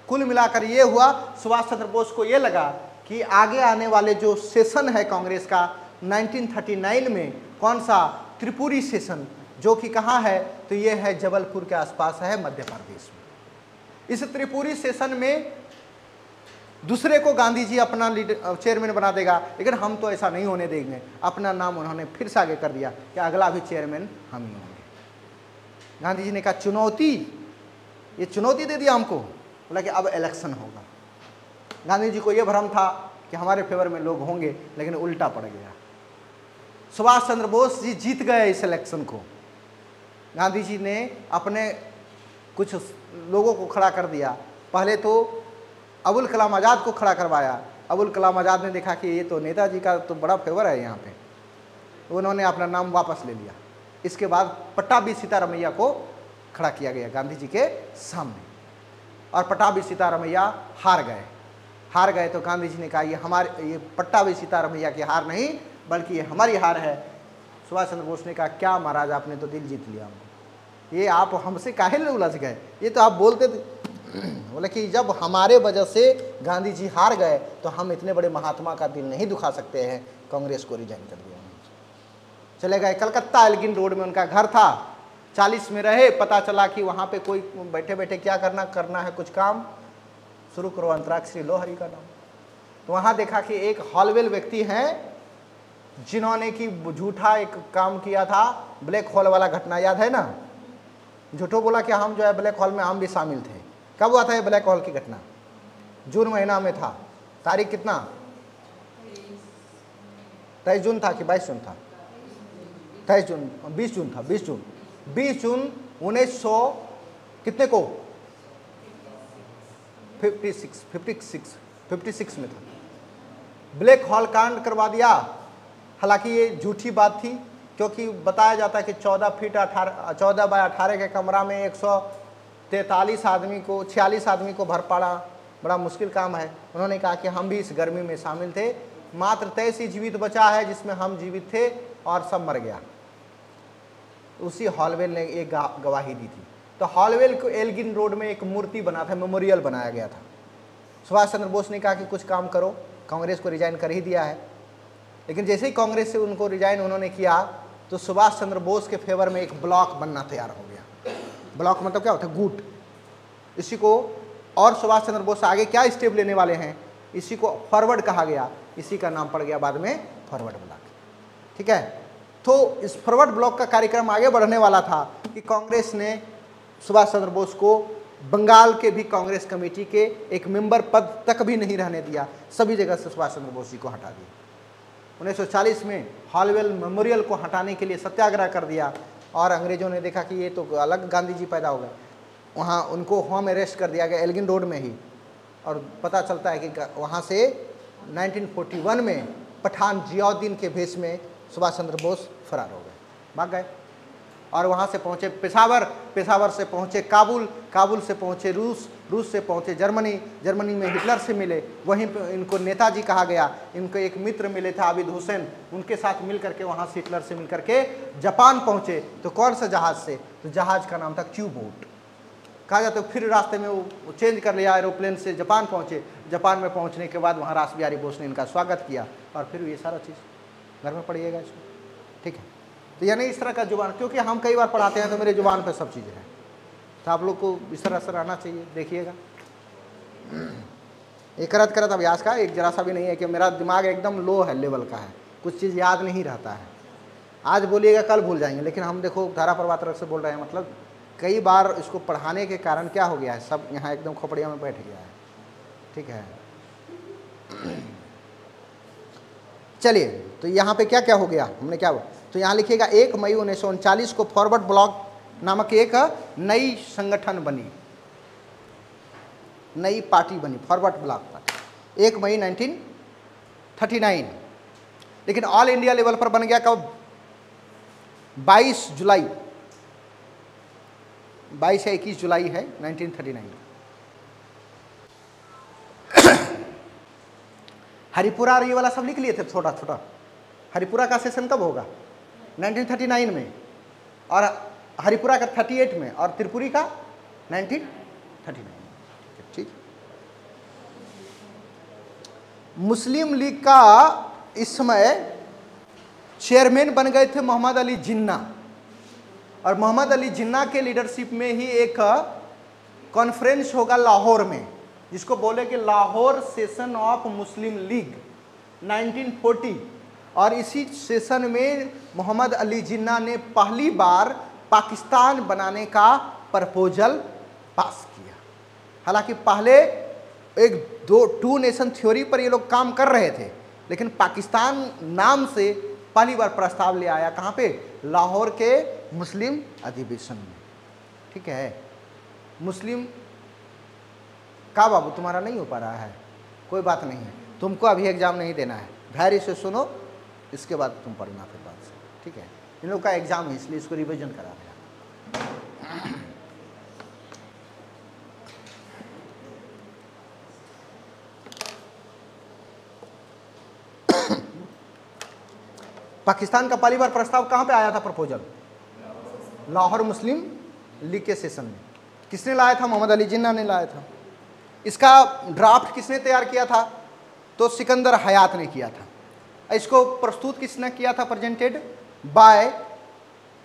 कुल मिलाकर ये हुआ, सुभाष चंद्र बोस को ये लगा कि आगे आने वाले जो सेशन है कांग्रेस का 1939 में, कौन सा? त्रिपुरी सेशन, जो कि कहाँ है? तो ये है जबलपुर के आसपास है, मध्य प्रदेश में। इस त्रिपुरी सेशन में दूसरे को गांधी जी अपना लीडर चेयरमैन बना देगा, लेकिन हम तो ऐसा नहीं होने देंगे। अपना नाम उन्होंने फिर से आगे कर दिया कि अगला भी चेयरमैन हम ही होंगे। गांधी जी ने कहा चुनौती, ये चुनौती दे दिया हमको, बोला कि अब इलेक्शन होगा। गांधी जी को ये भ्रम था कि हमारे फेवर में लोग होंगे, लेकिन उल्टा पड़ गया। सुभाष चंद्र बोस जी जीत गए इस इलेक्शन को। गांधी जी ने अपने कुछ लोगों को खड़ा कर दिया। पहले तो अबुल कलाम आज़ाद को खड़ा करवाया। अबुल कलाम आज़ाद ने देखा कि ये तो नेताजी का तो बड़ा फेवर है यहाँ पे, उन्होंने अपना नाम वापस ले लिया। इसके बाद पट्टाभी सीतारमैया को खड़ा किया गया गांधी जी के सामने, और पट्टाभी सीतारमैया हार गए। तो गांधी जी ने कहा ये पट्टाभी सीतारमैया की हार नहीं, बल्कि ये हमारी हार है। सुभाष चंद्र बोस ने कहा क्या महाराज, आपने तो दिल जीत लिया हमको, ये आप हमसे काहे में उलझ गए? ये तो आप बोलते थे। बोले कि जब हमारे वजह से गांधी जी हार गए तो हम इतने बड़े महात्मा का दिल नहीं दुखा सकते हैं। कांग्रेस को रिजाइन कर दिया, चले गए कलकत्ता। एल्गिन रोड में उनका घर था। 40 में रहे, पता चला कि वहाँ पे कोई बैठे बैठे क्या करना है, कुछ काम शुरू करो, अंतराक्षरी लो हरि का नाम। तो वहाँ देखा कि एक हॉलवेल व्यक्ति हैं जिन्होंने कि झूठा एक काम किया था, ब्लैक होल वाला घटना याद है ना? झूठो बोला कि हम जो है ब्लैक होल में हम भी शामिल थे। कब हुआ था ये ब्लैक होल की घटना? जून महीना में था। तारीख कितना? 23 जून था कि 22 जून था? 23 जून, 20 जून था। 20 जून 1900 कितने को? 56 में था। ब्लैक होल कांड करवा दिया। हालांकि ये झूठी बात थी, क्योंकि बताया जाता है कि 14 बाय 18 के कमरा में 143 आदमी को 46 आदमी को भर पाना बड़ा मुश्किल काम है। उन्होंने कहा कि हम भी इस गर्मी में शामिल थे, मात्र 23 ही जीवित बचा है जिसमें हम जीवित थे और सब मर गया। उसी हॉलवेल ने एक गवाही दी थी। तो हॉलवेल को एल्गिन रोड में एक मूर्ति बना था, मेमोरियल बनाया गया था। सुभाष चंद्र बोस ने कहा कि कुछ काम करो, कांग्रेस को रिजाइन कर ही दिया है। लेकिन जैसे ही कांग्रेस से उनको रिजाइन उन्होंने किया तो सुभाष चंद्र बोस के फेवर में एक ब्लॉक बनना तैयार हो गया। ब्लॉक मतलब क्या होता है? गुट। इसी को और सुभाष चंद्र बोस आगे क्या स्टेप लेने वाले हैं, इसी को फॉरवर्ड कहा गया, इसी का नाम पड़ गया बाद में फॉरवर्ड ब्लॉक। ठीक है, तो इस फॉरवर्ड ब्लॉक का कार्यक्रम आगे बढ़ने वाला था कि कांग्रेस ने सुभाष चंद्र बोस को बंगाल के भी कांग्रेस कमेटी के एक मेंबर पद तक भी नहीं रहने दिया, सभी जगह से सुभाष चंद्र बोस जी को हटा दिया। 1940 में हॉलवेल मेमोरियल को हटाने के लिए सत्याग्रह कर दिया और अंग्रेजों ने देखा कि ये तो अलग गांधी जी पैदा हो गए, वहाँ उनको होम अरेस्ट कर दिया गया एल्गिन रोड में ही। और पता चलता है कि वहाँ से 1941 में पठान जियाउद्दीन के भेष में सुभाष चंद्र बोस फरार हो गए, भाग गए। और वहाँ से पहुँचे पेशावर, पेशावर से पहुँचे काबुल, काबुल से पहुँचे रूस, रूस से पहुँचे जर्मनी, जर्मनी में हिटलर से मिले, वहीं पे इनको नेताजी कहा गया। इनको एक मित्र मिले थे आबिद हुसैन, उनके साथ मिल करके वहाँ से हिटलर से मिल करके जापान पहुँचे। तो कौन सा जहाज़ से, तो जहाज़ का नाम था क्यू बोट कहा जाता है। फिर रास्ते में वो चेंज कर लिया, एरोप्लेन से जापान पहुँचे। जापान में पहुँचने के बाद वहाँ रास बिहारी बोस ने इनका स्वागत किया और फिर ये सारा चीज़ घर में पढ़िएगा इसको। ठीक है, तो यानी इस तरह का जुबान, क्योंकि हम कई बार पढ़ाते हैं तो मेरे जुबान पे सब चीज़ें हैं, तो आप लोग को इस तरह से रहना चाहिए। देखिएगा, ये करत करत अभ्यास का एक जरा सा भी नहीं है कि मेरा दिमाग एकदम लो है, लेवल का है, कुछ चीज़ याद नहीं रहता है। आज बोलिएगा कल भूल जाएंगे, लेकिन हम देखो धारा प्रभात रख से बोल रहे हैं, मतलब कई बार इसको पढ़ाने के कारण क्या हो गया है, सब यहाँ एकदम खोपड़िया में बैठ गया है। ठीक है, चलिए, तो यहाँ पे क्या क्या हो गया, हमने क्या हुआ, तो यहाँ लिखिएगा 1 मई 1939 को फॉरवर्ड ब्लॉक नामक एक नई संगठन बनी, नई पार्टी बनी, फॉरवर्ड ब्लॉक पार्टी 1 मई 1939। लेकिन ऑल इंडिया लेवल पर बन गया कब, 22 जुलाई, 22 या 21 जुलाई है 1939। हरिपुरा और ये वाला सब लिख लिए थे छोटा छोटा। हरिपुरा का सेशन कब होगा, 1939 में, और हरिपुरा का 38 में, और त्रिपुरी का 1939। ठीक, मुस्लिम लीग का इस समय चेयरमैन बन गए थे मोहम्मद अली जिन्ना, और मोहम्मद अली जिन्ना के लीडरशिप में ही एक कॉन्फ्रेंस होगा लाहौर में, जिसको बोले कि Lahore session of Muslim league 1940। और इसी सेशन में मोहम्मद अली जिन्ना ने पहली बार पाकिस्तान बनाने का प्रपोजल पास किया। हालांकि पहले एक टू नेशन थ्योरी पर ये लोग काम कर रहे थे, लेकिन पाकिस्तान नाम से पहली बार प्रस्ताव ले आया, कहाँ पे, लाहौर के मुस्लिम अधिवेशन में। ठीक है, मुस्लिम का बाबू तुम्हारा नहीं हो पा रहा है, कोई बात नहीं है, तुमको अभी एग्जाम नहीं देना है, धैर्य से सुनो, इसके बाद तुम पढ़ना फिर बाद से। ठीक है, इन लोग का एग्जाम है इसलिए इसको रिवीजन करा रहे हैं। पाकिस्तान का पहली बार प्रस्ताव कहाँ पे आया था, प्रपोजल लाहौर मुस्लिम लीग के सेशन में। किसने लाया था, मोहम्मद अली जिन्ना ने लाया था। इसका ड्राफ्ट किसने तैयार किया था, तो सिकंदर हयात ने किया था। इसको प्रस्तुत किसने किया था, प्रेजेंटेड बाय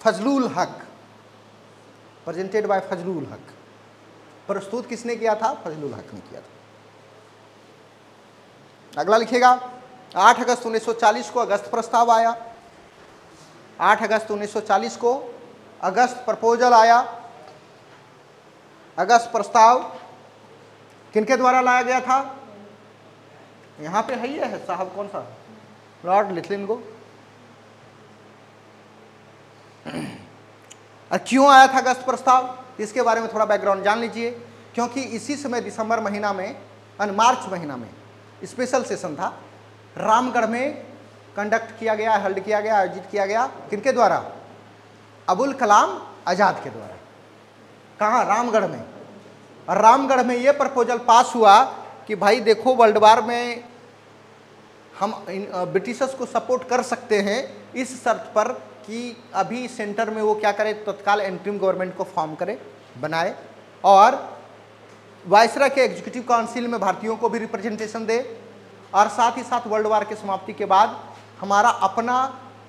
फजलुल हक, प्रेजेंटेड बाय फजलुल हक। प्रस्तुत किसने किया था, फजलुल हक ने किया था। अगला लिखिएगा, 8 अगस्त 1940 को अगस्त प्रस्ताव आया। 8 अगस्त 1940 को अगस्त प्रपोजल आया। अगस्त प्रस्ताव किनके द्वारा लाया गया था, यहाँ पे है, ये है साहब, कौन सा, लॉर्ड लिथलिंगो। और क्यों आया था अगस्त प्रस्ताव, इसके बारे में थोड़ा बैकग्राउंड जान लीजिए। क्योंकि इसी समय दिसंबर महीना में, मार्च महीना में स्पेशल सेशन था, रामगढ़ में कंडक्ट किया गया, हेल्ड किया गया, आयोजित किया गया, किनके द्वारा, अबुल कलाम आज़ाद के द्वारा। कहाँ, रामगढ़ में। और रामगढ़ में ये प्रपोजल पास हुआ कि भाई देखो, वर्ल्ड वार में हम ब्रिटिशर्स को सपोर्ट कर सकते हैं इस शर्त पर कि अभी सेंटर में वो क्या करे, तत्काल इंटरिम गवर्नमेंट को फॉर्म करे, बनाए, और वायसराय के एग्जीक्यूटिव काउंसिल में भारतीयों को भी रिप्रेजेंटेशन दे, और साथ ही साथ वर्ल्ड वार के समाप्ति के बाद हमारा अपना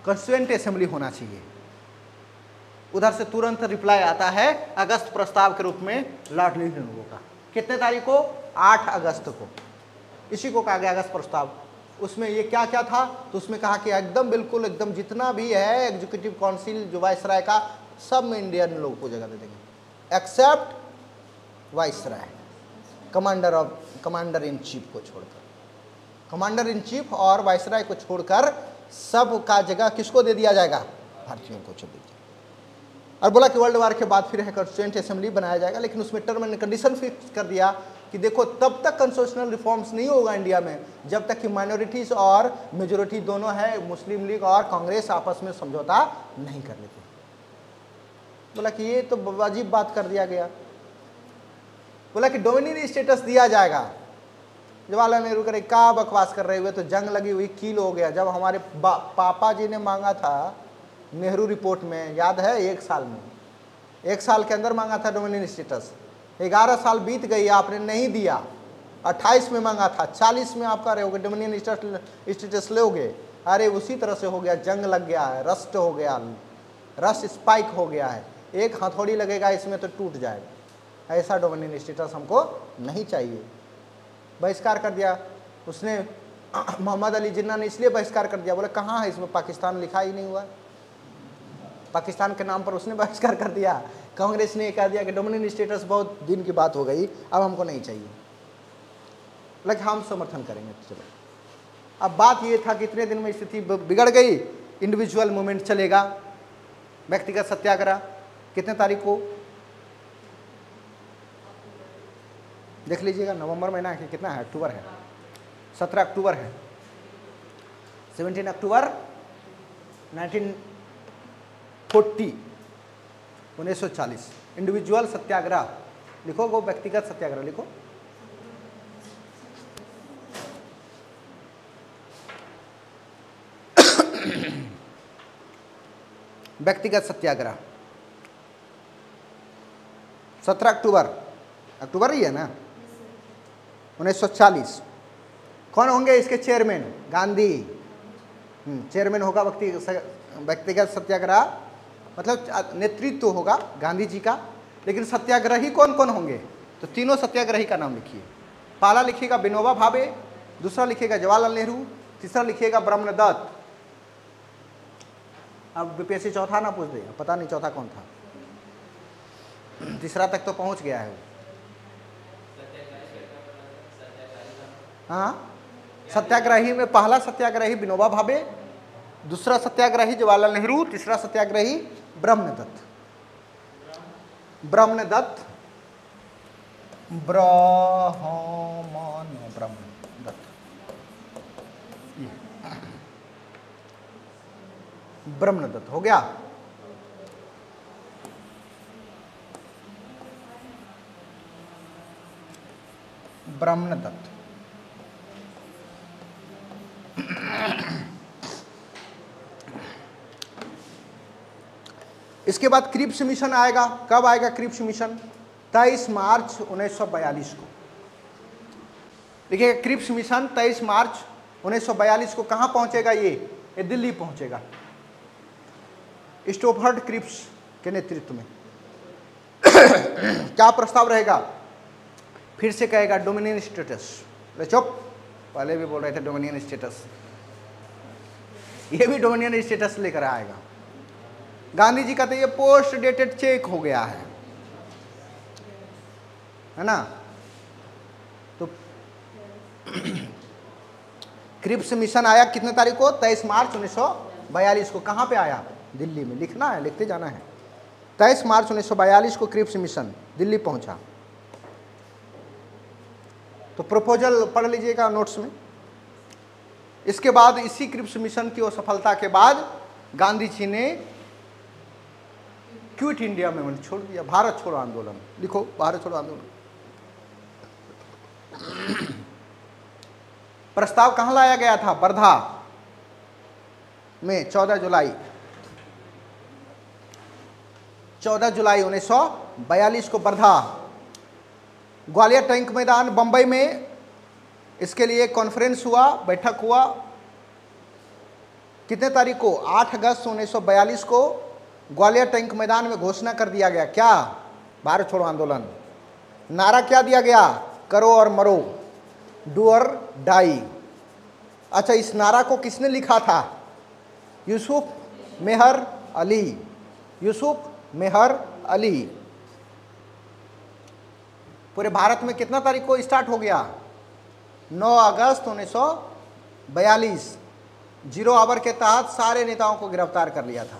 कॉन्स्टिट्यूएंट असेंबली होना चाहिए। उधर से तुरंत रिप्लाई आता है अगस्त प्रस्ताव के रूप में लॉर्ड लिथलिंगो का। कितने तारीख को? 8 अगस्त को। इसी को कहा गया अगस्त प्रस्ताव। उसमें ये क्या क्या था? तो उसमें कहा कि एकदम बिल्कुल एकदम जितना भी है एग्जीक्यूटिव काउंसिल जो वाइसराय का, सब में इंडियन लोगों को जगह दे देंगे except viceroy, commander in chief को छोड़कर। कमांडर इन चीफ और वाइसराय को छोड़कर सब का जगह किसको दे दिया जाएगा? भारतीयों को छोड़ दिया। और बोला कि वर्ल्ड वार के बाद फिर कॉन्स्टिट्यूएंट असेंबली बनाया जाएगा, लेकिन उसमें टर्म एंड कंडीशन फिक्स कर दिया कि देखो तब तक कॉन्स्टिट्यूशनल रिफॉर्म्स नहीं होगा इंडिया में जब तक कि माइनॉरिटीज और मेजोरिटी दोनों है, मुस्लिम लीग और कांग्रेस आपस में समझौता नहीं कर लेते। बोला कि ये तो वाजिब बात कर दिया गया। बोला कि डोमिनियन स्टेटस दिया जाएगा। जवाहरलाल नेहरू करे क्या बकवास कर रहे हुए, तो जंग लगी हुई कील हो गया। जब हमारे पापा जी ने मांगा था नेहरू रिपोर्ट में, याद है, 1 साल में, 1 साल के अंदर मांगा था डोमिनियन स्टेटस। 11 साल बीत गई, आपने नहीं दिया। 28 में मांगा था, 40 में आप कह रहे होगे डोमिनियन स्टेटस लोगे। अरे उसी तरह से हो गया, जंग लग गया है, रस्ट हो गया, रस्ट स्पाइक हो गया है, एक हथौड़ी लगेगा इसमें तो टूट जाएगा। ऐसा डोमिनियन स्टेटस हमको नहीं चाहिए। बहिष्कार कर दिया उसने। मोहम्मद अली जिन्ना ने इसलिए बहिष्कार कर दिया, बोले कहाँ है इसमें पाकिस्तान लिखा ही नहीं हुआ। पाकिस्तान के नाम पर उसने बहिष्कार कर दिया। कांग्रेस ने कह दिया कि डोमिनियन स्टेटस बहुत दिन की बात हो गई, अब हमको नहीं चाहिए, लेकिन हम समर्थन करेंगे। चलो, अब बात ये था कि इतने दिन में स्थिति बिगड़ गई, इंडिविजुअल मूवमेंट चलेगा, व्यक्तिगत सत्याग्रह। कितने तारीख को देख लीजिएगा, नवंबर महीना है, कितना है, अक्टूबर है, 17 अक्टूबर है, 17 अक्टूबर 1940 इंडिविजुअल सत्याग्रह लिखो, वो व्यक्तिगत सत्याग्रह लिखो। व्यक्तिगत सत्याग्रह 17 अक्टूबर ही है ना, 1940। कौन होंगे इसके चेयरमैन? गांधी। चेयरमैन होगा व्यक्तिगत सत्याग्रह, मतलब नेतृत्व होगा गांधी जी का। लेकिन सत्याग्रही कौन कौन होंगे? तो तीनों सत्याग्रही का नाम लिखिए। पहला लिखिएगा विनोबा भावे, दूसरा लिखिएगा जवाहरलाल नेहरू, तीसरा लिखिएगा ब्रह्मदत्त। अब बीपीएससी चौथा ना पूछ दे, पता नहीं चौथा कौन था, तीसरा तक तो पहुंच गया है। हाँ, सत्याग्रही में पहला सत्याग्रही विनोबा भावे, दूसरा सत्याग्रही जवाहरलाल नेहरू, तीसरा सत्याग्रही ब्रह्मदत्त। ब्रह्मदत्त ब्रह्मदत्त हो गया। ब्रह्मदत्त इसके बाद क्रिप्स मिशन आएगा। कब आएगा क्रिप्स मिशन? 23 मार्च 1942 को। देखिए क्रिप्स मिशन 23 मार्च 1942 को कहां पहुंचेगा? ये दिल्ली पहुंचेगा, स्टोफर्ड क्रिप्स के नेतृत्व में। क्या प्रस्ताव रहेगा? फिर से कहेगा डोमिनियन स्टेटस। चुप, पहले भी बोल रहे थे डोमिनियन स्टेटस, ये भी डोमिनियन स्टेटस लेकर आएगा। गांधी जी का तो ये पोस्ट डेटेड चेक हो गया है ना। तो क्रिप्स मिशन आया कितने तारीख को? 23 मार्च 1942 को। कहां पे आया? दिल्ली में। लिखना है, लिखते जाना है। 23 मार्च 1942 को क्रिप्स मिशन दिल्ली पहुंचा। तो प्रपोजल पढ़ लीजिएगा नोट्स में। इसके बाद इसी क्रिप्स मिशन की सफलता के बाद गांधी जी ने क्विट इंडिया मूवमेंट छोड़ दिया, भारत छोड़ो आंदोलन। लिखो, भारत छोड़ो आंदोलन। प्रस्ताव कहां लाया गया था? वर्धा में 14 जुलाई 1942 को वर्धा। ग्वालियर टैंक मैदान बंबई में इसके लिए कॉन्फ्रेंस हुआ, बैठक हुआ। कितने तारीख को? 8 अगस्त 1942 को ग्वालियर टैंक मैदान में घोषणा कर दिया गया। क्या? भारत छोड़ो आंदोलन। नारा क्या दिया गया? करो और मरो, डू और डाई। अच्छा, इस नारा को किसने लिखा था? यूसुफ मेहर अली। यूसुफ मेहर अली। पूरे भारत में कितना तारीख को स्टार्ट हो गया? 9 अगस्त 1942। 0 आवर के तहत सारे नेताओं को गिरफ्तार कर लिया था।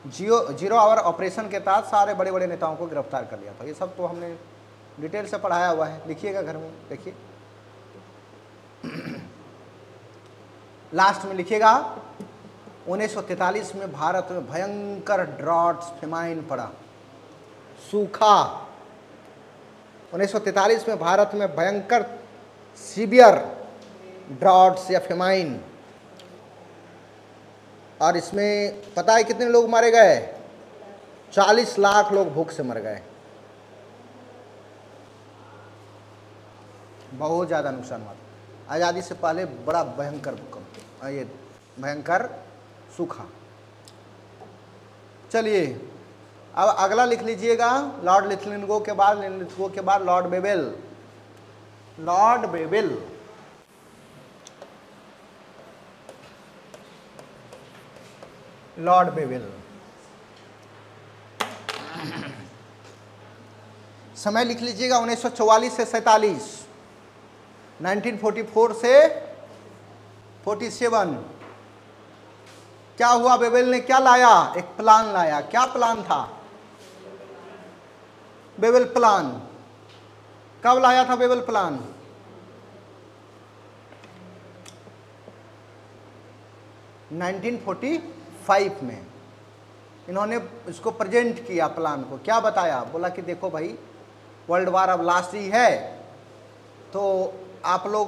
0 आवर ऑपरेशन के तहत सारे बड़े बड़े नेताओं को गिरफ्तार कर लिया था। ये सब तो हमने डिटेल से पढ़ाया हुआ है, लिखिएगा घर में, देखिए लास्ट में लिखिएगा 1943 में भारत में भयंकर ड्रॉट्स, फेमाइन पड़ा, सूखा। 1943 में भारत में भयंकर सीवियर ड्रॉट्स या फेमाइन, और इसमें पता है कितने लोग मारे गए? 40 लाख लोग भूख से मर गए। बहुत ज़्यादा नुकसान हुआ। आज़ादी से पहले बड़ा भयंकर भूकंप, ये भयंकर सूखा। चलिए अब अगला लिख लीजिएगा, लॉर्ड लिथलिंगो के बाद लॉर्ड बेबेल। लॉर्ड बेबेल लॉर्ड बेबेल समय लिख लीजिएगा 1944 से 47, 1944 से 47। क्या हुआ? बेबेल ने क्या लाया? एक प्लान लाया। क्या प्लान था? बेबेल प्लान। कब लाया था बेबेल प्लान? 1945 में इन्होंने इसको प्रेजेंट किया प्लान को। क्या बताया? बोला कि देखो भाई, वर्ल्ड वार अब लास्ट ही है, तो आप लोग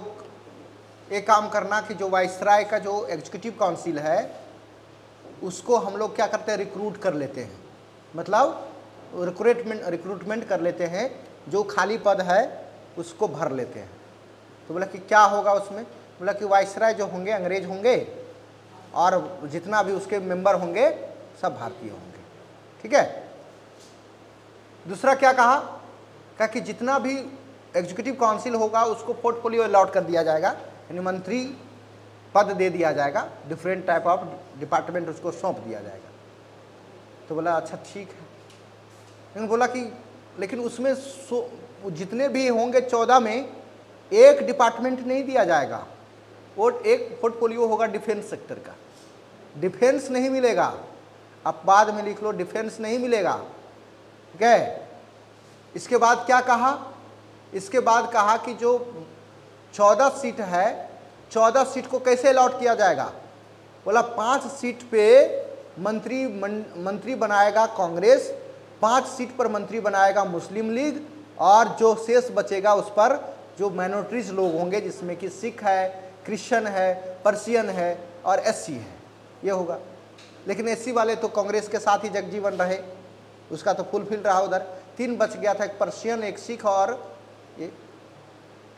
एक काम करना कि जो वाइसराय का जो एग्जीक्यूटिव काउंसिल है उसको हम लोग क्या करते हैं? रिक्रूट कर लेते हैं, मतलब रिक्रूटमेंट कर लेते हैं, जो खाली पद है उसको भर लेते हैं। तो बोला कि क्या होगा उसमें? बोला कि वाइसराय जो होंगे अंग्रेज होंगे और जितना भी उसके मेंबर होंगे सब भारतीय होंगे। ठीक है। दूसरा क्या कहा? कहा कि जितना भी एग्जीक्यूटिव काउंसिल होगा उसको पोर्टफोलियो अलॉट कर दिया जाएगा, यानी मंत्री पद दे दिया जाएगा, डिफरेंट टाइप ऑफ डिपार्टमेंट उसको सौंप दिया जाएगा। तो बोला अच्छा ठीक है। लेकिन बोला कि लेकिन उसमें जितने भी होंगे 14 में एक डिपार्टमेंट नहीं दिया जाएगा, वो एक पोर्टफोलियो होगा डिफेंस सेक्टर का। डिफेंस नहीं मिलेगा, आप बाद में लिख लो, डिफेंस नहीं मिलेगा। ठीक है। इसके बाद क्या कहा? इसके बाद कहा कि जो 14 सीट है, 14 सीट को कैसे अलॉट किया जाएगा? बोला 5 सीट पे मंत्री बनाएगा कांग्रेस, 5 सीट पर मंत्री बनाएगा मुस्लिम लीग, और जो शेष बचेगा उस पर जो माइनॉरिटीज लोग होंगे, जिसमें कि सिख है, क्रिश्चियन है, पर्शियन है और एससी है, ये होगा। लेकिन एससी वाले तो कांग्रेस के साथ ही जगजीवन रहे, उसका तो फुलफिल रहा। उधर 3 बच गया था, एक पर्शियन, एक सिख और ये।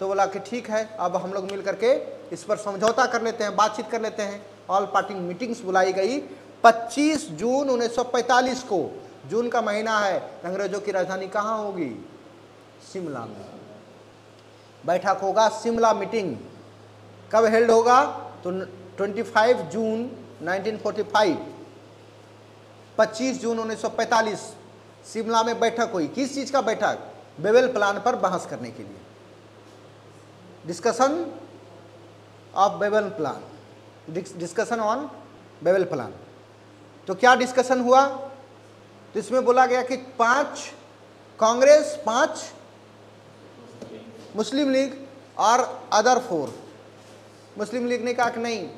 तो बोला कि ठीक है, अब हम लोग मिल करके इस पर समझौता कर लेते हैं, बातचीत कर लेते हैं। ऑल पार्टी मीटिंग्स बुलाई गई 25 जून 1945 को। जून का महीना है, अंग्रेजों की राजधानी कहाँ होगी? शिमला में। बैठक होगा शिमला मीटिंग। कब हेल्ड होगा? तो 25 जून 1945, 25 जून 1945 शिमला में बैठक हुई। किस चीज़ का बैठक? बेबेल प्लान पर बहस करने के लिए, discussion of Wavell plan, discussion on Wavell plan. तो क्या डिस्कशन हुआ? तो इसमें बोला गया कि 5 कांग्रेस, 5 मुस्लिम लीग और अदर 4। मुस्लिम लीग ने कहा कि नहीं,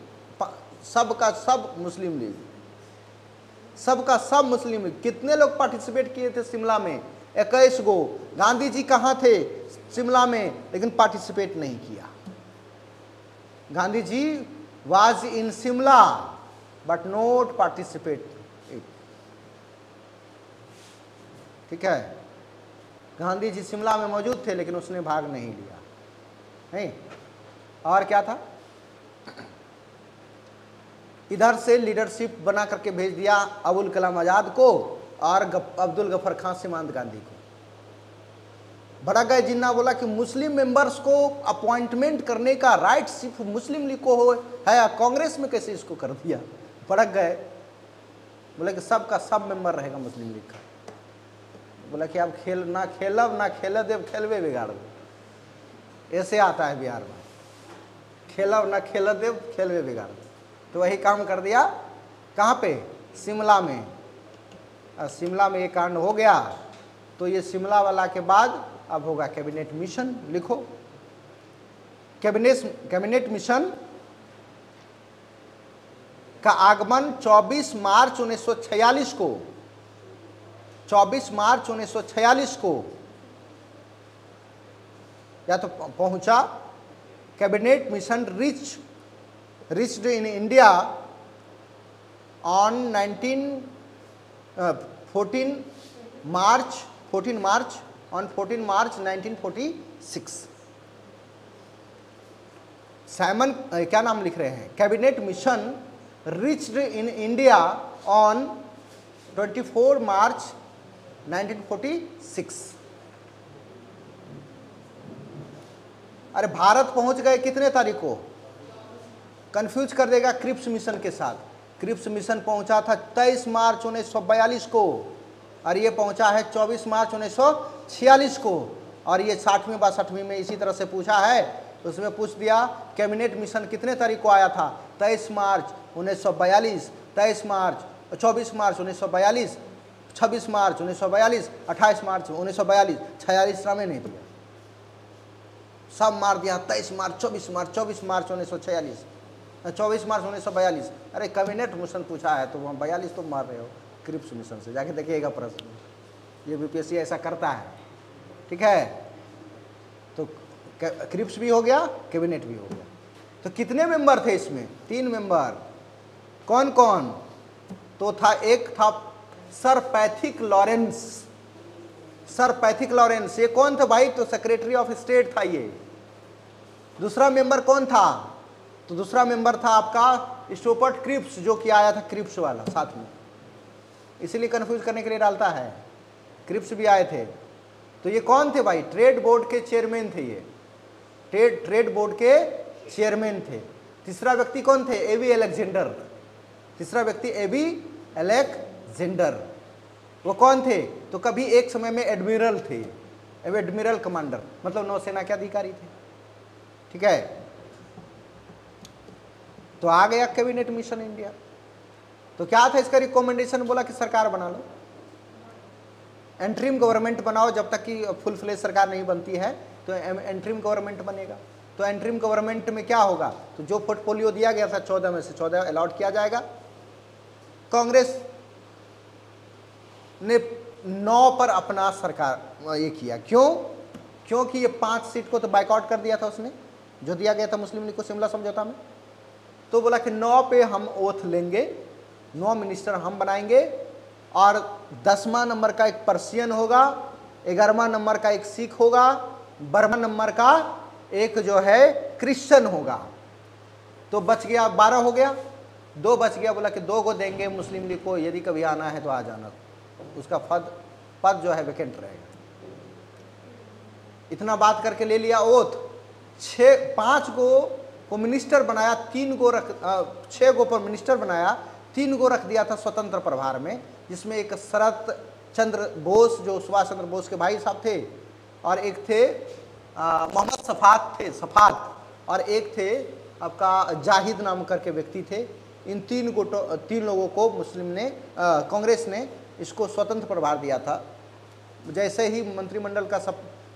सबका सब मुस्लिम लीग, सबका सब मुस्लिम लीग। कितने लोग पार्टिसिपेट किए थे शिमला में? 21 गो। गांधी जी कहाँ थे? शिमला में, लेकिन पार्टिसिपेट नहीं किया। Gandhi ji was in Shimla but not participate. ठीक है। गांधी जी शिमला में मौजूद थे लेकिन उसने भाग नहीं लिया। नहीं। और क्या था? इधर से लीडरशिप बना करके भेज दिया अबुल कलाम आज़ाद को और अब्दुल गफर खान सीमांत गांधी को। भड़क गए जिन्ना, बोला कि मुस्लिम मेंबर्स को अपॉइंटमेंट करने का राइट सिर्फ मुस्लिम लीग को हो है, कांग्रेस में कैसे इसको कर दिया। भड़क गए, बोला कि सब का सब मेंबर रहेगा मुस्लिम लीग का। बोला कि आप खेल ना खेलब ना खेल देव, खेलवे बिगाड़ दो। ऐसे आता है बिहार में, खेलब ना खेल देव, खेलवे बिगाड़ दो। तो वही काम कर दिया। कहाँ पे? शिमला में। शिमला में ये कांड हो गया। तो ये शिमला वाला के बाद अब होगा कैबिनेट मिशन। लिखो, कैबिनेट मिशन का आगमन 24 मार्च 1946 को, 24 मार्च 1946 को या तो पहुंचा। Cabinet mission reached in India on 14 March 1946। Simon क्या नाम लिख रहे हैं? Cabinet mission reached in India on 24 March 1946। अरे भारत पहुंच गए कितने तारीख को? कंफ्यूज कर देगा क्रिप्स मिशन के साथ। क्रिप्स मिशन पहुंचा था 23 मार्च 1942 को और ये पहुंचा है 24 मार्च 1946 को। और ये 60वीं 62वीं में इसी तरह से पूछा है, तो उसमें पूछ दिया कैबिनेट मिशन कितने तारीख को आया था? 23 मार्च 1942, 23 मार्च 24 मार्च 1942, 26 मार्च 1942, 28 मार्च 1942, 46 में नहीं दिया, सब मार दिया। 23 मार्च 24 मार्च 24 मार्च 1946, 24 मार्च 1942। अरे कैबिनेट मिशन पूछा है तो वहाँ 42 तो मार रहे हो क्रिप्स मिशन से, जाके देखिएगा प्रश्न। ये बीपीएससी ऐसा करता है, ठीक है। तो क्रिप्स भी हो गया, कैबिनेट भी हो गया। तो कितने मेंबर थे इसमें? 3 मेंबर। कौन कौन? तो था, एक था sir Pethick Lawrence. Sir Pethick Lawrence, ये कौन थे भाई? तो सेक्रेटरी ऑफ स्टेट था ये। दूसरा मेंबर कौन था? तो दूसरा मेंबर था आपका स्टुअर्ट क्रिप्स, जो कि आया था क्रिप्स वाला साथ में, इसीलिए कंफ्यूज करने के लिए डालता है। क्रिप्स भी आए थे। तो ये कौन थे भाई? ट्रेड बोर्ड के चेयरमैन थे ये, ट्रेड बोर्ड के चेयरमैन थे। तीसरा व्यक्ति कौन थे? AB Alexander. तीसरा व्यक्ति एबी अलेक्जेंडर, वो कौन थे? तो कभी एक समय में एडमिरल थे, एडमिरल कमांडर, मतलब नौसेना के अधिकारी थे, ठीक है। तो आ गया कैबिनेट मिशन इंडिया। तो क्या था इसका रिकमेंडेशन? बोला कि सरकार बना लो, एंट्रीम गवर्नमेंट बनाओ, जब तक कि फुल फ्लेज सरकार नहीं बनती है तो एंट्रीम गवर्नमेंट बनेगा। तो एंट्रीम गवर्नमेंट में क्या होगा? तो जो पोर्टफोलियो दिया गया था 14 में से 14 अलॉट किया जाएगा। कांग्रेस ने 9 पर अपना सरकार ये किया। क्यों? क्योंकि ये 5 सीट को तो बाइकआउट कर दिया था उसने, जो दिया गया था मुस्लिम लीग को शिमला समझौता में। तो बोला कि 9 पे हम ओथ लेंगे, 9 मिनिस्टर हम बनाएंगे, और 10वां नंबर का एक पर्शियन होगा, 11वां नंबर का एक सिख होगा, 12वां नंबर का एक जो है क्रिश्चियन होगा। तो बच गया 12 हो गया, 2 बच गया। बोला कि 2 को देंगे मुस्लिम लीग को, यदि कभी आना है तो आ जाना, उसका पद जो है वैकेंट रहेगा। इतना बात करके ले लिया ओथ। 5 को मिनिस्टर बनाया, 6 को पर मिनिस्टर बनाया, 3 को रख दिया था स्वतंत्र प्रभार में, जिसमें एक शरत चंद्र बोस, जो सुभाष चंद्र बोस के भाई साहब थे, और एक थे मोहम्मद सफात, और एक थे आपका जाहिद नाम करके व्यक्ति थे। इन 3 लोगों को मुस्लिम ने कांग्रेस ने इसको स्वतंत्र प्रभार दिया था। जैसे ही मंत्रिमंडल का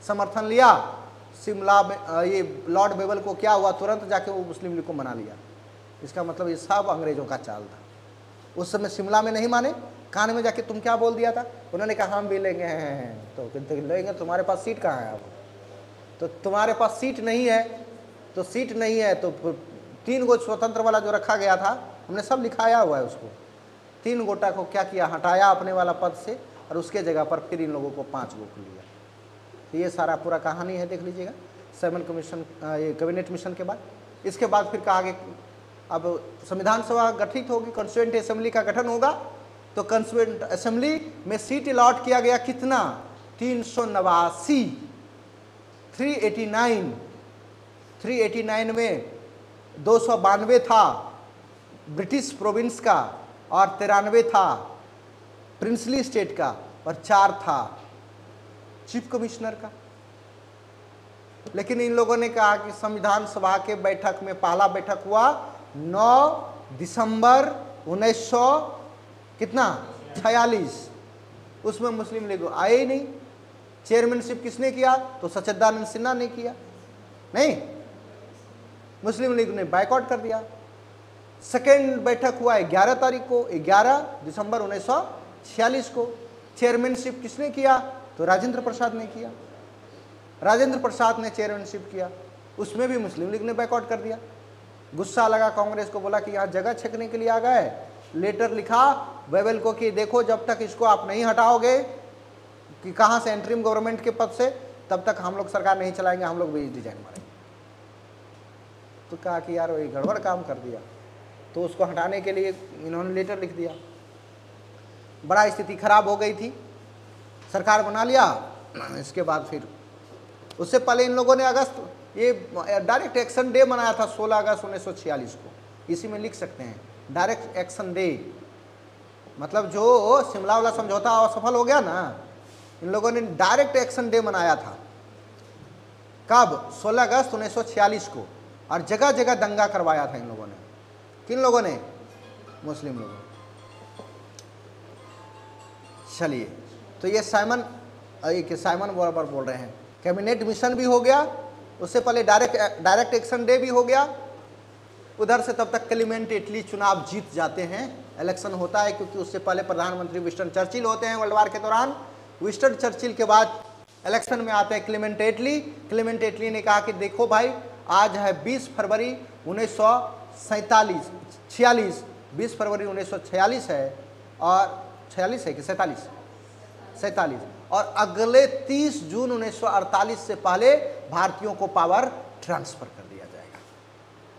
समर्थन लिया शिमला में, ये लॉर्ड बेवल को क्या हुआ, तुरंत जाके वो मुस्लिम लीग को मना लिया। इसका मतलब ये सब अंग्रेजों का चाल था। उस समय शिमला में नहीं माने, कान में जाके तुम क्या बोल दिया था? उन्होंने कहा हम भी लेंगे हैं, तो लेंगे, तुम्हारे पास सीट कहाँ है? अब तो तुम्हारे पास सीट नहीं है, तो सीट नहीं है तो 3 गो स्वतंत्र वाला जो रखा गया था, हमने सब लिखाया हुआ है उसको। 3 गोटा को क्या किया? हटाया अपने वाला पद से, और उसके जगह पर फिर इन लोगों को 5 गो को लिया। तो ये सारा पूरा कहानी है, देख लीजिएगा। साइमन कमीशन, ये कैबिनेट मिशन के बाद, इसके बाद फिर कहा कि अब संविधान सभा गठित होगी, कॉन्स्टिट्यूएंट असेंबली का गठन होगा। तो कॉन्स्टिट्यूएंट असेंबली में सीट अलॉट किया गया कितना? 389। 389 में 292 था ब्रिटिश प्रोविंस का और 93 था प्रिंसली स्टेट का और 4 था चीफ कमिश्नर का। लेकिन इन लोगों ने कहा कि संविधान सभा के बैठक में पहला बैठक हुआ 9 दिसंबर 1900 कितना 46, उसमें मुस्लिम लीग आए ही नहीं। चेयरमैनशिप किसने किया? तो सच्चिदानंद सिन्हा ने किया, नहीं, मुस्लिम लीग ने बायकॉट कर दिया। सेकेंड बैठक हुआ 11 तारीख को, 11 दिसंबर 1946 को। चेयरमैनशिप किसने किया? तो राजेंद्र प्रसाद ने किया। राजेंद्र प्रसाद ने चेयरमैनशिप किया, उसमें भी मुस्लिम लीग ने बायकॉट कर दिया। गुस्सा लगा कांग्रेस को, बोला कि यहाँ जगह छकने के लिए आ गए। लेटर लिखा वेबल को कि देखो जब तक इसको आप नहीं हटाओगे कि कहाँ से एंट्रीम गवर्नमेंट के पद से, तब तक हम लोग सरकार नहीं चलाएंगे, हम लोग भी डिजाइन मारेंगे। तो कहा कि यार वही गड़बड़ काम कर दिया, तो उसको हटाने के लिए इन्होंने लेटर लिख दिया। बड़ा स्थिति खराब हो गई थी, सरकार बना लिया। इसके बाद फिर उससे पहले इन लोगों ने ये डायरेक्ट एक्शन डे मनाया था 16 अगस्त 1946 को। इसी में लिख सकते हैं डायरेक्ट एक्शन डे, मतलब जो शिमला वाला समझौता असफल हो गया ना, इन लोगों ने डायरेक्ट एक्शन डे मनाया था। कब? 16 अगस्त 1946 को। और जगह जगह दंगा करवाया था इन लोगों ने। किन लोगों ने? मुस्लिम लोगों ने। चलिए, तो ये साइमन बराबर बोल रहे हैं। कैबिनेट मिशन भी हो गया, उससे पहले डायरेक्ट एक्शन डे भी हो गया। उधर से तब तक क्लेमेंट एटली चुनाव जीत जाते हैं, इलेक्शन होता है, क्योंकि उससे पहले प्रधानमंत्री विंस्टन चर्चिल होते हैं वर्ल्ड वार के दौरान। विंस्टन चर्चिल के बाद इलेक्शन में आते हैं क्लेमेंट एटली। क्लेमेंट एटली ने कहा कि देखो भाई, आज है 20 फरवरी 1946, 20 फरवरी 1946 है, और 46 है कि 47, और अगले 30 जून 1948 से पहले भारतीयों को पावर ट्रांसफर कर दिया जाएगा।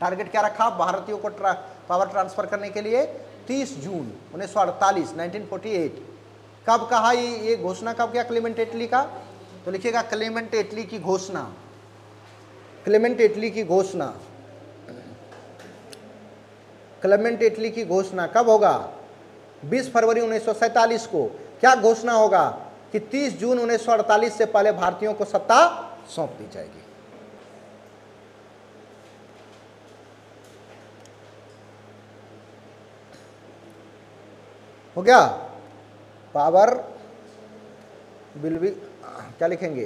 टारगेट क्या रखा भारतीयों को पावर ट्रांसफर करने के लिए? 30 जून 1948, 1948। कब कहा ये घोषणा कब किया क्लेमेंट एटली का? तो लिखिएगा क्लेमेंट एटली की घोषणा। क्लेमेंट एटली की घोषणा, क्लेमेंट एटली की घोषणा कब होगा? 20 फरवरी 1947 को। क्या घोषणा होगा? कि 30 जून 1948 से पहले भारतीयों को सत्ता सौंप दी जाएगी। हो गया? पावर विल बी, क्या लिखेंगे?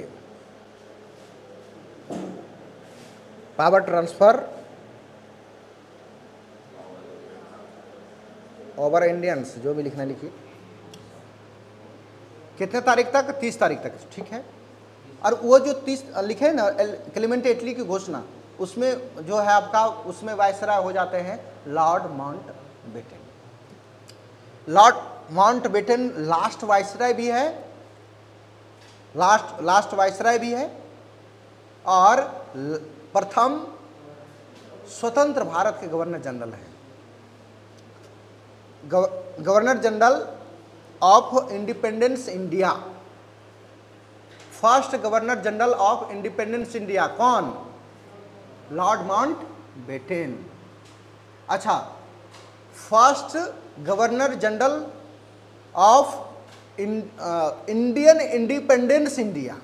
पावर ट्रांसफर ओवर इंडियंस, जो भी लिखना लिखिए। कितने तारीख तक? 30 तारीख तक, ठीक है। और वो जो 30 लिखे ना क्लेमेंट एटली की घोषणा, उसमें जो है आपका, उसमें वायसराय हो जाते हैं Lord Mountbatten. Lord Mountbatten last viceroy भी है, लास्ट वायसराय भी है, और प्रथम स्वतंत्र भारत के गवर्नर जनरल हैं। Governor general of independence India, first governor general of independence India कौन? Lord Mountbatten. अच्छा, first governor general of Indian independence India,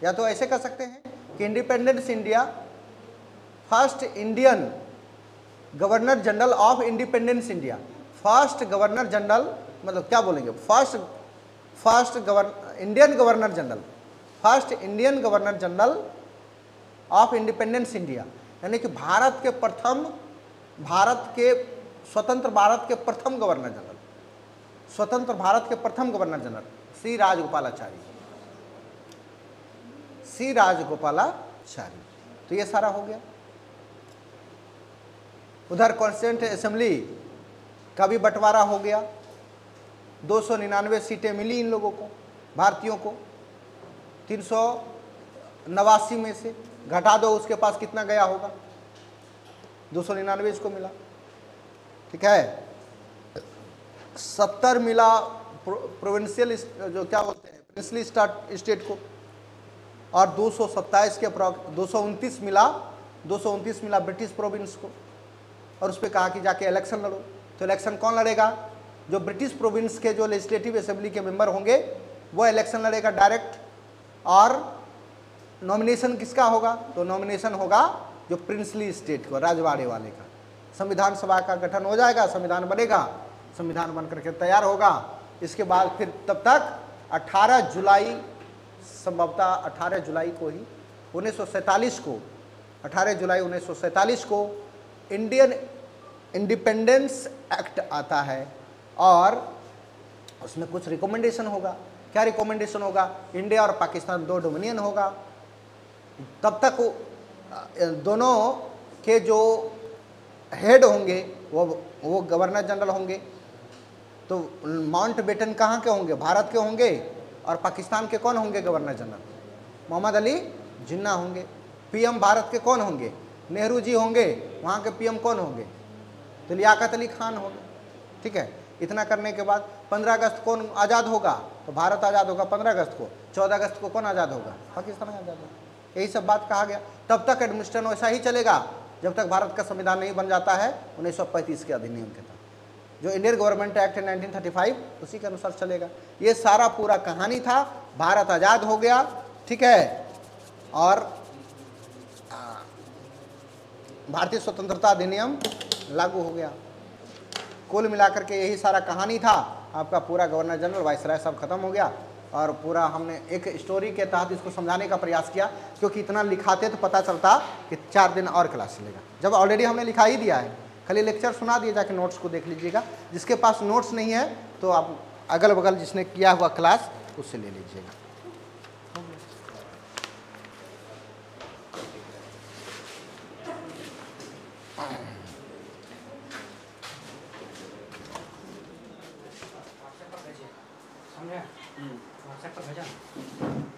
या तो ऐसे कह सकते हैं कि independence India, first Indian governor general of independence India. First governor general मतलब क्या बोलेंगे? First Indian governor general, first Indian governor general of independence India, यानी कि भारत के स्वतंत्र भारत के प्रथम गवर्नर जनरल, स्वतंत्र भारत के प्रथम गवर्नर जनरल श्री राजगोपालाचारी। तो ये सारा हो गया। उधर कॉन्स्टिट्यूएंट असेंबली का भी बंटवारा हो गया। 299 सीटें मिली इन लोगों को, भारतीयों को। 389 में से घटा दो, उसके पास कितना गया होगा? 299 इसको मिला, ठीक है। 70 मिला प्रोविंशियल, जो क्या बोलते हैं, प्रिंसली स्टेट को। और 227 के 229 मिला 229 मिला ब्रिटिश प्रोविंस को, और उस पर कहा कि जाके इलेक्शन लड़ो। तो इलेक्शन कौन लड़ेगा? जो ब्रिटिश प्रोविंस के जो लेजिस्लेटिव असेंबली के मेंबर होंगे वो इलेक्शन लड़ेगा डायरेक्ट। और नॉमिनेशन किसका होगा? तो नॉमिनेशन होगा जो प्रिंसली स्टेट को, राजवाड़े वाले का। संविधान सभा का गठन हो जाएगा, संविधान बनेगा, संविधान बन करके तैयार होगा। इसके बाद फिर तब तक 18 जुलाई, संभवतः 18 जुलाई को ही 1947 को, 18 जुलाई 1947 को इंडियन इंडिपेंडेंस एक्ट आता है, और उसमें कुछ रिकमेंडेशन होगा। क्या रिकमेंडेशन होगा? इंडिया और पाकिस्तान 2 डोमिनियन होगा। तब तक दोनों के जो हेड होंगे वो गवर्नर जनरल होंगे। तो माउंट बेटन कहाँ के होंगे? भारत के होंगे। और पाकिस्तान के कौन होंगे गवर्नर जनरल? मोहम्मद अली जिन्ना होंगे। पीएम भारत के कौन होंगे? नेहरू जी होंगे। वहाँ के पीएम कौन होंगे? तो लियाकत अली खान होंगे। ठीक है, इतना करने के बाद 15 अगस्त कौन आज़ाद होगा? तो भारत आज़ाद होगा 15 अगस्त को। 14 अगस्त को कौन आज़ाद होगा? पाकिस्तान आज़ाद होगा। यही सब बात कहा गया। तब तक एडमिनिस्ट्रेशन वैसा ही चलेगा जब तक भारत का संविधान नहीं बन जाता है 1935 के अधिनियम के तहत। जो इंडियन गवर्नमेंट एक्ट है 1935 उसी के अनुसार चलेगा। ये सारा पूरा कहानी था। भारत आज़ाद हो गया, ठीक है, और भारतीय स्वतंत्रता अधिनियम लागू हो गया। कुल मिलाकर के यही सारा कहानी था। आपका पूरा गवर्नर जनरल, वाइसराय सब खत्म हो गया। और पूरा हमने एक स्टोरी के तहत इसको समझाने का प्रयास किया, क्योंकि इतना लिखाते तो पता चलता कि 4 दिन और क्लास चलेगा, जब ऑलरेडी हमने लिखा ही दिया है। खाली लेक्चर सुना दिए, जाके नोट्स को देख लीजिएगा। जिसके पास नोट्स नहीं है तो आप अगल बगल जिसने किया हुआ क्लास उससे ले लीजिएगा। व्हाट्सएप पर भेजा।